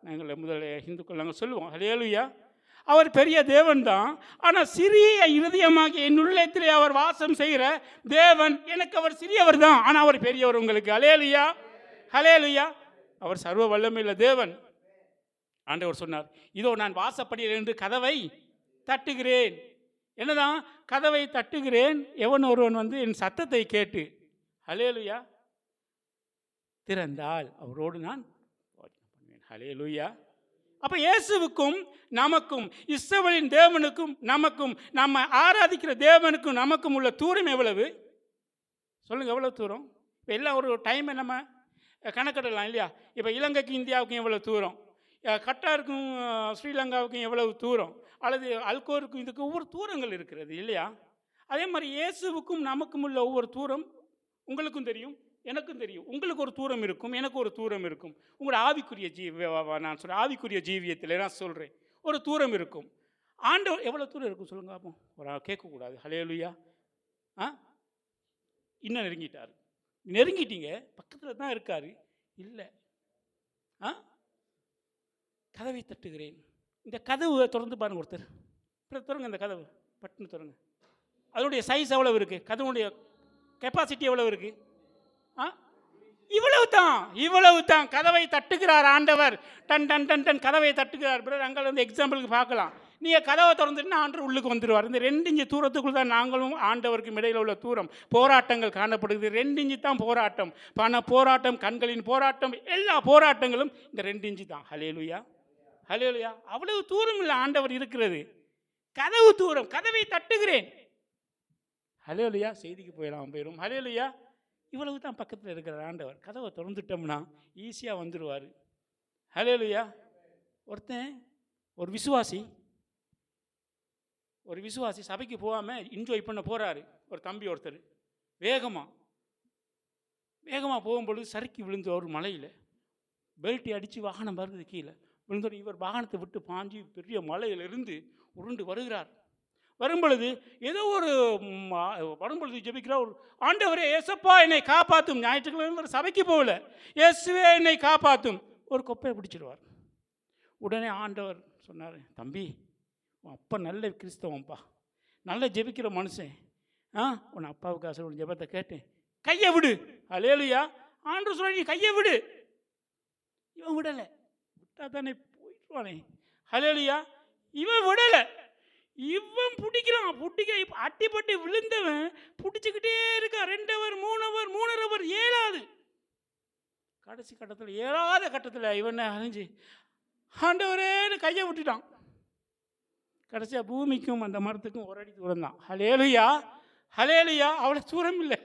நாங்கள் முதல் இந்துக்கள் நாங்கள் சொல்லுவோம் ஹல்லேலூயா. அவர் பெரிய தேவன் தான். ஆனால் சிறிய இருதயமாகிய என் உள்ளத்திலே அவர் வாசம் செய்கிற தேவன், எனக்கு அவர் சிறியவர் தான், ஆனால் அவர் பெரியவர் உங்களுக்கு. ஹல்லேலூயா, ஹல்லேலூயா. அவர் சர்வ வல்லமையுள்ள தேவன். ஆண்டவர் சொன்னார், இதோ நான் வாசப்படியில் என்று கதவை தட்டுகிறேன். என்னதான்? கதவை தட்டுகிறேன். எவன் ஒருவன் வந்து என் சத்தத்தை கேட்டு ஹல்லேலூயா திறந்தால் அவரோடு நான் பண்ணுவேன். ஹல்லேலூயா. அப்போ இயேசுவுக்கும் நமக்கும், இஸ்ரவேலின் தேவனுக்கும் நமக்கும், நம்ம ஆராதிக்கிற தேவனுக்கும் நமக்கும் உள்ள தூரம் எவ்வளவு? சொல்லுங்கள், எவ்வளோ தூரம்? இப்போ எல்லாம் ஒரு டைமை நம்ம கணக்கிடலாம் இல்லையா? இப்போ இலங்கைக்கு இந்தியாவுக்கும் எவ்வளோ தூரம், கட்டாருக்கும் ஸ்ரீலங்காவுக்கும் எவ்வளவு தூரம், அல்லது அல்கோருக்கும், இதுக்கு ஒவ்வொரு தூரங்கள் இருக்கிறது இல்லையா? அதே மாதிரி இயேசுவுக்கும் நமக்கும் உள்ள ஒவ்வொரு தூரம் உங்களுக்கும் தெரியும், எனக்கும் தெரியும். உங்களுக்கு ஒரு தூரம் இருக்கும், எனக்கு ஒரு தூரம் இருக்கும். உங்களோட ஆவிக்குரிய நான் சொல்கிறேன், ஆவிக்குரிய ஜீவியத்தில் நான் சொல்கிறேன், ஒரு தூரம் இருக்கும். ஆண்டவர் எவ்வளோ தூரம் இருக்கும் சொல்லுங்க பார்ப்போம். ஒரு கேட்கக்கூடாது. ஹல்லேலூயா. இன்னும் நெருங்கிட்டார். நெருங்கிட்டீங்க, பக்கத்தில் தான் இருக்காரு. இல்லை, கதவை தட்டுகிறேன். இந்த கதவு திறந்து பாருங்க ஒருத்தர். இப்படி திறங்க, இந்த கதவு பட்டுன்னு திறங்க. அதனுடைய சைஸ் எவ்வளவு இருக்குது? கதவுடைய கெப்பாசிட்டி எவ்வளவு இருக்குது? இவ்வளவு தான், இவ்வளவு தான். கதவை தட்டுகிறார் ஆண்டவர். டன் டன் டன் டன் கதவை தட்டுகிறார். பிரதர் அங்கே வந்து எக்ஸாம்பிளுக்கு பார்க்கலாம். நீங்கள் கதவை திறந்துட்டுனா ஆண்டவர் உள்ளுக்கு வந்துடுவார். இந்த 2 இன்ச்சு தூரத்துக்குள் தான் நாங்களும் ஆண்டவருக்கும் இடையில் உள்ள தூரம். போராட்டங்கள் காணப்படுகிறது. 2 இன்ச்சு தான் போராட்டம். பண போராட்டம், கண்களின் போராட்டம், எல்லா போராட்டங்களும் இந்த 2 இன்ச்சு தான். ஹல்லேலூயா, ஹல்லேலூயா. அவ்வளவு தூரம் இல்லை ஆண்டவர் இருக்கிறது. கதவு தூரம். கதவை தட்டுகிறேன். ஹல்லேலூயா. செய்திக்கு போயிடும். ஹல்லேலூயா. இவ்வளவு தான் பக்கத்தில் இருக்கிற ஆண்டவர். கதவை திறந்துட்டோம்னா ஈஸியாக வந்துடுவார். ஹல்லேலூயா. ஒருத்தன் ஒரு விசுவாசி சபைக்கு போகாமல் என்ஜாய் பண்ண போகிறாரு. ஒரு தம்பி ஒருத்தர் வேகமாக போகும்பொழுது சறுக்கி விழுந்து ஒரு மலையில் பெல்ட்டி அடித்து வாகனம் வருது கீழே விழுந்தோடு இவர் வாகனத்தை விட்டு பாஞ்சு பெரிய மலையிலிருந்து உருண்டு வருகிறார். வரும்பொழுது ஏதோ வரும்பொழுது ஜெபிக்கிறார். ஒரு ஆண்டவரே ஏசப்பா என்னை காப்பாற்றும். ஞாயிற்றுக்கிழமை சபைக்கு போகல. இயேசுவே என்னை காப்பாற்றும். ஒரு கொப்பையை பிடிச்சிடுவார். உடனே ஆண்டவர் சொன்னார், தம்பி அப்பா நல்ல கிறிஸ்தவன்ப்பா, நல்ல ஜெபிக்கிற மனுஷன், உன் அப்பாவுக்கு ஆசை ஒரு ஜெபத்தை கேட்டேன், கையை விடு. ஹல்லேலூயா. ஆண்டவர் சொல்ல, நீ கையை விடு. இவன் விடலை. விட்டா தானே போயிடுவானே. ஹல்லேலூயா. இவன் விடலை. இவன் பிடிக்கிறான். அட்டிப்பட்டு விழுந்தவன் பிடிச்சிக்கிட்டே இருக்கான். 2 ஹவர் 3 ஹவர் 7வது கடைசி கட்டத்தில் 7வது கட்டத்தில் இவன் அறிஞ்சு ஆண்டவரேன்னு கையை விட்டுட்டான். கடைசியாக பூமிக்கும் அந்த மரத்துக்கும் 1 அடி தூரம் தான். ஹல்லேலூயா, ஹல்லேலூயா. அவ்வளோ தூரம் இல்லை,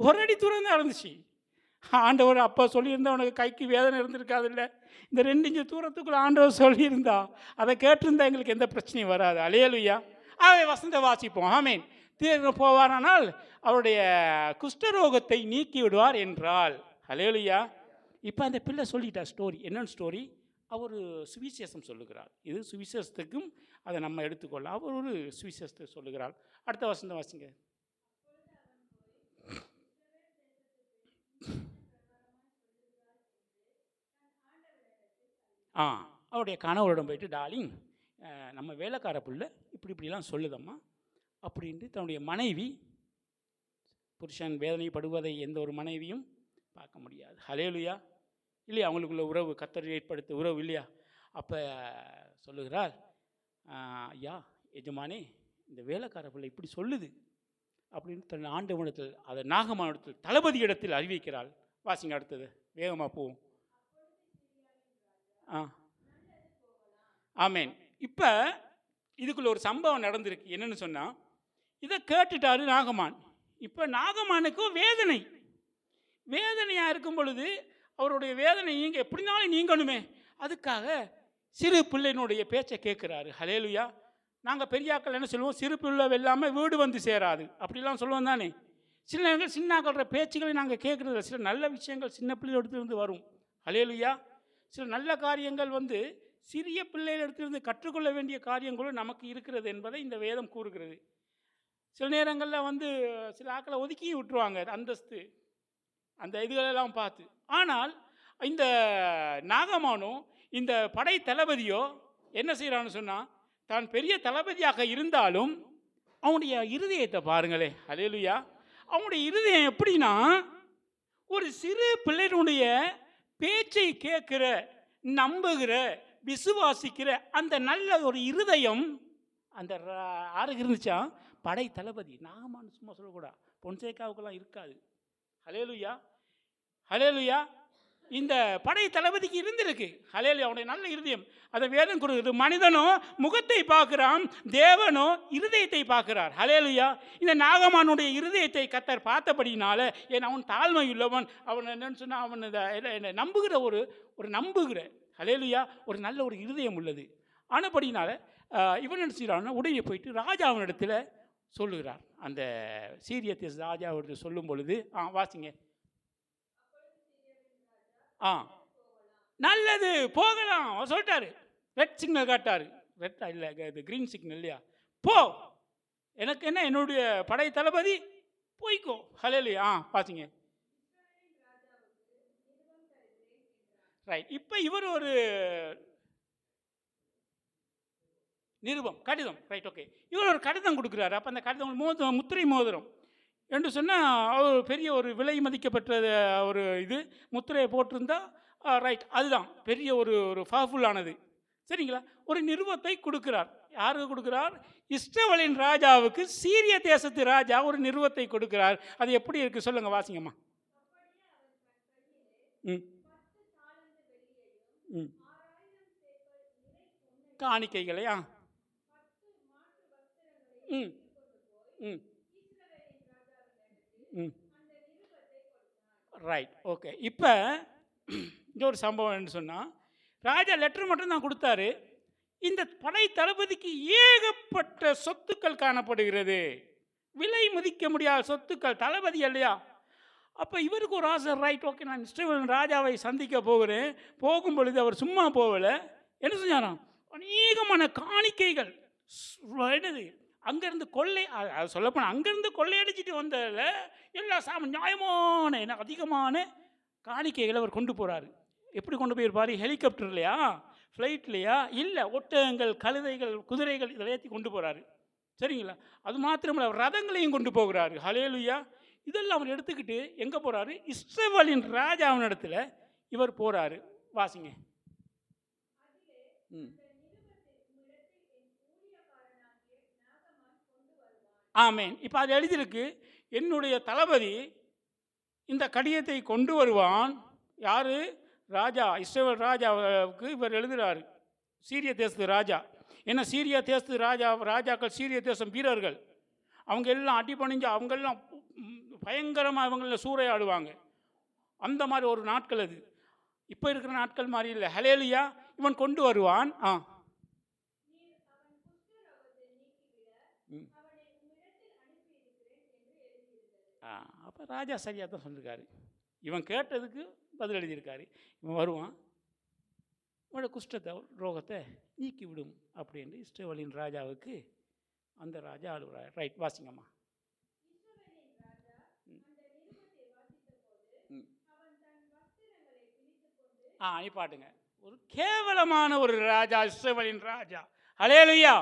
1 அடி தூரம் தான் இருந்துச்சு. ஆண்டவர் அப்போ சொல்லியிருந்தா உனக்கு கைக்கு வேதனை இருந்திருக்காது. இல்லை, இந்த 2 இன்ச்சு தூரத்துக்குள்ள ஆண்டவர் சொல்லியிருந்தா, அதை கேட்டிருந்தா எங்களுக்கு எந்த பிரச்சனையும் வராது. ஹல்லேலூயா. அவை வசந்த வாசிப்போம். ஆமேன். தீர்ந்து போவாரானால் அவருடைய குஷ்டரோகத்தை நீக்கி விடுவார் என்றால். ஹல்லேலூயா. இப்போ அந்த பிள்ளை சொல்லிட்டா ஸ்டோரி. என்னென்னு ஸ்டோரி? அவர் சுவிசேஷம் சொல்லுகிறார். இது சுவிசேஷத்துக்கும் அதை நம்ம எடுத்துக்கொள்ளலாம். அவர் ஒரு சுவிசேஷத்தை சொல்லுகிறார். அடுத்த வசனம் வாசிங்க. அவருடைய கணவரிடம் போயிட்டு, டார்லிங், நம்ம வேலைக்கார புள்ள இப்படிலாம் சொல்லுதம்மா அப்படின்ட்டு தன்னுடைய மனைவி, புருஷன் வேதனைப்படுவதை எந்த ஒரு மனைவியும் பார்க்க முடியாது. ஹல்லேலூயா. இல்லையா? அவங்களுக்குள்ள உறவு, கர்த்தர் ஏற்படுத்த உறவு இல்லையா? அப்போ சொல்லுகிறார், ஐயா எஜமானே, இந்த வேலைக்கார பிள்ளை இப்படி சொல்லுது அப்படின்னு தன் ஆண்டவனிடத்தில், அதை நாகமானிடத்தில் தளபதி இடத்தில் அறிவிக்கிறாள். வாசிங்க அடுத்தது, வேகமாக போவோம். ஆமேன். இப்போ இதுக்குள்ள ஒரு சம்பவம் நடந்திருக்கு. என்னன்னு சொன்னால், இதை கேட்டுட்டாரு நாகமான். இப்போ நாகமானுக்கும் வேதனையாக இருக்கும் பொழுது அவருடைய வேதனை எப்படினாலும் நீங்கணுமே, அதுக்காக சிறு பிள்ளையினுடைய பேச்சை கேட்குறாரு. ஹல்லேலூயா. நாங்கள் பெரியாக்கள் என்ன சொல்லுவோம், சிறு பிள்ளை வெல்லாமல் வீடு வந்து சேராது அப்படிலாம் சொல்லுவோம் தானே. சில நேரங்கள் சின்னாக்கள பேச்சுகளை நாங்கள் கேட்குறதில்ல. சில நல்ல விஷயங்கள் சின்ன பிள்ளைகளிடத்திலிருந்து வரும். ஹல்லேலூயா. சில நல்ல காரியங்கள் சிறிய பிள்ளைகளிடத்திலிருந்து கற்றுக்கொள்ள வேண்டிய காரியங்களும் நமக்கு இருக்கிறது என்பதை இந்த வேதம் கூறுகிறது. சில நேரங்களில் சில ஆக்களை ஒதுக்கி விட்டுருவாங்க, அந்தஸ்து அந்த இதுகளெல்லாம் பார்த்து. ஆனால் இந்த நாகமானோ இந்த படை தளபதியோ என்ன செய்கிறான்னு சொன்னால், தான் பெரிய தளபதியாக இருந்தாலும் அவனுடைய இருதயத்தை பாருங்களே. ஹல்லேலூயா. அவனுடைய இருதயம் எப்படின்னா, ஒரு சிறு பிள்ளையினுடைய பேச்சை கேட்கிற, நம்புகிற, விசுவாசிக்கிற அந்த நல்ல ஒரு இருதயம் அந்த யாருக்கு இருந்துச்சா? படை தளபதி. நாகமான்னு சும்மா சொல்லக்கூடாது, பொன்சேகாவுக்கெல்லாம் இருக்காது. ஹல்லேலூயா. ஹல்லேலூயா. இந்த படை தளபதிக்கு இருந்திருக்கு. ஹல்லேலூயா. அவனுடைய நல்ல இருதயம். அதை வேதம் கொடுக்குது. மனிதனோ முகத்தை பார்க்கிறான், தேவனோ இருதயத்தை பார்க்கிறார். ஹல்லேலூயா. இந்த நாகமானுடைய இருதயத்தை கர்த்தர் பார்த்தபடினால, ஏன் அவன் தாழ்மை உள்ளவன், அவன் என்னன்னு சொன்னால் அவன் நம்புகிற ஒரு நம்புகிற, ஹல்லேலூயா, ஒரு நல்ல ஒரு இருதயம் உள்ளது. ஆனபடினால இவன் என்ன செய்கிறான்னா, உடனே போயிட்டு ராஜாவினிடத்தில் சொல்லுகிறார். அந்த சீரிய தேச ராஜாவிடத்தில் சொல்லும் பொழுது, வாசிங்க. நல்லது, போகலாம் சொல்லிட்டாரு. Red signal காட்டாரு. ரெட் இல்லை, இது க்ரீன் சிக்னல் இல்லையா? போ, எனக்கு என்ன, என்னுடைய படை தளபதி, போய்க்கோ. ஹல்லேலூயா. வாசிங்க. ரைட். இப்போ இவர் ஒரு நிருபம், கடிதம். Right, okay. இவர் ஒரு கடிதம் கொடுக்குறாரு. அப்போ அந்த கடிதம் முத்திரை மோதிரம் என்று சொன்னால், அவர் பெரிய ஒரு விலை மதிக்கப்பட்ட ஒரு இது முத்திரையை போட்டிருந்தா, ரைட், அதுதான் பெரிய ஒரு பவர்ஃபுல்லானது. சரிங்களா? ஒரு நிருபத்தை கொடுக்கிறார். யாருக்கு கொடுக்கிறார்? இஸ்ரவேலின் ராஜாவுக்கு சீரிய தேசத்து ராஜா ஒரு நிருபத்தை கொடுக்கிறார். அது எப்படி இருக்குது சொல்லுங்கள், வாசிங்கம்மா. காணிக்கைகளை ரைட், ஓகே. இப்போ இந்த ஒரு சம்பவம் என்று சொன்னால், ராஜா லெட்டர் மட்டும் தான் கொடுத்தாரு. இந்த படை தளபதிக்கு ஏகப்பட்ட சொத்துக்கள் காணப்படுகிறது, விலை மதிக்க முடியாத சொத்துக்கள், தளபதி இல்லையா? அப்போ இவருக்கு ஒரு ஆசை. ரைட், ஓகே, நான் இஸ்ரவேலின் ராஜாவை சந்திக்க போகிறேன். போகும் பொழுது அவர் சும்மா போகலை. என்ன செஞ்சாராம்? அநேகமான காணிக்கைகள், என்னது அங்கேருந்து கொள்ளை, அது சொல்லப்போனால் அங்கேருந்து கொள்ளையடிச்சிட்டு வந்ததில் எல்லா நியாயமான அதிகமான காணிக்கைகளை அவர் கொண்டு போகிறாரு. எப்படி கொண்டு போயிருப்பார்? ஹெலிகாப்டர்லையா, ஃப்ளைட்லையா? இல்லை, ஒட்டகங்கள், கழுதைகள், குதிரைகள் இதில் ஏற்றி கொண்டு போகிறாரு. சரிங்களா? அது மாத்திரமில்லை, அவர் ரதங்களையும் கொண்டு போகிறாரு. ஹல்லேலூயா. இதெல்லாம் அவர் எடுத்துக்கிட்டு எங்கே போகிறாரு? இஸ்ரவேலின் ராஜாவினிடத்தில் இவர் போகிறாரு. வாசிங்க. ஆமேன். இப்போ அது எழுதியிருக்கு, என்னுடைய தளபதி இந்த கடிதத்தை கொண்டு வருவான். யார்? ராஜா, இஸ்ரவேல் ராஜாவுக்கு இவர் எழுதுகிறாரு. சீரிய தேசத்து ராஜா. ஏன்னா சீரிய தேசத்து ராஜாக்கள் சீரிய தேசம் வீரர்கள். அவங்க எல்லாம் அடிபணிஞ்சு, அவங்கெல்லாம் பயங்கரமாக அவங்கள சூறையாடுவாங்க. அந்த மாதிரி ஒரு நாட்கள் அது. இப்போ இருக்கிற நாட்கள் மாதிரி இல்லை. ஹல்லேலூயா. இவன் கொண்டு வருவான். அப்போ ராஜா சரியாக தான் சொல்லியிருக்காரு. இவன் கேட்டதுக்கு பதில் எழுதியிருக்காரு. இவன் வருவான், உன்னோட குஷ்டத்தை ரோகத்தை நீக்கி விடும் அப்படின்னு இஸ்ரவேலின் ராஜாவுக்கு அந்த ராஜா அழுகிறார். ரைட், வாசிங்கம்மா. நீ பாட்டுங்க. ஒரு கேவலமான ஒரு ராஜா இஸ்ரவேலின் ராஜா. ஹல்லேலூயா,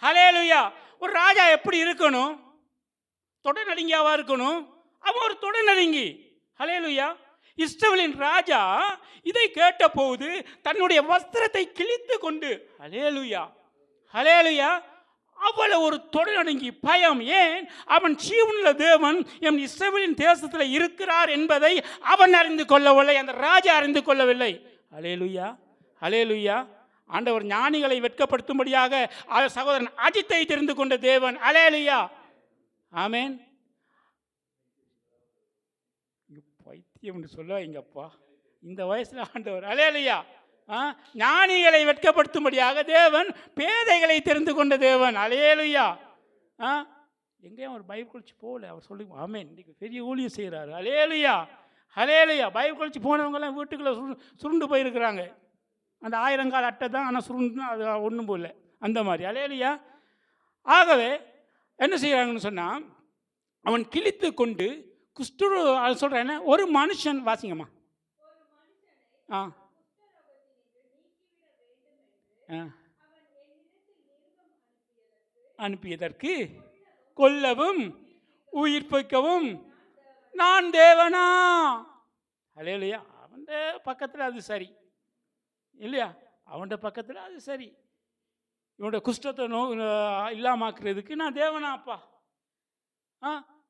ஹல்லேலூயா. ஒரு ராஜா எப்படி இருக்கணும்? தொடநடுங்கியாவா இருக்கணும்? அவன் ஒரு தொடநடுங்கி. ஹல்லேலூயா. இஸ்ரவேலின் ராஜா இதை கேட்டபோது தன்னுடைய வஸ்திரத்தை கிழித்து கொண்டு, ஹல்லேலூயா, ஹல்லேலூயா, அவ்வளவு ஒரு தொடநடுங்கி பயம். ஏன்? அவன் ஜீவனுள்ள தேவன் என் இஸ்ரவேலின் தேசத்தில் இருக்கிறார் என்பதை அவன் அறிந்து கொள்ளவில்லை, அந்த ராஜா அறிந்து கொள்ளவில்லை. ஹல்லேலூயா, ஹல்லேலூயா. ஆண்டவர் ஞானிகளை வெட்கப்படுத்தும்படியாக சகோதரன் அஜித்தை தெரிந்து கொண்ட தேவன். ஹல்லேலூயா, ஆமென். பைத்தியம் என்று சொல்லுவாங்கப்பா இந்த வயசுல ஆண்டவர். ஹல்லேலூயா. ஞானிகளை வெட்கப்படுத்தும்படியாக தேவன் பேதைகளை தெரிந்து கொண்ட தேவன். ஹல்லேலூயா. எங்கேயும் அவர் பைபிள் கழிச்சு போகல, அவர் சொல்லி ஆமென். இன்னைக்கு பெரிய ஊழியம் செய்கிறாரு. ஹல்லேலூயா, ஹல்லேலூயா. பைபிள் கழிச்சு போனவங்கெல்லாம் வீட்டுக்குள்ளே சுருண்டு போயிருக்கிறாங்க. அந்த 1000 கால் அட்டை தான், ஆனால் சுருண்டுனா அது ஒன்றும் போகல அந்த மாதிரி. ஹல்லேலூயா. ஆகவே என்ன செய்கிறாங்கன்னு சொன்னால், அவன் கிழித்து கொண்டு குஷ்டரோ சொல்கிறேன். ஒரு மனுஷன், வாசிங்கம்மா. அனுப்பியதற்கு கொல்லவும் உயிர்ப்பிக்கவும் நான் தேவனா. ஹல்லேலூயா. அவன் பக்கத்தில் அது சரி இல்லையா? அவன் பக்கத்தில் அது சரி. இவனோட குஷ்டத்தை இல்லாமாக்குறதுக்கு நான் தேவனாப்பா.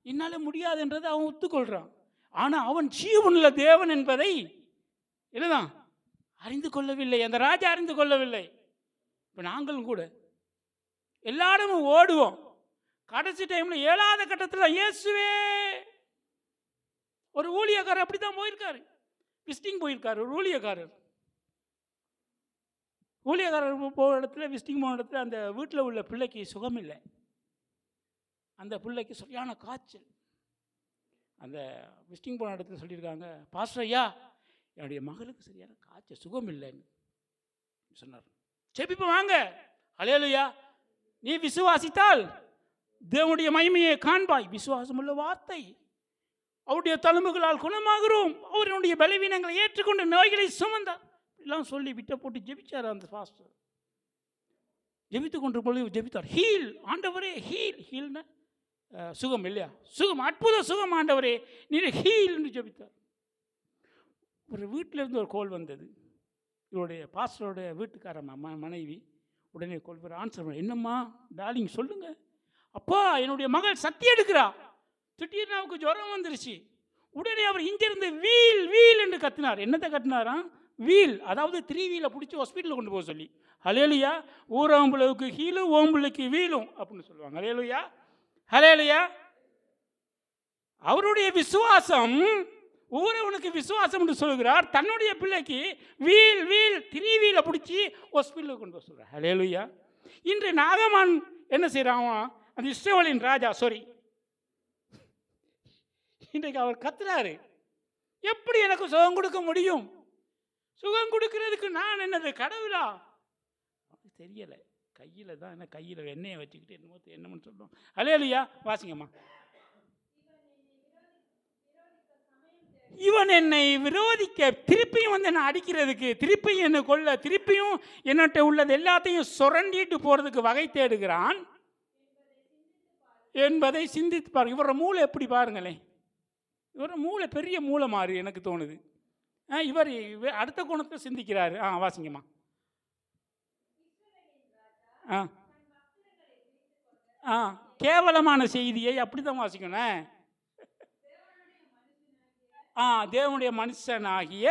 என்னால் முடியாதுன்றதை அவன் ஒத்துக்கொள்கிறான். ஆனால் அவன் ஜீவனுள்ள தேவன் என்பதை இல்லைதான் அறிந்து கொள்ளவில்லை, அந்த ராஜா அறிந்து கொள்ளவில்லை. இப்போ நாங்களும் கூட எல்லாரும் ஓடுவோம். கடைசி டைமில் 7வது கட்டத்தில் இயேசுவே. ஒரு ஊழியக்காரர் அப்படி தான் போயிருக்காரு, விசிட்டிங் போயிருக்காரு. ஒரு ஊழியக்காரர் போகிற இடத்துல, விசிட்டிங் போன இடத்துல அந்த வீட்டில் உள்ள பிள்ளைக்கு சுகம் இல்லை. அந்த பிள்ளைக்கு சரியான காய்ச்சல். அந்த விசிட்டிங் போன இடத்துல சொல்லியிருக்காங்க, பாஸ்டர் ஐயா என்னுடைய மகளுக்கு சரியான காய்ச்சல், சுகம் இல்லைன்னு சொன்னார். செபிப்போம் வாங்க. ஹல்லேலூயா. நீ விசுவாசித்தால் தேவனுடைய மகிமையை காண்பாய். விசுவாசமுள்ள வார்த்தை. அவருடைய தழும்புகளால் குணமாகிறோம், அவருடைய பலவீனங்களை ஏற்றுக்கொண்டு நோய்களை சுமந்தார் எல்லாம் சொல்லி விட்ட போட்டு ஜெபிச்சார். அந்த பாஸ்டர் ஜெபித்து கொண்டு பொழுது ஜெபித்தார். ஹீல் ஆண்டவரே, ஹீல். ஹீல்னா சுகம் இல்லையா? சுகம், அற்புத சுகம் ஆண்டவரே நீ ஹீல் என்று ஜெபித்தார். ஒரு வீட்டிலேருந்து ஒரு கோல் வந்தது. இவருடைய பாஸ்டரோட வீட்டுக்கார மனைவி உடனே கோல் வர ஆன்சர் பண்ண, என்னம்மா டார்லிங் சொல்லுங்க. அப்பா என்னுடைய மகள் சத்தி எடுக்கிறா, திடீர்னு அவருக்கு ஜுரம் வந்துருச்சு. உடனே அவர் இங்கிருந்து வீல் வீல் என்று கத்தினார். என்னத்தை கத்தினாராம்? வீல், அதாவது 3 வீலை பிடிச்சி ஹாஸ்பிட்டலில் கொண்டு போக சொல்லி. ஹல்லேலூயா. ஊராம்புலவுக்கு ஹீலும் ஓம்புலைக்கு வீலும் அப்படின்னு சொல்லுவாங்க. ஹல்லேலூயா, ஹல்லேலூயா. அவருடைய விசுவாசம், ஊரவனுக்கு விசுவாசம் என்று சொல்கிறார். தன்னுடைய பிள்ளைக்கு வீல் வீல் 3 வீலை பிடிச்சி ஹாஸ்பிட்டலுக்கு கொண்டு போக சொல்கிறார். ஹல்லேலூயா. இன்று நாகமான் என்ன செய்கிறான்? அந்த இஸ்ரவேலின் ராஜா, இன்றைக்கு அவர் கத்துறாரு, எப்படி எனக்கு சுகம் கொடுக்க முடியும்? சுகம் கொடுக்கறதுக்கு நான் என்னது கடவுளா? தெரியலை. கையில் தான், என்ன கையில் எண்ணெயை வச்சுக்கிட்டு என்னமோ சொல்லுவோம். ஹல்லேலூயா. வாசிங்கம்மா. இவன் என்னை விரோதிக்க, திருப்பியும் வந்து என்னை அடிக்கிறதுக்கு, திருப்பியும் என்னை கொல்ல, திருப்பியும் என்னட்ட உள்ளது எல்லாத்தையும் சுரண்டிட்டு போகிறதுக்கு வகை தேடுகிறான் என்பதை சிந்தித்து பாருங்க. இவரோட மூளை எப்படி பாருங்களேன். இவரோட மூளை பெரிய மூளை மாறி எனக்கு தோணுது. இவர் அடுத்த கோணத்தை சிந்திக்கிறாரு. வாசிங்கம்மா. கேவலமான செய்தியை அப்படிதான் வாசிக்கணும். தேவனுடைய மனுஷனாகிய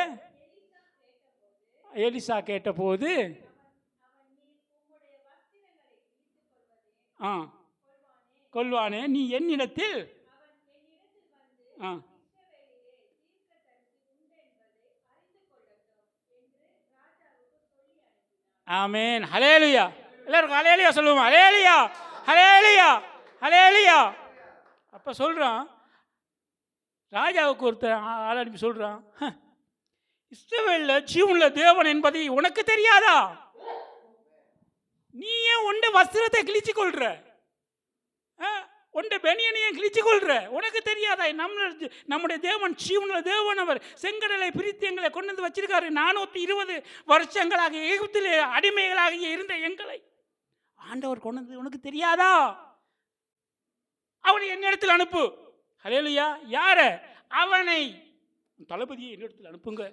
எலிசா கேட்டபோது, கொல்வானே நீ என்னிடத்தில் ஆமென். ஹல்லேலூயா. எல்லாருக்கும் ஹல்லேலூயா சொல்லுவோம். ஹல்லேலூயா, ஹல்லேலூயா, ஹல்லேலூயா. அப்போ சொல்கிறான், ராஜாவுக்கு ஒருத்தர் ஆள் அனுப்பி சொல்கிறான், இஸ்ரவேல்ல ஜீவனுள்ள தேவன் என்பதை உனக்கு தெரியாதா? நீ ஏன் உண்ட வஸ்திரத்தை கிழிச்சு கொள்ற? உண்ட பெனியனையும் கிழிச்சு கொள்ற? உனக்கு தெரியாதா? நம்முடைய தேவன் ஜீவனுள்ள தேவன். அவர் செங்கடலை பிரித்து எங்களை கொண்டு வந்து வச்சிருக்காரு. 420 வருஷங்களாக எகிப்திலே அடிமைகளாக இருந்த எங்களை ஆண்டவர் கொண்டு வந்து உனக்கு தெரியாதா? அவனை என்னிடத்தில் அனுப்பு. ஹல்லேலூயா. யார? அவனை, தளபதியை என்னிடத்தில் அனுப்புங்க.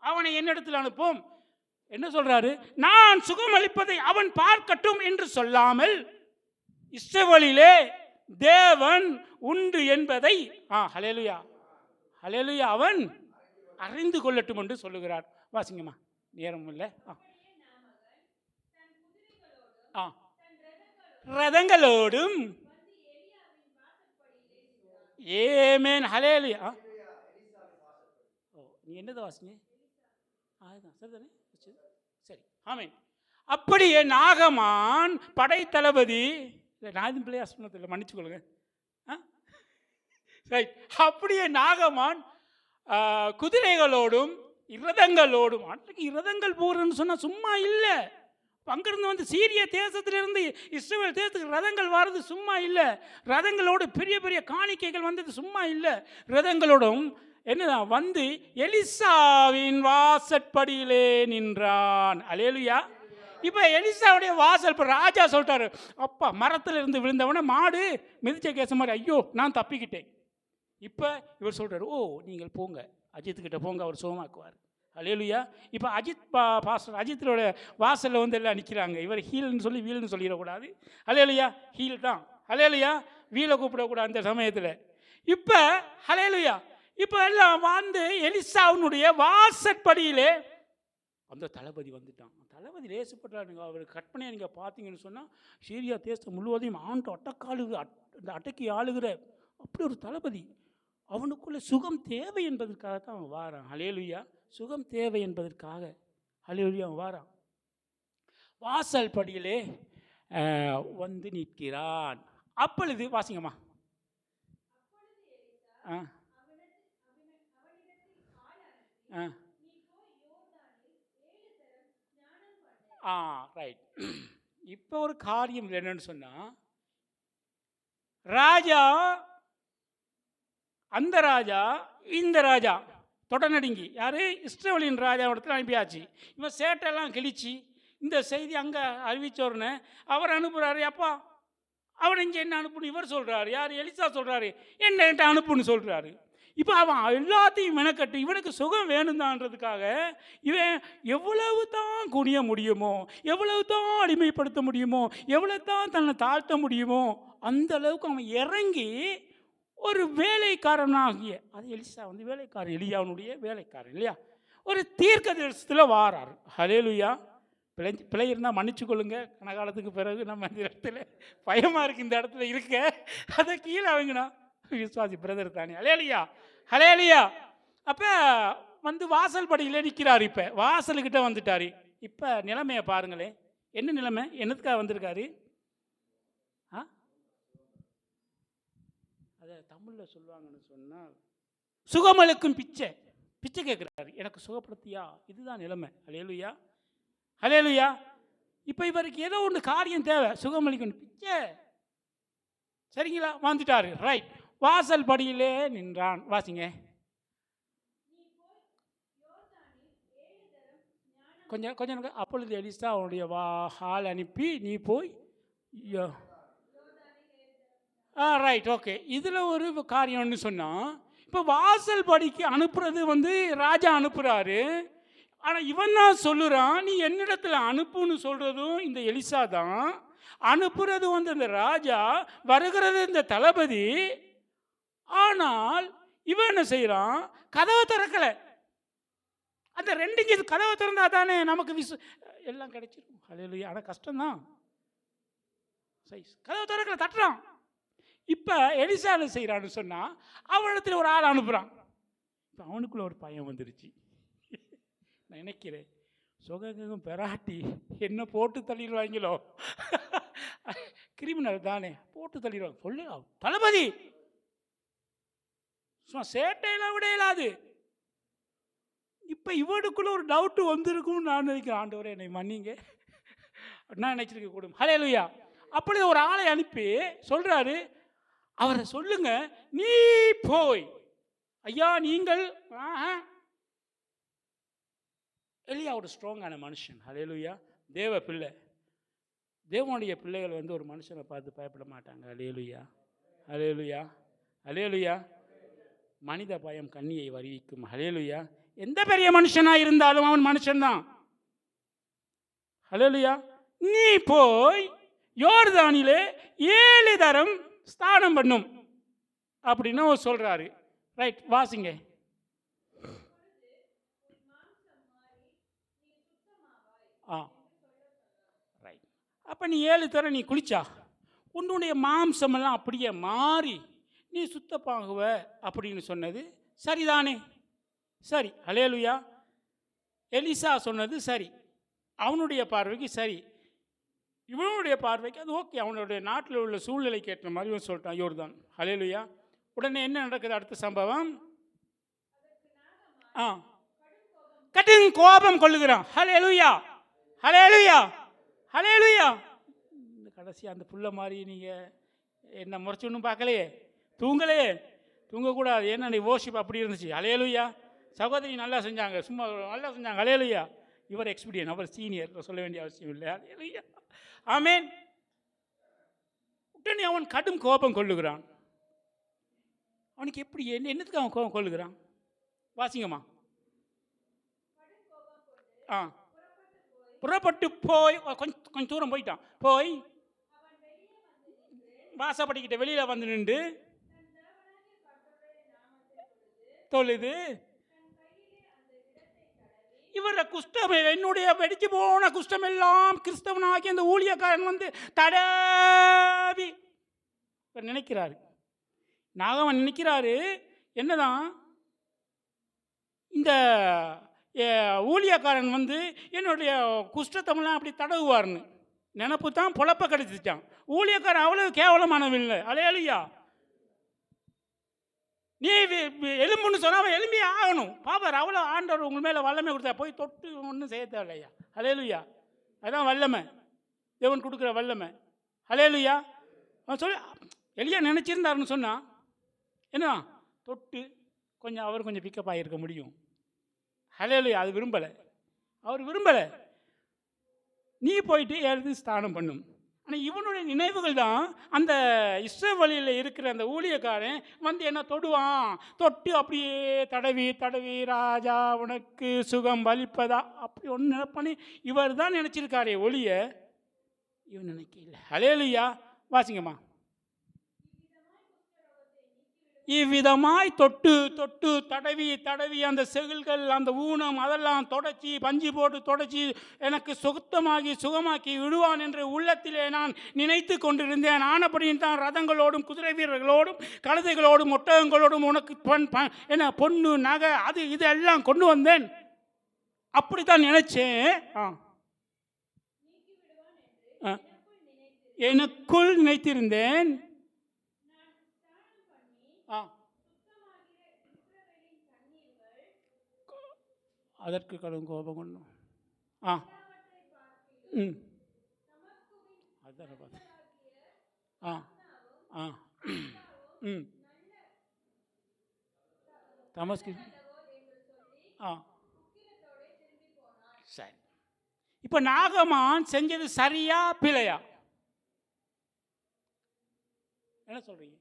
அவனை என்னிடத்தில் அனுப்பும். என்ன சொல்றாரு? நான் சுகம் அளிப்பதை அவன் பார்க்கட்டும் என்று சொல்லாமல் இஸ்ரவேலிலே தேவன் உண்டு என்பதை ஹல்லேலூயா ஹல்லேலூயா அவன் அறிந்து கொள்ளட்டும் என்று சொல்லுகிறார். வாசிங்கம்மா, நேரம் இல்லை. ரதங்களோடும் ஏமேன் ஹல்லேலூயா. நீ என்னது வாசிங்க? சரிதானே? சரி, ஆமென். அப்படியே நாகமான் படை தளபதி, நான் பிள்ளையா சொன்னதில்லை, மன்னிச்சுக்கொள்ளுங்க. ரைட். அப்படியே நாகமான் குதிரைகளோடும் இரதங்களோடும், அன்றைக்கு இரதங்கள் போறன்னு சொன்னா சும்மா இல்லை. அங்கிருந்து வந்து சீரிய தேசத்திலிருந்து இஸ்ரவேல் தேசத்துக்கு ரதங்கள் வர்றது சும்மா இல்லை. ரதங்களோடு பெரிய பெரிய காணிக்கைகள் வந்தது சும்மா இல்லை. ரதங்களோடும் என்னதான் வந்து எலிசாவின் வாசற்படியிலே நின்றான். அல்லேலூயா. இப்போ எலிசாவுடைய வாசல், இப்போ ராஜா சொல்லிட்டாரு, அப்பா மரத்தில் இருந்து விழுந்தவன மாடு மிதிச்ச கேச மாதிரி, ஐயோ நான் தப்பிக்கிட்டேன். இப்போ இவர் சொல்கிறார், ஓ நீங்கள் போங்க, அஜித்துக்கிட்ட போங்க, அவர் சுகமாக்குவார். அல்லேலூயா. இப்போ பாஸ்டர் அஜித்தோட வாசலில் வந்து எல்லாம் நிற்கிறாங்க. இவர் ஹீல்னு சொல்லி வீல்னு சொல்லிடக்கூடாது. அல்லேலூயா, ஹீல் தான். அல்லேலூயா, வீலை கூப்பிடக்கூடாது அந்த சமயத்தில். இப்போ அல்லேலூயா, இப்போ எல்லாம் வந்து எலிசாவினுடைய வாசற்படியிலே அந்த தளபதி வந்துட்டான். தளபதி லேசப்பட்டாருங்க. அவர் கற்பனையை நீங்கள் பார்த்தீங்கன்னு சொன்னால் சீரியா தேசம் முழுவதையும் அடக்கி ஆளுகிற அப்படி ஒரு தளபதி. அவனுக்குள்ள சுகம் தேவை என்பதற்காக தான் அவன் வாரான். அல்லேலூயா. சுகம் தேவை என்பதற்காக அல்லேலூயா அவன் வாரான். வாசல் படியிலே வந்து நிற்கிறான். அப்பொழுது வாசிங்கம்மா. ரைட். இப்போ ஒரு காரியம் என்னன்னு சொன்னால், ராஜா, அந்த ராஜா இந்த ராஜா தொடநடுங்கி, யார்? இஸ்ரவேலின் ராஜா இடத்துல அனுப்பியாச்சு. இவன் சேட்டெல்லாம் கிழிச்சு இந்த செய்தி அங்கே அறிவிச்சோர்னு அவர் அனுப்புகிறாரு. அப்பா அவன் இங்கே என்ன அனுப்புன்னு இவர் சொல்கிறாரு. யார்? எலிசா சொல்கிறாரு, என்ன அனுப்புன்னு சொல்கிறாரு. இப்போ அவன் எல்லாத்தையும் மெனக்கட்டு இவனுக்கு சுகம் வேணும்தான்றதுக்காக இவன் எவ்வளவு தான் குனிய முடியுமோ, எவ்வளவு தான் அடிமைப்படுத்த முடியுமோ, எவ்வளவு தான் தன்னை தாழ்த்த முடியுமோ அந்த அளவுக்கு அவன் இறங்கி ஒரு வேலைக்காரனாகிய, அது எலிசா வந்து வேலைக்காரன், எலியாவுடைய வேலைக்காரன் இல்லையா, ஒரு தீர்க்க தரிசனத்தில் வாரார். ஹல்லேலூயா. பிழை இருந்தால் மன்னிச்சுக்கொள்ளுங்க. கனகாலத்துக்கு பிறகு நம்ம இந்த இடத்துல பயமாக இருக்குது, இந்த இடத்துல இருக்க, அதை கீழே அவங்கண்ணா விசுவாசி பிரதர் தானே. ஹல்லேலூயா ஹல்லேலூயா. அப்போ வந்து வாசல் படியில் நிற்கிறார். இப்போ வாசலுக்கிட்ட வந்துட்டார். இப்போ நிலைமையை பாருங்களேன். என்ன நிலைமை? என்னத்துக்காக வந்திருக்காரு? அதை தமிழில் சொல்லுவாங்கன்னு சொன்னால் சுகமளிக்கும் பிச்சை கேட்குறாரு. எனக்கு சுகப்படுத்தியா? இதுதான் நிலைமை. ஹல்லேலூயா ஹல்லேலூயா. இப்போ இவருக்கு ஏதோ ஒன்று காரியம் தேவை, சுகமளிக்கணும், பிச்சை. சரிங்களா? வந்துட்டாரு. ரைட். வாசல் படியிலே நின்றான். வாசிங்க கொஞ்சம். அப்பொழுது எலிசா அவனுடைய ஆள் அனுப்பி, நீ போய் ரைட், ஓகே. இதில் ஒரு காரியம்னு சொன்னால், இப்போ வாசல் படிக்கு அனுப்புறது வந்து ராஜா அனுப்புகிறாரு. ஆனால் இவன் தான் சொல்லுறான், நீ என்னிடத்துல அனுப்புன்னு சொல்கிறதும் இந்த எலிசா தான், அனுப்புறது வந்து இந்த ராஜா, வருகிறது இந்த தளபதி. ஆனால் இவன் என்ன செய்கிறான்? கதவை திறக்கலை. அந்த ரெண்டு கதவை திறந்தா தானே நமக்கு எல்லாம் கிடைச்சிடும். ஹல்லேலூயா. ஆனால் கஷ்டம்தான். கதவை திறக்கலை, தட்டுறான். இப்போ எலிசா என்ன செய்கிறான்னு சொன்னால், அவனிடத்தில் ஒரு ஆள் அனுப்புகிறான். இப்போ அவனுக்குள்ள ஒரு பயம் வந்துருச்சு. நான் நினைக்கிறேன், சுகம் பெராட்டி என்ன போட்டு தள்ளிடுவாங்களோ, கிரிமினல் தானே, போட்டு தள்ளிடுவாங்க. சொல்லு தளபதி, சும்மா சேட்டையெல்லாம் விட இயலாது, இப்போ இவனுக்குள்ள ஒரு டவுட்டு வந்திருக்கும்னு நான் நினைக்கிறேன். ஆண்டவரே என்னை மன்னிங்க, நான் நினைச்சிருக்க கூடும். ஹல்லேலூயா. அப்படி ஒரு ஆளை அனுப்பி சொல்றாரு, அவரை சொல்லுங்க, நீ போய் ஐயா நீங்கள் எலியா ஒரு ஸ்ட்ராங்கான மனுஷன். ஹல்லேலூயா. தேவ பிள்ளை, தேவனுடைய பிள்ளைகள் வந்து ஒரு மனுஷனை பார்த்து பயப்பட மாட்டாங்க. ஹல்லேலூயா, ஹல்லேலூயா, ஹல்லேலூயா. மனித பயம் கண்ணியை வருவிக்கும். ஹல்லேலூயா. எந்த பெரிய மனுஷனாக இருந்தாலும் அவன் மனுஷன்தான். ஹல்லேலூயா. நீ போய் யோர்தானிலே 7 தரம் ஸ்நானம் பண்ணும் அப்படின்னு சொல்றாரு. ரைட், வாசிங்க. ரைட். அப்போ நீ 7 தரம் நீ குளிச்சா உன்னுடைய மாம்சமெல்லாம் அப்படியே மாறி நீ சுத்தப்பாகுவ அப்படின்னு சொன்னது சரிதானே? சரி. ஹல்லேலூயா. எலிசா சொன்னது சரி, அவனுடைய பார்வைக்கு சரி. இவனுடைய பார்வைக்கு அது ஓகே, அவனுடைய நாட்டில் உள்ள சூழ்நிலைக்கு ஏற்ற மாதிரி இவன் சொல்லிட்டான் யோர்தான். ஹல்லேலூயா. உடனே என்ன நடக்குது? அடுத்த சம்பவம், கடும் கோபம் கொள்ளுகிறான். ஹல்லேலூயா, ஹல்லேலூயா, ஹல்லேலூயா. இந்த கடைசி அந்த புள்ள மாதிரி நீங்கள் என்ன முறைச்சி ஒன்றும் பார்க்கலையே, தூங்கலையே, தூங்கக்கூடாது. ஏன்னா நீ ஓஷிப் அப்படி இருந்துச்சு. ஹல்லேலூயா. சகோதரி நல்லா செஞ்சாங்க, சும்மா நல்லா செஞ்சாங்க. ஹல்லேலூயா. இவர் எக்ஸ்பீரியன், அவர் சீனியர், சொல்ல வேண்டிய அவசியம் இல்லை. ஹல்லேலூயா, ஆமென். உடனே அவன் கடும் கோபம் கொள்ளுகிறான். அவனுக்கு எப்படி என்னத்துக்கு அவன் கோபம் கொள்ளுகிறான்? வாசிங்கம்மா. புறப்பட்டு போய் கொஞ்சம் தூரம் போயிட்டான். போய் வாசப்படிக்கிட்ட வெளியில் வந்து நின்று தொழுது, இவர குஷ்டம், என்னுடைய வெடிச்சு போன குஷ்டம் எல்லாம் கிறிஸ்தவனாகி அந்த ஊழியக்காரன் வந்து தடவி நினைக்கிறாரு. நாகவன் நினைக்கிறாரு என்னதான், இந்த ஊழியக்காரன் வந்து என்னுடைய குஷ்டத்தமெல்லாம் அப்படி தடவுவார்னு நினப்பு தான் பொழப்ப கிடைச்சிட்டான். ஊழியக்காரன் அவ்வளவு கேவலமானவன் இல்லை. ஹல்லேலூயா. நீ எலும்புன்னு சொன்னால் எலும்பி ஆகணும். பாப்பார் அவ்வளோ ஆண்டவர் உங்கள் மேலே வல்லமை கொடுத்தா, போய் தொட்டு ஒன்றும் செய்ய தேவையில்லையா. ஹல்லேலூயா. அதுதான் வல்லமை, தேவன் கொடுக்குற வல்லமை. ஹல்லேலூயா. அவன் சொல்லி எலியா நினச்சிருந்தாருன்னு சொன்னால் என்ன, தொட்டு கொஞ்சம் அவர் கொஞ்சம் பிக்கப் ஆகியிருக்க முடியும். ஹல்லேலூயா. அது விரும்பலை, அவர் விரும்பலை. நீ போயிட்டு எழுதி ஸ்நானம் பண்ணும். ஆனால் இவனுடைய நினைவுகள் தான் அந்த இஸ்ரவேலில் இருக்கிற அந்த ஊழியக்காரன் வந்து என்ன தொடுவான், தொட்டு அப்படியே தடவி தடவி ராஜா உனக்கு சுகம் வலிப்பதா அப்படி ஒன்று நினைப்பானே. இவர் தான் நினச்சிருக்காரே ஒளிய இவன் நினைக்கல. ஹல்லேலூயா. வாசிங்கம்மா. இவ்விதமாய் தொட்டு தொட்டு தடவி தடவி அந்த செகில்கள், அந்த ஊனம் அதெல்லாம் தொடச்சி பஞ்சு போட்டு தொடச்சி எனக்கு சுகமாக்கி விடுவான் என்று உள்ளத்திலே நான் நினைத்து கொண்டிருந்தேன். ஆனப்படியும் தான் ரதங்களோடும் குதிரை வீரர்களோடும் கழுதைகளோடும் ஒட்டகங்களோடும் உனக்கு என்ன பொண்ணு நகை அது இது எல்லாம் கொண்டு வந்தேன். அப்படித்தான் நினைச்சேன். எனக்குள் நினைத்திருந்தேன். அதற்கு கடும் கோபம் கொண்டும் தமஸ்கு. சரி, இப்போ நாகமான் செஞ்சது சரியா பிழையா? என்ன சொல்றீங்க?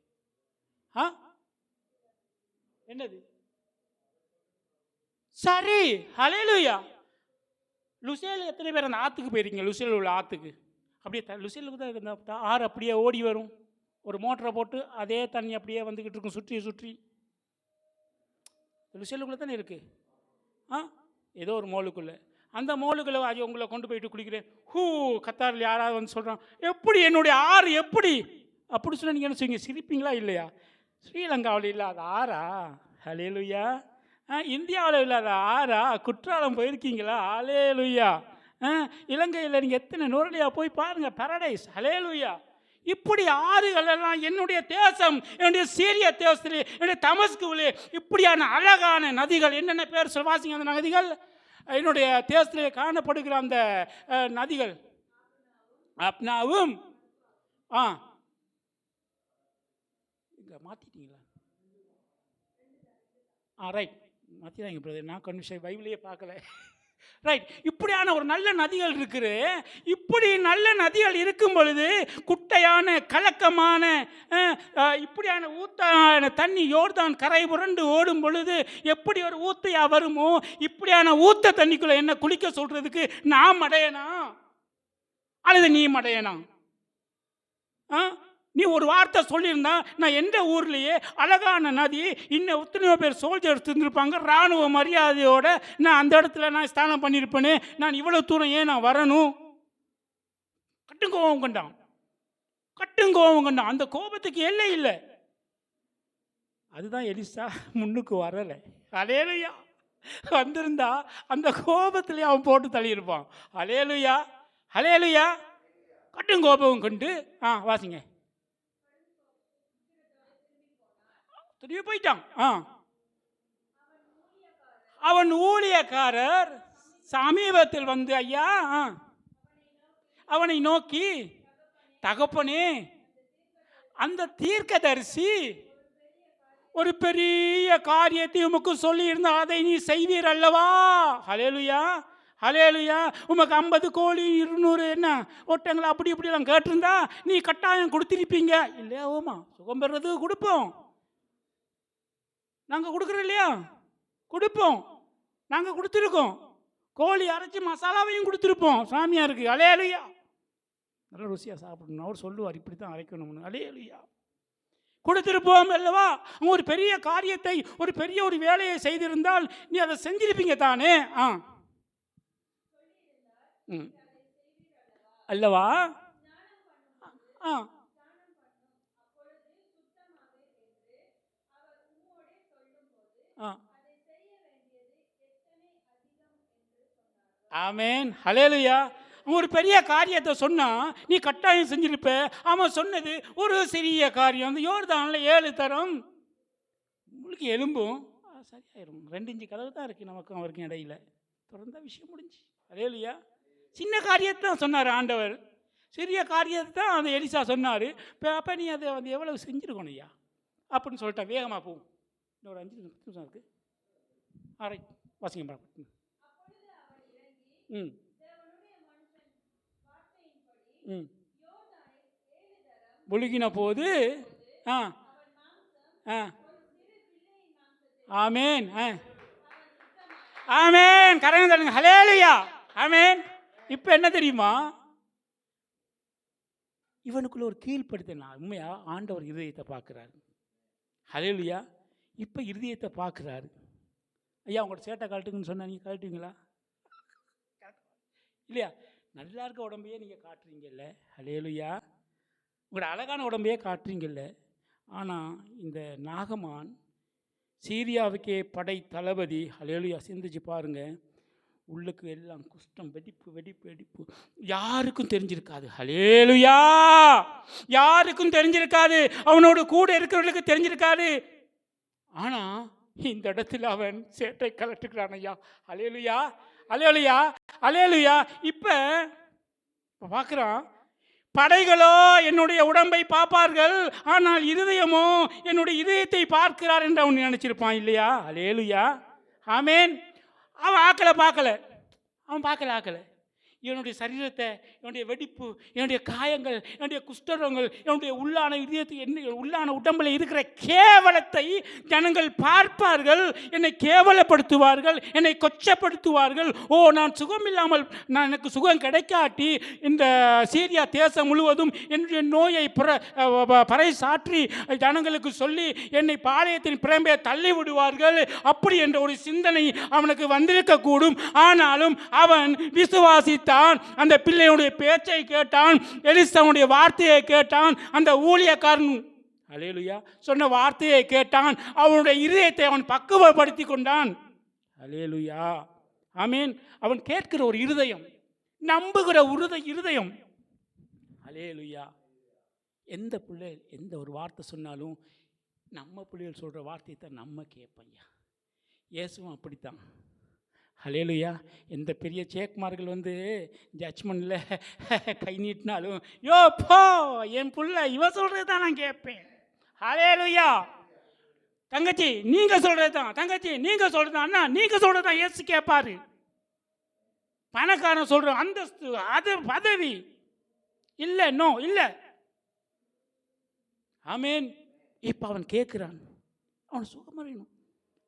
என்னது சரி? ஹல்லேலூயா. லுசேல் எத்தனை பேர் அந்த ஆற்றுக்கு போயிருக்கீங்க? லுசேல் உள்ள ஆற்றுக்கு அப்படியே லுசேலுக்கு தான் இருந்த ஆறு அப்படியே ஓடி வரும். ஒரு மோட்டரை போட்டு அதே தண்ணி அப்படியே வந்துக்கிட்டு இருக்கும் சுற்றி சுற்றி. லுசேலுக்குள்ளே தானே இருக்குது. ஏதோ ஒரு மோலுக்குள்ளே, அந்த மோலுக்குள்ளே அது உங்களை கொண்டு போயிட்டு குளிக்கிறேன். கத்தாரில் யாராவது வந்து சொல்கிறான், எப்படி என்னுடைய ஆறு எப்படி அப்படி சொன்னால் நீங்கள் என்ன செய்வீங்க? சிரிப்பீங்களா இல்லையா? ஸ்ரீலங்காவில் இல்லாத ஆறா? ஹல்லேலூயா. இந்தியாவில் இல்லாத ஆறா? குற்றாலம் போயிருக்கீங்களா? ஹல்லேலூயா. இலங்கையில் நீங்கள் எத்தனை நுரலியா போய் பாருங்கள், பாரடைஸ். ஹல்லேலூயா. இப்படி ஆறுகள் எல்லாம் என்னுடைய தேசம், என்னுடைய சீரிய தேசத்திலே, என்னுடைய தமஸ்குவிலே இப்படியான அழகான நதிகள், என்னென்ன பேர் வாசிங்க அந்த நதிகள், என்னுடைய தேசத்திலே காணப்படுகிற அந்த நதிகள் அப்னாவும் இங்கே மாற்றிட்டீங்களா? ரைட், மாற்றிதாங்க பிரதர், நான் கன்விஷன் பைபிளையே பார்க்கல. ரைட், இப்படியான ஒரு நல்ல நதிகள் இருக்குது. இப்படி நல்ல நதிகள் இருக்கும் பொழுது குட்டையான கலக்கமான இப்படியான ஊத்தான தண்ணி யோர்தான் கரை புரண்டு ஓடும் பொழுது எப்படி ஒரு ஊத்தையா வருமோ, இப்படியான ஊத்த தண்ணிக்குள்ள என்ன குளிக்க சொல்றதுக்கு நான் மடையனா அல்லது நீ மடையனா? நீ ஒரு வார்த்தை சொல்லியிருந்தா நான் எந்த ஊர்லேயே அழகான நதி, இன்னும் எத்தனையோ பேர் சோல்ஜர்ஸ் இருந்திருப்பாங்க, இராணுவ மரியாதையோட நான் அந்த இடத்துல நான் ஸ்தானம் பண்ணியிருப்பேனே, நான் இவ்வளோ தூரம் ஏன் நான் வரணும்? கட்டுங்கோவம் கண்டான். அந்த கோபத்துக்கு எல்லை இல்லை. அதுதான் எலிசா முன்னுக்கு வரலை. அலேலுயா, வந்திருந்தா அந்த கோபத்திலே அவன் போட்டு தள்ளியிருப்பான். Alleluia, alleluia. கட்டுங்கோபம் கண்டு வாசிங்க, திரும்பி போயிட்டான். அவன் ஊழியக்காரர் சமீபத்தில் வந்து, ஐயா, அவனை நோக்கி, தகப்பனே, அந்த தீர்க்கதரிசி ஒரு பெரிய காரியத்தை உமக்கு சொல்லி இருந்தா அதை நீ செய்வீர் அல்லவா? ஹல்லேலூயா, ஹல்லேலூயா. உமக்கு 50 கோழி 200 என்ன ஒட்டங்களை அப்படி இப்படிலாம் கேட்டிருந்தா நீ கட்டாயம் கொடுத்திருப்பீங்க இல்லையா? ஓமா, சுகம் பெறது கொடுப்போம், நாங்கள் கொடுக்குறோம் இல்லையா? கொடுப்போம், நாங்கள் கொடுத்துருக்கோம். கோழி அரைச்சி மசாலாவையும் கொடுத்துருப்போம் சாமியாருக்கு. ஹல்லேலூயா. நல்ல ருசியாக சாப்பிடணும். அவர் சொல்லுவார் இப்படி தான் அரைக்கணும்னு. ஹல்லேலூயா. கொடுத்திருப்போம் அல்லவா? ஒரு பெரிய காரியத்தை, ஒரு பெரிய ஒரு வேலையை செய்திருந்தால் நீ அதை செஞ்சிருப்பீங்க தானே? அல்லவா? ஆமென், ஹல்லேலூயா. ஒரு பெரிய காரியத்தை சொன்னா நீ கட்டாயம் செஞ்சிருப்ப. அவன் சொன்னது ஒரு சிறிய காரியம். அந்த யோர்தானில் 7 தரம் உங்களுக்கு எலும்பும் சரியாயிரும். 2 இன்ச்சு கதவு தான் இருக்குது நமக்கும் அவருக்கும் இடையில. தொடர்ந்தா விஷயம் முடிஞ்சு. ஹல்லேலூயா. சின்ன காரியத்தை தான் சொன்னார் ஆண்டவர், சிறிய காரியத்தை தான் அந்த எலிசா சொன்னார். அப்போ நீ அதை வந்து எவ்வளவு செஞ்சுருக்கணும் ஐயா அப்படின்னு சொல்லிட்டா. வேகமாக போகும், இன்னொரு 5 நிமிஷம் இருக்குது. வாசிங்க பாருங்க. முழுகின போது ஆமேன், ஆமேன். கரங்க தருங்க. ஹல்லேலூயா, ஆமேன். இப்போ என்ன தெரியுமா, இவனுக்குள்ள ஒரு கீழ்ப்படுத்தினா உண்மையா ஆண்டவர் இருதயத்தை பார்க்குறாரு. ஹல்லேலூயா. இப்போ இருதயத்தை பார்க்குறாரு. ஐயா உங்களோட சேட்டை கழட்டுங்கன்னு சொன்னா நீங்கள் கழட்டுவீங்களா? இல்லையா? நல்லா இருக்க உடம்பையே நீங்கள் காட்டுறீங்கல்ல. ஹல்லேலூயா. உங்களோட அழகான உடம்பையே காட்டுறீங்கல்ல. ஆனால் இந்த நாகமான் சீரியாவுக்கே படை தளபதி. ஹல்லேலூயா. சிந்திச்சு பாருங்க. உள்ளுக்கு எல்லாம் குஷ்டம், வெடிப்பு வெடிப்பு வெடிப்பு. யாருக்கும் தெரிஞ்சிருக்காது. ஹல்லேலூயா. யாருக்கும் தெரிஞ்சிருக்காது. அவனோட கூட இருக்கிறவர்களுக்கு தெரிஞ்சிருக்காது. ஆனால் இந்த இடத்துல அவன் சேட்டை கலட்டுக்கிறான் ஐயா. ஹல்லேலூயா, ஹல்லேலூயா, ஹல்லேலூயா. இப்போ பார்க்குறான், படைகளோ என்னுடைய உடம்பை பார்ப்பார்கள், ஆனால் இருதயமோ என்னுடைய இதயத்தை பார்க்கிறார் என்று அவன் நினச்சிருப்பான் இல்லையா? ஹல்லேலூயா, ஆமேன். அவன் பார்க்கல, அவன் பார்க்கல. என்னுடைய சரீரத்தை, என்னுடைய வெடிப்பு, என்னுடைய காயங்கள், என்னுடைய குஷ்டரோகங்கள், என்னுடைய உள்ளான இதயத்தை, உள்ளான உடம்பில் இருக்கிற கேவலத்தை ஜனங்கள் பார்ப்பார்கள், என்னை கேவலப்படுத்துவார்கள், என்னை கொச்சப்படுத்துவார்கள். ஓ, நான் சுகம் இல்லாமல், எனக்கு சுகம் கிடைக்காட்டி இந்த சீரியா தேசம் முழுவதும் என்னுடைய நோயை பறைசாற்றி ஜனங்களுக்கு சொல்லி என்னை பாளையத்தின் பிரம்பே தள்ளி விடுவார்கள். அப்படி என்ற ஒரு சிந்தனை அவனுக்கு வந்திருக்கக்கூடும். ஆனாலும் அவன் விசுவாசித்தான். அந்த பிள்ளையுடைய பேச்சை கேட்டான், எலிசாவுடைய வார்த்தையை கேட்டான், அந்த ஊழியக்காரன் ஹல்லேலூயா சொன்ன வார்த்தையை கேட்டான். அவனுடைய இதயத்தை அவன் பக்குவப்படுத்தி கொண்டான். ஹல்லேலூயா, ஆமீன். அவன் கேட்கிற ஒரு இருதயம், நம்புகிற இருதயம். ஹல்லேலூயா. எந்த பிள்ளை எந்த ஒரு வார்த்தை சொன்னாலும் நம்ம பிள்ளைகள் சொல்கிற வார்த்தையை தான் நம்ம கேட்பையா. இயேசுவும் அப்படித்தான். ஹல்லேலூயா. எந்த பெரிய சேக்குமார்கள் ஜட்ஜ்மெண்ட்டில் கை நீட்டினாலும் யோ போ, என் பிள்ளை இவன் சொல்கிறது தான் நான் கேட்பேன். ஹல்லேலூயா. தங்கச்சி நீங்கள் சொல்கிறது தான், தங்கச்சி நீங்கள் சொல்கிறது தான், அண்ணா நீங்கள் சொல்கிறது தான் இயேசு கேட்பாரு. பணக்காரன் சொல்கிற அந்தஸ்து, அது பதவி இல்லை, நோ இல்லை. ஆமேன். இப்போ அவன் கேட்குறான், அவனை சுகமறியணும்.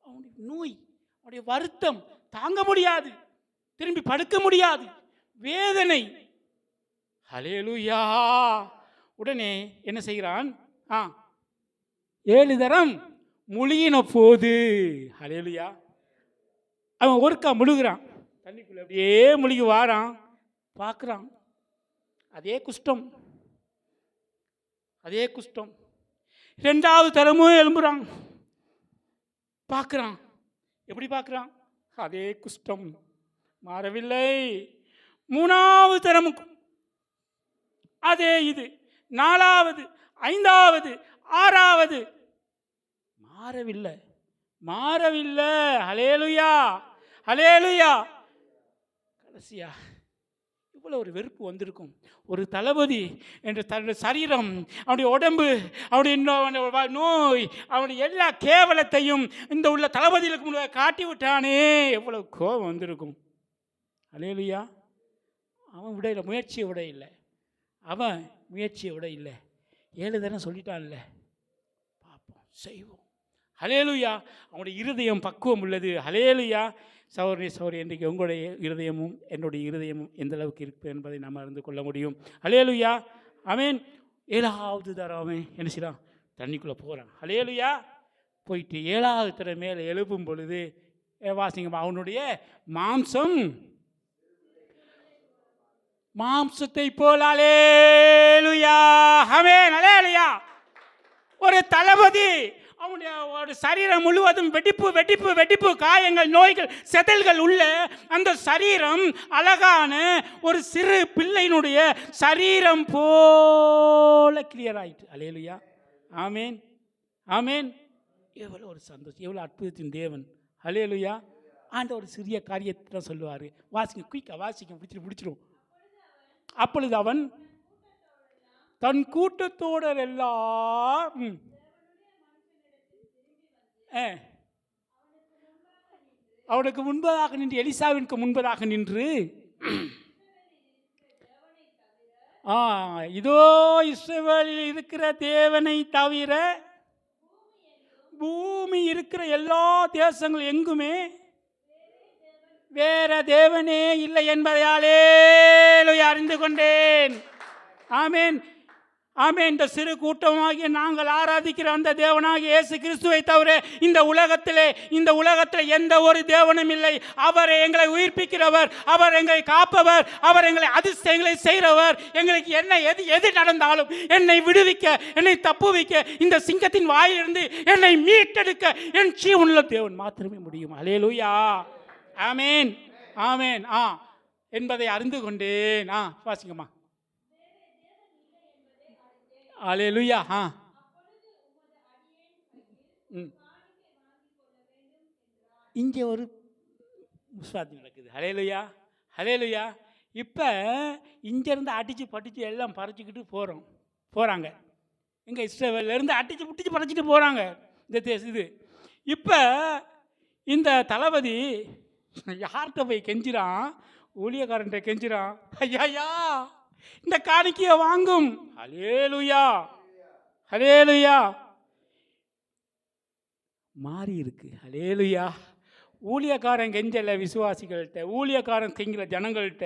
அவனுடைய நோய், அவனுடைய வருத்தம் தாங்க முடியாது, திரும்பி படுக்க முடியாது, வேதனை. ஹல்லேலூயா. உடனே என்ன செய்கிறான்? 7 தரம் முழுகின போது, ஹல்லேலூயா, அவன் ஒருக்கா முழுகிறான், தண்ணிக்குள்ள அப்படியே முழுகி வாரான், பார்க்குறான் அதே குஷ்டம், அதே குஷ்டம். 2வது தரமும் எழும்புறான், பார்க்குறான். எப்படி பார்க்குறான்? அதே குஷ்டம் மாறவில்லை. 3வது தரமும் அதே இது, 4வது, 5வது, 6வது மாறவில்லை, மாறவில்லை. ஹல்லேலூயா, ஹல்லேலூயா. கடைசியா இவ்வளோ ஒரு வெறுப்பு வந்திருக்கும். ஒரு தளபதி என்ற தன்னுடைய சரீரம், அவனுடைய உடம்பு, அவனுடைய நோய், அவனுடைய எல்லா கேவலத்தையும் இந்த உள்ள தளபதிகளுக்கு முன்னாடி காட்டி விட்டானே, எவ்வளோ கோபம் வந்திருக்கும். ஹல்லேலூயா. அவன் விட இல்லை, முயற்சியை விட இல்லை, அவன் முயற்சியை விட இல்லை. 7 தரம் சொல்லிட்டான்ல, பார்ப்போம், செய்வோம். ஹல்லேலூயா. அவனுடைய இருதயம் பக்குவம் உள்ளது. ஹல்லேலூயா. சகோதரி சகோதரி, இன்றைக்கு உங்களுடைய இருதயமும் என்னுடைய இருதயமும் எந்த அளவுக்கு இருக்குது என்பதை நாம் அறிந்து கொள்ள முடியும். ஹல்லேலூயா. ஆமென். 7வது தரம் அவன் என்ன செய்யறான்? தண்ணிக்குள்ளே போகிறான். ஹல்லேலூயா. போயிட்டு 7வது தரம் மேலே எழுப்பும் பொழுது வாசிங்க, அவனுடைய மாம்சம் மாம்சத்தை போல். ஹல்லேலூயா. ஆமென். ஹல்லேலூயா. ஒரு தளபதி, அவனுடைய ஒரு சரீரம் முழுவதும் வெடிப்பு வெடிப்பு வெடிப்பு, காயங்கள், நோய்கள், செதல்கள் உள்ள அந்த சரீரம் அழகான ஒரு சிறு பிள்ளையினுடைய சரீரம் போல கிளியர் ஆயிட்டு. ஹல்லேலூயா. ஆமேன், ஆமேன். எவ்வளோ ஒரு சந்தோஷம், எவ்வளோ அற்புதத்தின் தேவன். ஹல்லேலூயா. ஆண்டவர் சிறிய காரியத்தை தான் சொல்லுவார். வாசிங்க, குயிக்காக வாசிக்க, பிடிச்சிடும். அப்பொழுது அவன் தன் கூட்டத்தோடர் எல்லாம் அவனுக்கு முன்பதாக நின்று, எலிசாவிற்கு முன்பதாக நின்று, இதோ இஸ்ரவேலில் இருக்கிற தேவனை தவிர பூமி இருக்கிற எல்லா தேசங்கள் எங்குமே வேற தேவனே இல்லை என்பதையாலே அறிந்து கொண்டேன். ஆமேன், ஆமென். இந்த சிறு கூட்டமாகிய நாங்கள் ஆராதிக்கிற அந்த தேவனாகிய இயேசு கிறிஸ்துவை தவிர இந்த உலகத்தில் எந்த ஒரு தேவனும் இல்லை. அவர் எங்களை உயிர்ப்பிக்கிறவர், அவர் எங்களை காப்பவர், அவர் எங்களை அதிசயங்களை செய்கிறவர். எங்களுக்கு என்ன எது நடந்தாலும் என்னை விடுவிக்க, என்னை தப்புவிக்க, இந்த சிங்கத்தின் வாயிலிருந்து என்னை மீட்டெடுக்க என் ஜீவனுள்ள தேவன் மாத்திரமே முடியும். ஹல்லேலூயா. ஆமென், ஆமென். என்பதை அறிந்து கொண்டேன். வாசிங்கம்மா. ஹல்லேலூயா. இங்கே ஒரு முஸ்வாதி நடக்குது. ஹல்லேலூயா, ஹல்லேலூயா. இப்போ இங்கேருந்து அடித்து பட்டிச்சு எல்லாம் பறிச்சுக்கிட்டு போகிறாங்க. எங்கே இஸ்ரவேலிருந்து அடித்து புட்டிச்சு பறிச்சிட்டு போகிறாங்க இந்த இது. இப்போ இந்த தளபதி யார்கிட்ட போய் கெஞ்சிறான்? ஊழியக்காரன்ட்ட கெஞ்சிறான், ஐயா இந்த காணிக்கையை வாங்கும். ஹல்லேலூயா, ஹல்லேலூயா. மாறி இருக்கு. ஹல்லேலூயா. ஊழியக்காரன் கெஞ்சல விசுவாசிகள்கிட்ட, ஊழியக்காரன் கெஞ்சல ஜனங்கள்கிட்ட,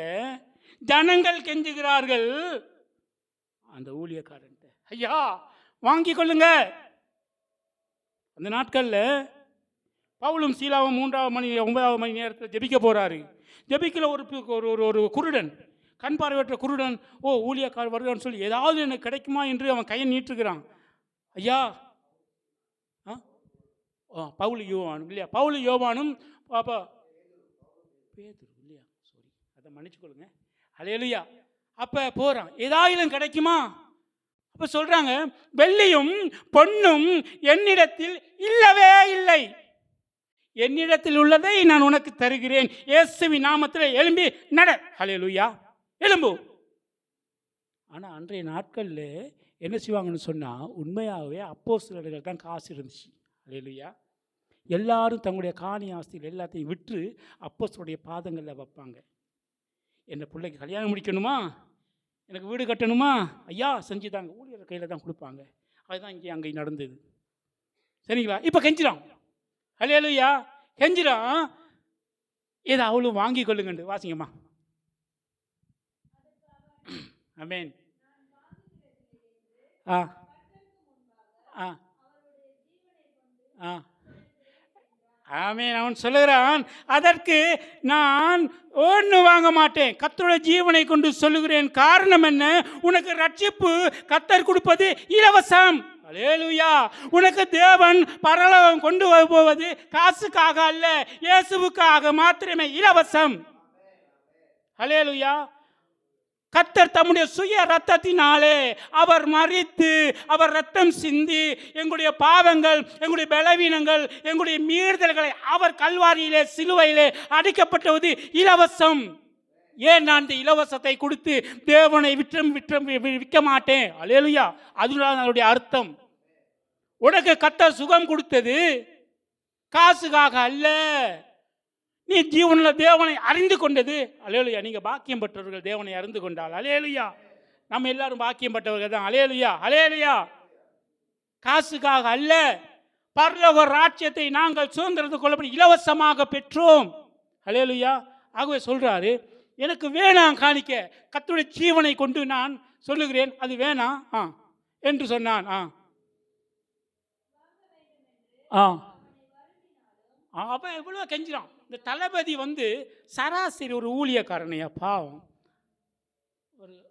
ஜனங்கள் கெஞ்சுகிறார்கள் அந்த ஊழியக்காரன்ட்ட, ஐயா வாங்கி கொள்ளுங்க. அந்த நாட்களில் பவுலும் சீலாவும் 3வது மணி 9வது மணி நேரத்தில் ஜெபிக்க போகிறாரு. ஜெபிக்கல ஒரு குருடன், கண் பார்வையற்ற குருடன், ஊழியக்காரர் வருகிறான்னு சொல்லி ஏதாவது எனக்கு கிடைக்குமா என்று அவன் கையை நீட்டுகிறான். ஐயா, பவுல் யோவானும் இல்லையா, பவுல் யோவானும் பாப்பா பேதுரு இல்லையா, சாரி, அதை மன்னிச்சுக்கொள்ளுங்க. ஹல்லேலூயா. அப்போ போகிறான், ஏதாவது கிடைக்குமா? அப்போ சொல்கிறாங்க, வெள்ளியும் பொன்னும் என்னிடத்தில் இல்லவே இல்லை, என்னிடத்தில் உள்ளதை நான் உனக்கு தருகிறேன், இயேசுவின் நாமத்தில் எழும்பி நட. ஹல்லேலூயா, எழும்பு. ஆனால் அன்றைய நாட்களில் என்ன செய்வாங்கன்னு சொன்னால், உண்மையாகவே அப்போஸ்தலர்கள் தான் காசு இருந்துச்சு. ஹல்லேலூயா. எல்லாரும் தங்களுடைய காணி ஆஸ்தியில் எல்லாத்தையும் விற்று அப்போஸ்தலருடைய பாதங்களில் வைப்பாங்க. என்ன பிள்ளைக்கு கல்யாணம் முடிக்கணுமா, எனக்கு வீடு கட்டணுமா, ஐயா செஞ்சு தாங்க, ஊழியர் கையில் தான் கொடுப்பாங்க. அதுதான் இங்கே அங்கே நடந்தது. சரிங்களா? இப்போ கெஞ்சிடான். ஹல்லேலூயா, கெஞ்சிடான். ஏதோ அவளும் வாங்கி கொள்ளுங்கண்டு. வாசிங்கம்மா. ஆமென். ஆ ஆ ஆ ஆமென். அவன் சொல்லுகிறான், அதற்கு நான் ஒன்று வாங்க மாட்டேன், கர்த்தருடைய ஜீவனை கொண்டு சொல்லுகிறேன். காரணம் என்ன? உனக்கு ரட்சிப்பு கர்த்தர் கொடுப்பது இலவசம். ஹல்லேலூயா. உனக்கு தேவன் பரலோகம் கொண்டு போவது காசுக்காக அல்ல, இயேசுவுக்காக மாத்திரமே, இலவசம். ஹல்லேலூயா. கர்த்தர் தம்முடைய சுய ரத்தத்தினாலே அவர் மரித்து, அவர் ரத்தம் சிந்தி, எங்களுடைய பாவங்கள், எங்களுடைய பலவீனங்கள், எங்களுடைய மீறுதல்களை அவர் கல்வாரியிலே சிலுவையிலே அடிக்கப்பட்டது இலவசம். ஏன் நான் இந்த இலவசத்தை கொடுத்து தேவனை விற்க மாட்டேன்? ஹல்லேலூயா. அதுதான் அதனுடைய அர்த்தம். உனக்கு கர்த்தர் சுகம் கொடுத்தது காசுக்காக அல்ல, நீ ஜீவனில் தேவனை அறிந்து கொண்டது. ஹல்லேலூயா. நீங்கள் பாக்கியம் பெற்றவர்கள் தேவனை அறிந்து கொண்டால். ஹல்லேலூயா. நம்ம எல்லாரும் பாக்கியம் பெற்றவர்கள் தான். ஹல்லேலூயா, ஹல்லேலூயா. காசுக்காக அல்ல, பரலோக ராஜ்யத்தை நாங்கள் சுதந்திரத்தை கொள்ளப்படி இலவசமாக பெற்றோம். ஹல்லேலூயா. ஆகவே சொல்றாரு, எனக்கு வேணாம் காணிக்க, கர்த்தருடைய ஜீவனை கொண்டு நான் சொல்லுகிறேன், அது வேணாம் என்று சொன்னான். அவன் எவ்வளோ கெஞ்சிறான். இந்த தளபதி சராசரி ஒரு ஊழியக்காரனையா, பாவம்,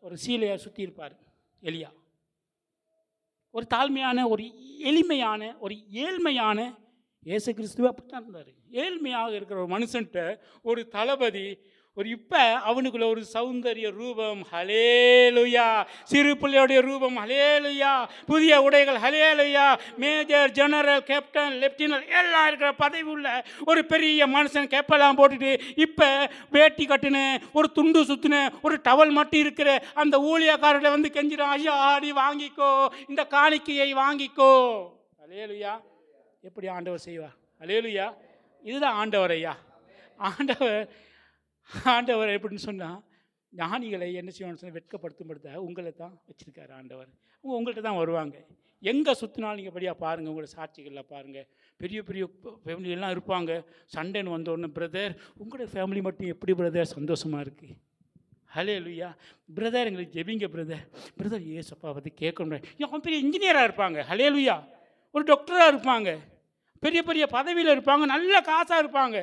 ஒரு சீலையை சுற்றி இருப்பார் எலியா. ஒரு தாழ்மையான, ஒரு எளிமையான, ஒரு ஏழ்மையான, இயேசு கிறிஸ்துவே அப்படித்தான் இருந்தார். ஏழ்மையாக இருக்கிற ஒரு மனுஷன்ட்ட ஒரு தளபதி, இப்போ அவனுக்குள்ள ஒரு சௌந்தரிய ரூபம். ஹல்லேலூயா. சிறு பிள்ளையுடைய ரூபம். ஹல்லேலூயா. புதிய உடைகள். ஹல்லேலூயா. மேஜர், ஜெனரல், கேப்டன், லெப்டினன்ட் எல்லாம் இருக்கிற பதவி உள்ள ஒரு பெரிய மனுஷன், கேப்பெல்லாம் போட்டுட்டு இப்போ வேட்டி கட்டுன, ஒரு துண்டு சுற்றின, ஒரு டவல் மட்டும் இருக்கிற அந்த ஊழியக்காரர்களை கெஞ்சிடான், ஐயா நீ வாங்கிக்கோ, இந்த காணிக்கையை வாங்கிக்கோ. ஹல்லேலூயா. எப்படி ஆண்டவர் செய்வார்? ஹல்லேலூயா. இதுதான் ஆண்டவர். ஐயா ஆண்டவர் எப்படின்னு சொன்னால், ஞானிகளை என்ன செய்வான்னு சொன்னால் வெட்கப்படுத்த உங்களை தான் வச்சுருக்காரு ஆண்டவர். உங்கள்கிட்ட தான் வருவாங்க. எங்கே சுற்றினாலும் நீங்கள் படியாக பாருங்கள், உங்களோட சாட்சிகளில் பாருங்கள். பெரிய பெரிய ஃபேமிலியெல்லாம் இருப்பாங்க. சண்டேன்னு வந்தோடனே, பிரதர் உங்களோட ஃபேமிலி மட்டும் எப்படி பிரதர் சந்தோஷமாக இருக்குது? ஹல்லேலூயா. பிரதர் எங்களுக்கு ஜெபிங்க பிரதர் ஏசப்பா கேட்கணும். அவன் பெரிய இன்ஜினியராக இருப்பாங்க. ஹல்லேலூயா. ஒரு டாக்டராக இருப்பாங்க, பெரிய பெரிய பதவியில் இருப்பாங்க, நல்ல காசாக இருப்பாங்க.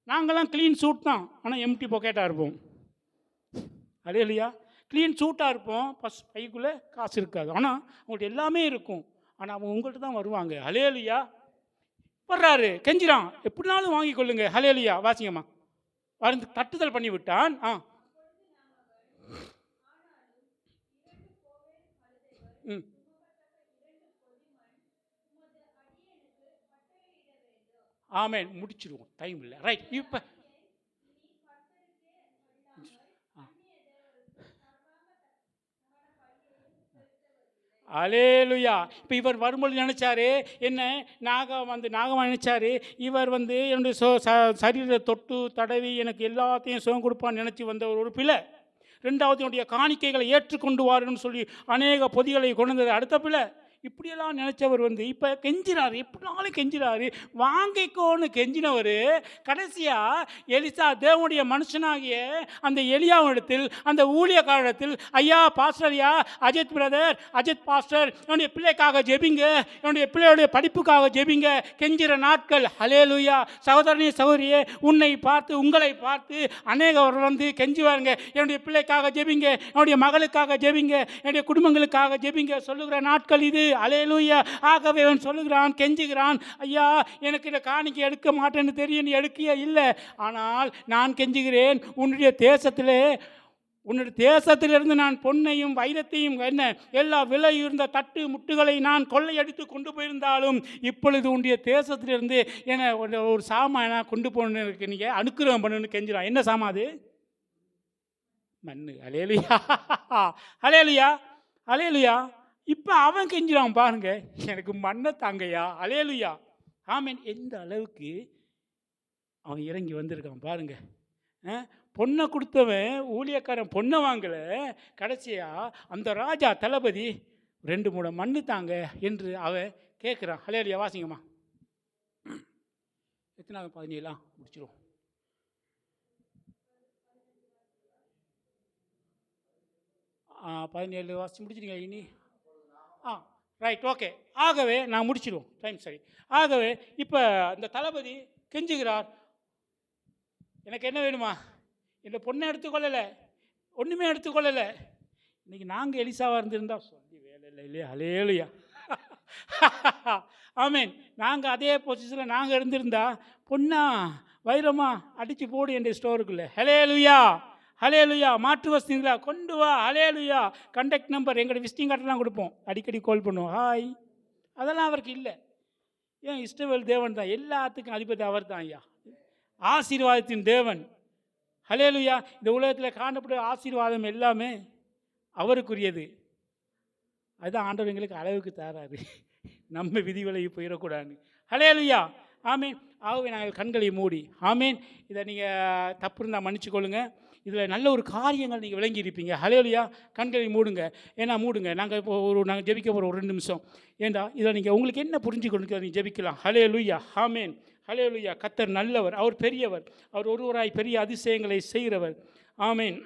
நாங்கள்லாம் க்ளீன் சூட் தான், ஆனால் எம்டி பொக்கெட்டாக இருப்போம். ஹல்லேலூயா. க்ளீன் சூட்டாக இருப்போம், பைக்குள்ளே காசு இருக்காது, ஆனால் அவங்கள்ட்ட எல்லாமே இருக்கும். ஆனால் அவங்க உங்கள்கிட்ட தான் வருவாங்க. ஹல்லேலூயா. வர்றாரு, கெஞ்சிரான், எப்படினாலும் வாங்கி கொள்ளுங்க. ஹல்லேலூயா. வாசிங்கம்மா. தட்டுதல் பண்ணி விட்டான். ஆமென். முடிச்சிடுவோம், டைம் இல்லை. ரைட். இப்போ ஹல்லேலூயா. இப்போ இவர் வரும்போது நினச்சாரு, என்ன நாகமாக நினச்சாரு, இவர் என்னுடைய சரீரத்தை தொட்டு தடவி எனக்கு எல்லாத்தையும் சுகம் கொடுப்பான்னு நினச்சி வந்தவர் ஒரு பிள்ளை. ரெண்டாவது, என்னுடைய காணிக்கைகளை ஏற்றுக்கொண்டு வாருன்னு சொல்லி அநேக பொதிகளை கொண்டு வந்தது அடுத்த பிள்ளை. இப்படியெல்லாம் நினச்சவர் இப்போ கெஞ்சினார், எப்படினாலும் கெஞ்சினார், வாங்கிக்கோன்னு கெஞ்சினவர் கடைசியாக எலிசா தேவனுடைய மனுஷனாகிய அந்த எலியாவிடத்தில், அந்த ஊழியக்காரத்தில், ஐயா பாஸ்டர், ஐயா அஜித் பிரதர், அஜித் பாஸ்டர், என்னுடைய பிள்ளைக்காக ஜெபிங்க, என்னுடைய பிள்ளையுடைய படிப்புக்காக ஜெபிங்க கெஞ்சிற நாட்கள். ஹல்லேலூயா. சகோதரனே சகோதரியே, உன்னை பார்த்து உங்களை பார்த்து அநேகவர் கெஞ்சுவாருங்க, என்னுடைய பிள்ளைக்காக ஜெபிங்க, என்னுடைய மகளுக்காக ஜெபிங்க, என்னுடைய குடும்பங்களுக்காக ஜெபிங்க சொல்லுகிற நாட்கள் இது. ஹல்லேலூயா. ஆகவே அவன் சொல்லுகிறான், கெஞ்சுகிறான், ஐயா எனக்கு இதை காணிக்கை எடுக்க மாட்டேன்னு தெரியும், நீ எடுக்கையே இல்லை, ஆனால் நான் கெஞ்சுகிறேன், உன்னுடைய தேசத்திலே உன்னுடைய தேசத்திலிருந்து நான் பொன்னையும் வைரத்தையும் என்ன எல்லா விலை இருந்த தட்டு முட்டுகளை நான் கொள்ளையடித்து கொண்டு போயிருந்தாலும் இப்பொழுது உன்னுடைய தேசத்திலிருந்து என்ன ஒரு சாமான் கொண்டு போனதுக்கு நீங்கள் அனுக்கிரகம் பண்ணுன்னு கெஞ்சிடும். என்ன சாமான் அது? மண்ணு. Alleluia, alleluia, alleluia. இப்போ அவன் கெஞ்சிடான் பாருங்க, எனக்கு மண்ணை தாங்கய்யா. அலேலுயா, ஆமீன். எந்த அளவுக்கு அவன் இறங்கி வந்திருக்கான் பாருங்க. பொண்ணை கொடுத்தவன் ஊழியக்காரன் பொண்ணை வாங்கலை, கடைசியா அந்த ராஜா தளபதி 2 மூடம் மண்ணு தாங்க என்று அவன் கேட்குறான். அலேலுயா, வாசிங்கம்மா. எத்தனாவது? 17 முடிச்சிடும். ஆ 17 வாசிச்சு முடிச்சிட்டீங்க இனி? Right, okay. ஆகவே நான் முடிச்சிடுவோம், டைம் சரி. ஆகவே இப்போ அந்த தளபதி கெஞ்சுகிறார், எனக்கு என்ன வேணுமா? இந்த பொண்ணை எடுத்துக்கொள்ளலை, ஒன்றுமே எடுத்துக்கொள்ளலை. இன்றைக்கி நாங்கள் எலிசாவாக இருந்திருந்தா சொல்லி வேலை இல்லை இல்லையா? அலேலுயா, ஆமீன். நாங்கள் அதே பொசிஷனில் நாங்கள் இருந்திருந்தா பொண்ணா வைரமா அடித்து போடு என் ஸ்டோருக்குள்ளே. Hallelujah, hallelujah. மாற்று வசதிங்களா கொண்டு வா. ஹலேலுயா. கண்டக்ட் நம்பர் எங்களோட விசிட்டிங் கார்டெலாம் கொடுப்போம், அடிக்கடி கால் பண்ணுவோம், ஹாய். அதெல்லாம் அவருக்கு இல்லை. ஏன்? இஸ்ரவேல் தேவன் தான், எல்லாத்துக்கும் அதிபதி அவர் தான் ஐயா, ஆசீர்வாதத்தின் தேவன். ஹலேலுயா. இந்த உலகத்தில் காணப்படுற ஆசீர்வாதம் எல்லாமே அவருக்குரியது. அதுதான் ஆண்டவர் எங்களுக்கு அளவுக்கு தராரு, நம்ம விதிவிலகி போயிடக்கூடாது. ஹலேலுயா, ஆமீன். ஆகவே நாங்கள் கண்களை மூடி, ஆமீன். இதை நீங்கள் தப்பு இருந்தால் மன்னிச்சுக்கொள்ளுங்க. இதில் நல்ல ஒரு காரியங்கள் நீங்கள் விளங்கி இருப்பீங்க. ஹலேலுயா. கண்களை மூடுங்க, ஏன்னா மூடுங்க. நாங்கள் இப்போ நாங்கள் ஜெபிக்க போகிறோம் ஒரு 2 நிமிஷம். ஏண்டா இதில் நீங்கள் உங்களுக்கு என்ன புரிஞ்சுக்கொண்டு நீங்கள் ஜெபிக்கலாம். ஹலேலுயா, ஆமீன். ஹலேலுயா. கர்த்தர் நல்லவர், அவர் பெரியவர், அவர் ஒருவராய் பெரிய அதிசயங்களை செய்கிறவர். ஆமீன்.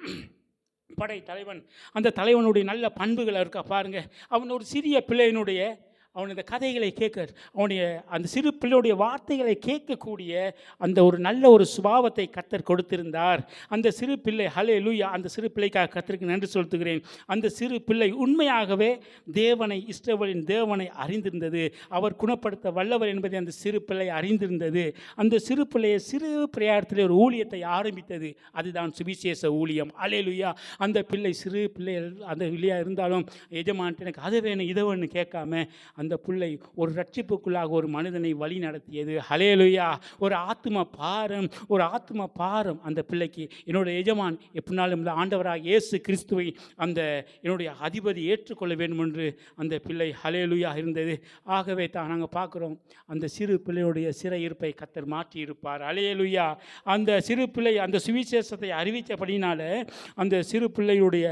படை தலைவன், அந்த தலைவனுடைய நல்ல பண்புகள் இருக்கா பாருங்கள். அவன் ஒரு சிறிய பிள்ளையினுடைய அவன் இந்த கதைகளை கேட்க, அவனுடைய அந்த சிறு பிள்ளையுடைய வார்த்தைகளை கேட்கக்கூடிய அந்த ஒரு நல்ல ஒரு சுபாவத்தை கர்த்தர் கொடுத்திருந்தார். அந்த சிறு பிள்ளை, ஹல்லேலூயா, அந்த சிறு பிள்ளைக்காக கர்த்தருக்கு நன்றி செலுத்துகிறேன். அந்த சிறு பிள்ளை உண்மையாகவே தேவனை, இஸ்ரவேலின் தேவனை அறிந்திருந்தது. அவர் குணப்படுத்த வல்லவர் என்பதை அந்த சிறு பிள்ளை அறிந்திருந்தது. அந்த சிறு பிள்ளையை சிறு பிரயாணத்தில் ஒரு ஊழியத்தை ஆரம்பித்தது. அதுதான் சுவிசேஷ ஊழியம். ஹல்லேலூயா. அந்த பிள்ளை சிறு பிள்ளை அந்த பிள்ளையாக இருந்தாலும் எஜமான்ட்டு எனக்கு அதை வேணும் இதை வேணும்னு கேட்காம அந்த பிள்ளை ஒரு ரட்சிப்புக்குள்ளாக ஒரு மனிதனை வழி நடத்தியது. ஹல்லேலூயா. ஒரு ஆத்ம பாரம் அந்த பிள்ளைக்கு. என்னுடைய எஜமான் எப்படினாலும் இந்த ஆண்டவராக இயேசு கிறிஸ்துவை அந்த என்னுடைய அதிபதி ஏற்றுக்கொள்ள வேண்டும் என்று அந்த பிள்ளை ஹல்லேலூயா இருந்தது. ஆகவே தான் நாங்கள் பார்க்குறோம், அந்த சிறு பிள்ளையுடைய சிறையிருப்பை கர்த்தர் மாற்றி இருப்பார். ஹல்லேலூயா. அந்த சிறு பிள்ளை அந்த சுவிசேஷத்தை அறிவித்தபடினால அந்த சிறு பிள்ளையுடைய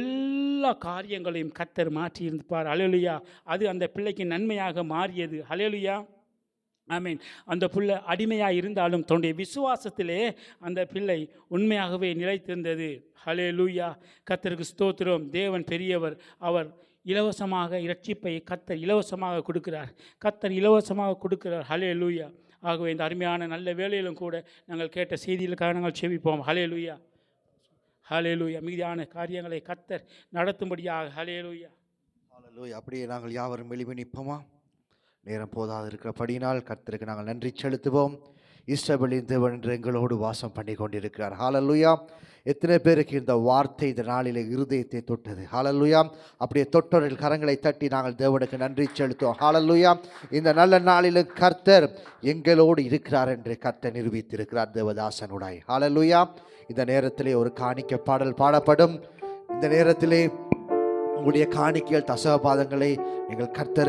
எல்லா காரியங்களையும் கர்த்தர் மாற்றி இருப்பார். ஹல்லேலூயா. அது அந்த பிள்ளைக்கு நன்மையாக மாறியது. ஹல்லேலூயா, ஆமீன். அந்த பிள்ளை அடிமையாக இருந்தாலும் தன்னுடைய விசுவாசத்திலே அந்த பிள்ளை உண்மையாகவே நிலைத்திருந்தது. ஹல்லேலூயா. கர்த்தருக்கு ஸ்தோத்திரம். தேவன் பெரியவர். அவர் இலவசமாக இரட்சிப்பை கர்த்தர் இலவசமாக கொடுக்கிறார். கர்த்தர் இலவசமாக கொடுக்கிறார். ஹல்லேலூயா. ஆகவே இந்த அருமையான நல்ல வேலையிலும் கூட நாங்கள் கேட்ட செய்திகளுக்காக நாங்கள் செபிப்போம். ஹல்லேலூயா, ஹல்லேலூயா. மீதியான காரியங்களை கர்த்தர் நடத்தும்படியாக. ஹல்லேலூயா, ஹல்லேலூயா. அப்படியே நாங்கள் யாவரும் வெளியே நிற்போமா? நேரம் போதாது இருக்கிறபடினால் கர்த்தருக்கு நாங்கள் நன்றி செலுத்துவோம். இஸ்ரவேலின் தேவன் என்று எங்களோடு வாசம் பண்ணி கொண்டிருக்கிறார். ஹல்லேலூயா. எத்தனை பேருக்கு இந்த வார்த்தை இந்த நாளில் இருதயத்தை தொட்டது? ஹல்லேலூயா. அப்படியே தொட்டவர்கள் கரங்களை தட்டி நாங்கள் தேவனுக்கு நன்றி செலுத்துவோம். ஹல்லேலூயா. இந்த நல்ல நாளிலும் கர்த்தர் எங்களோடு இருக்கிறார் என்று கர்த்தர் நிரூபித்திருக்கிறார் தேவதாசனுடாய். ஹல்லேலூயா. இந்த நேரத்திலே ஒரு காணிக்கை பாடல் பாடப்படும். இந்த நேரத்திலே உங்களுடைய காணிக்கைகள் தசமபாதங்களை நீங்கள் கர்த்தர்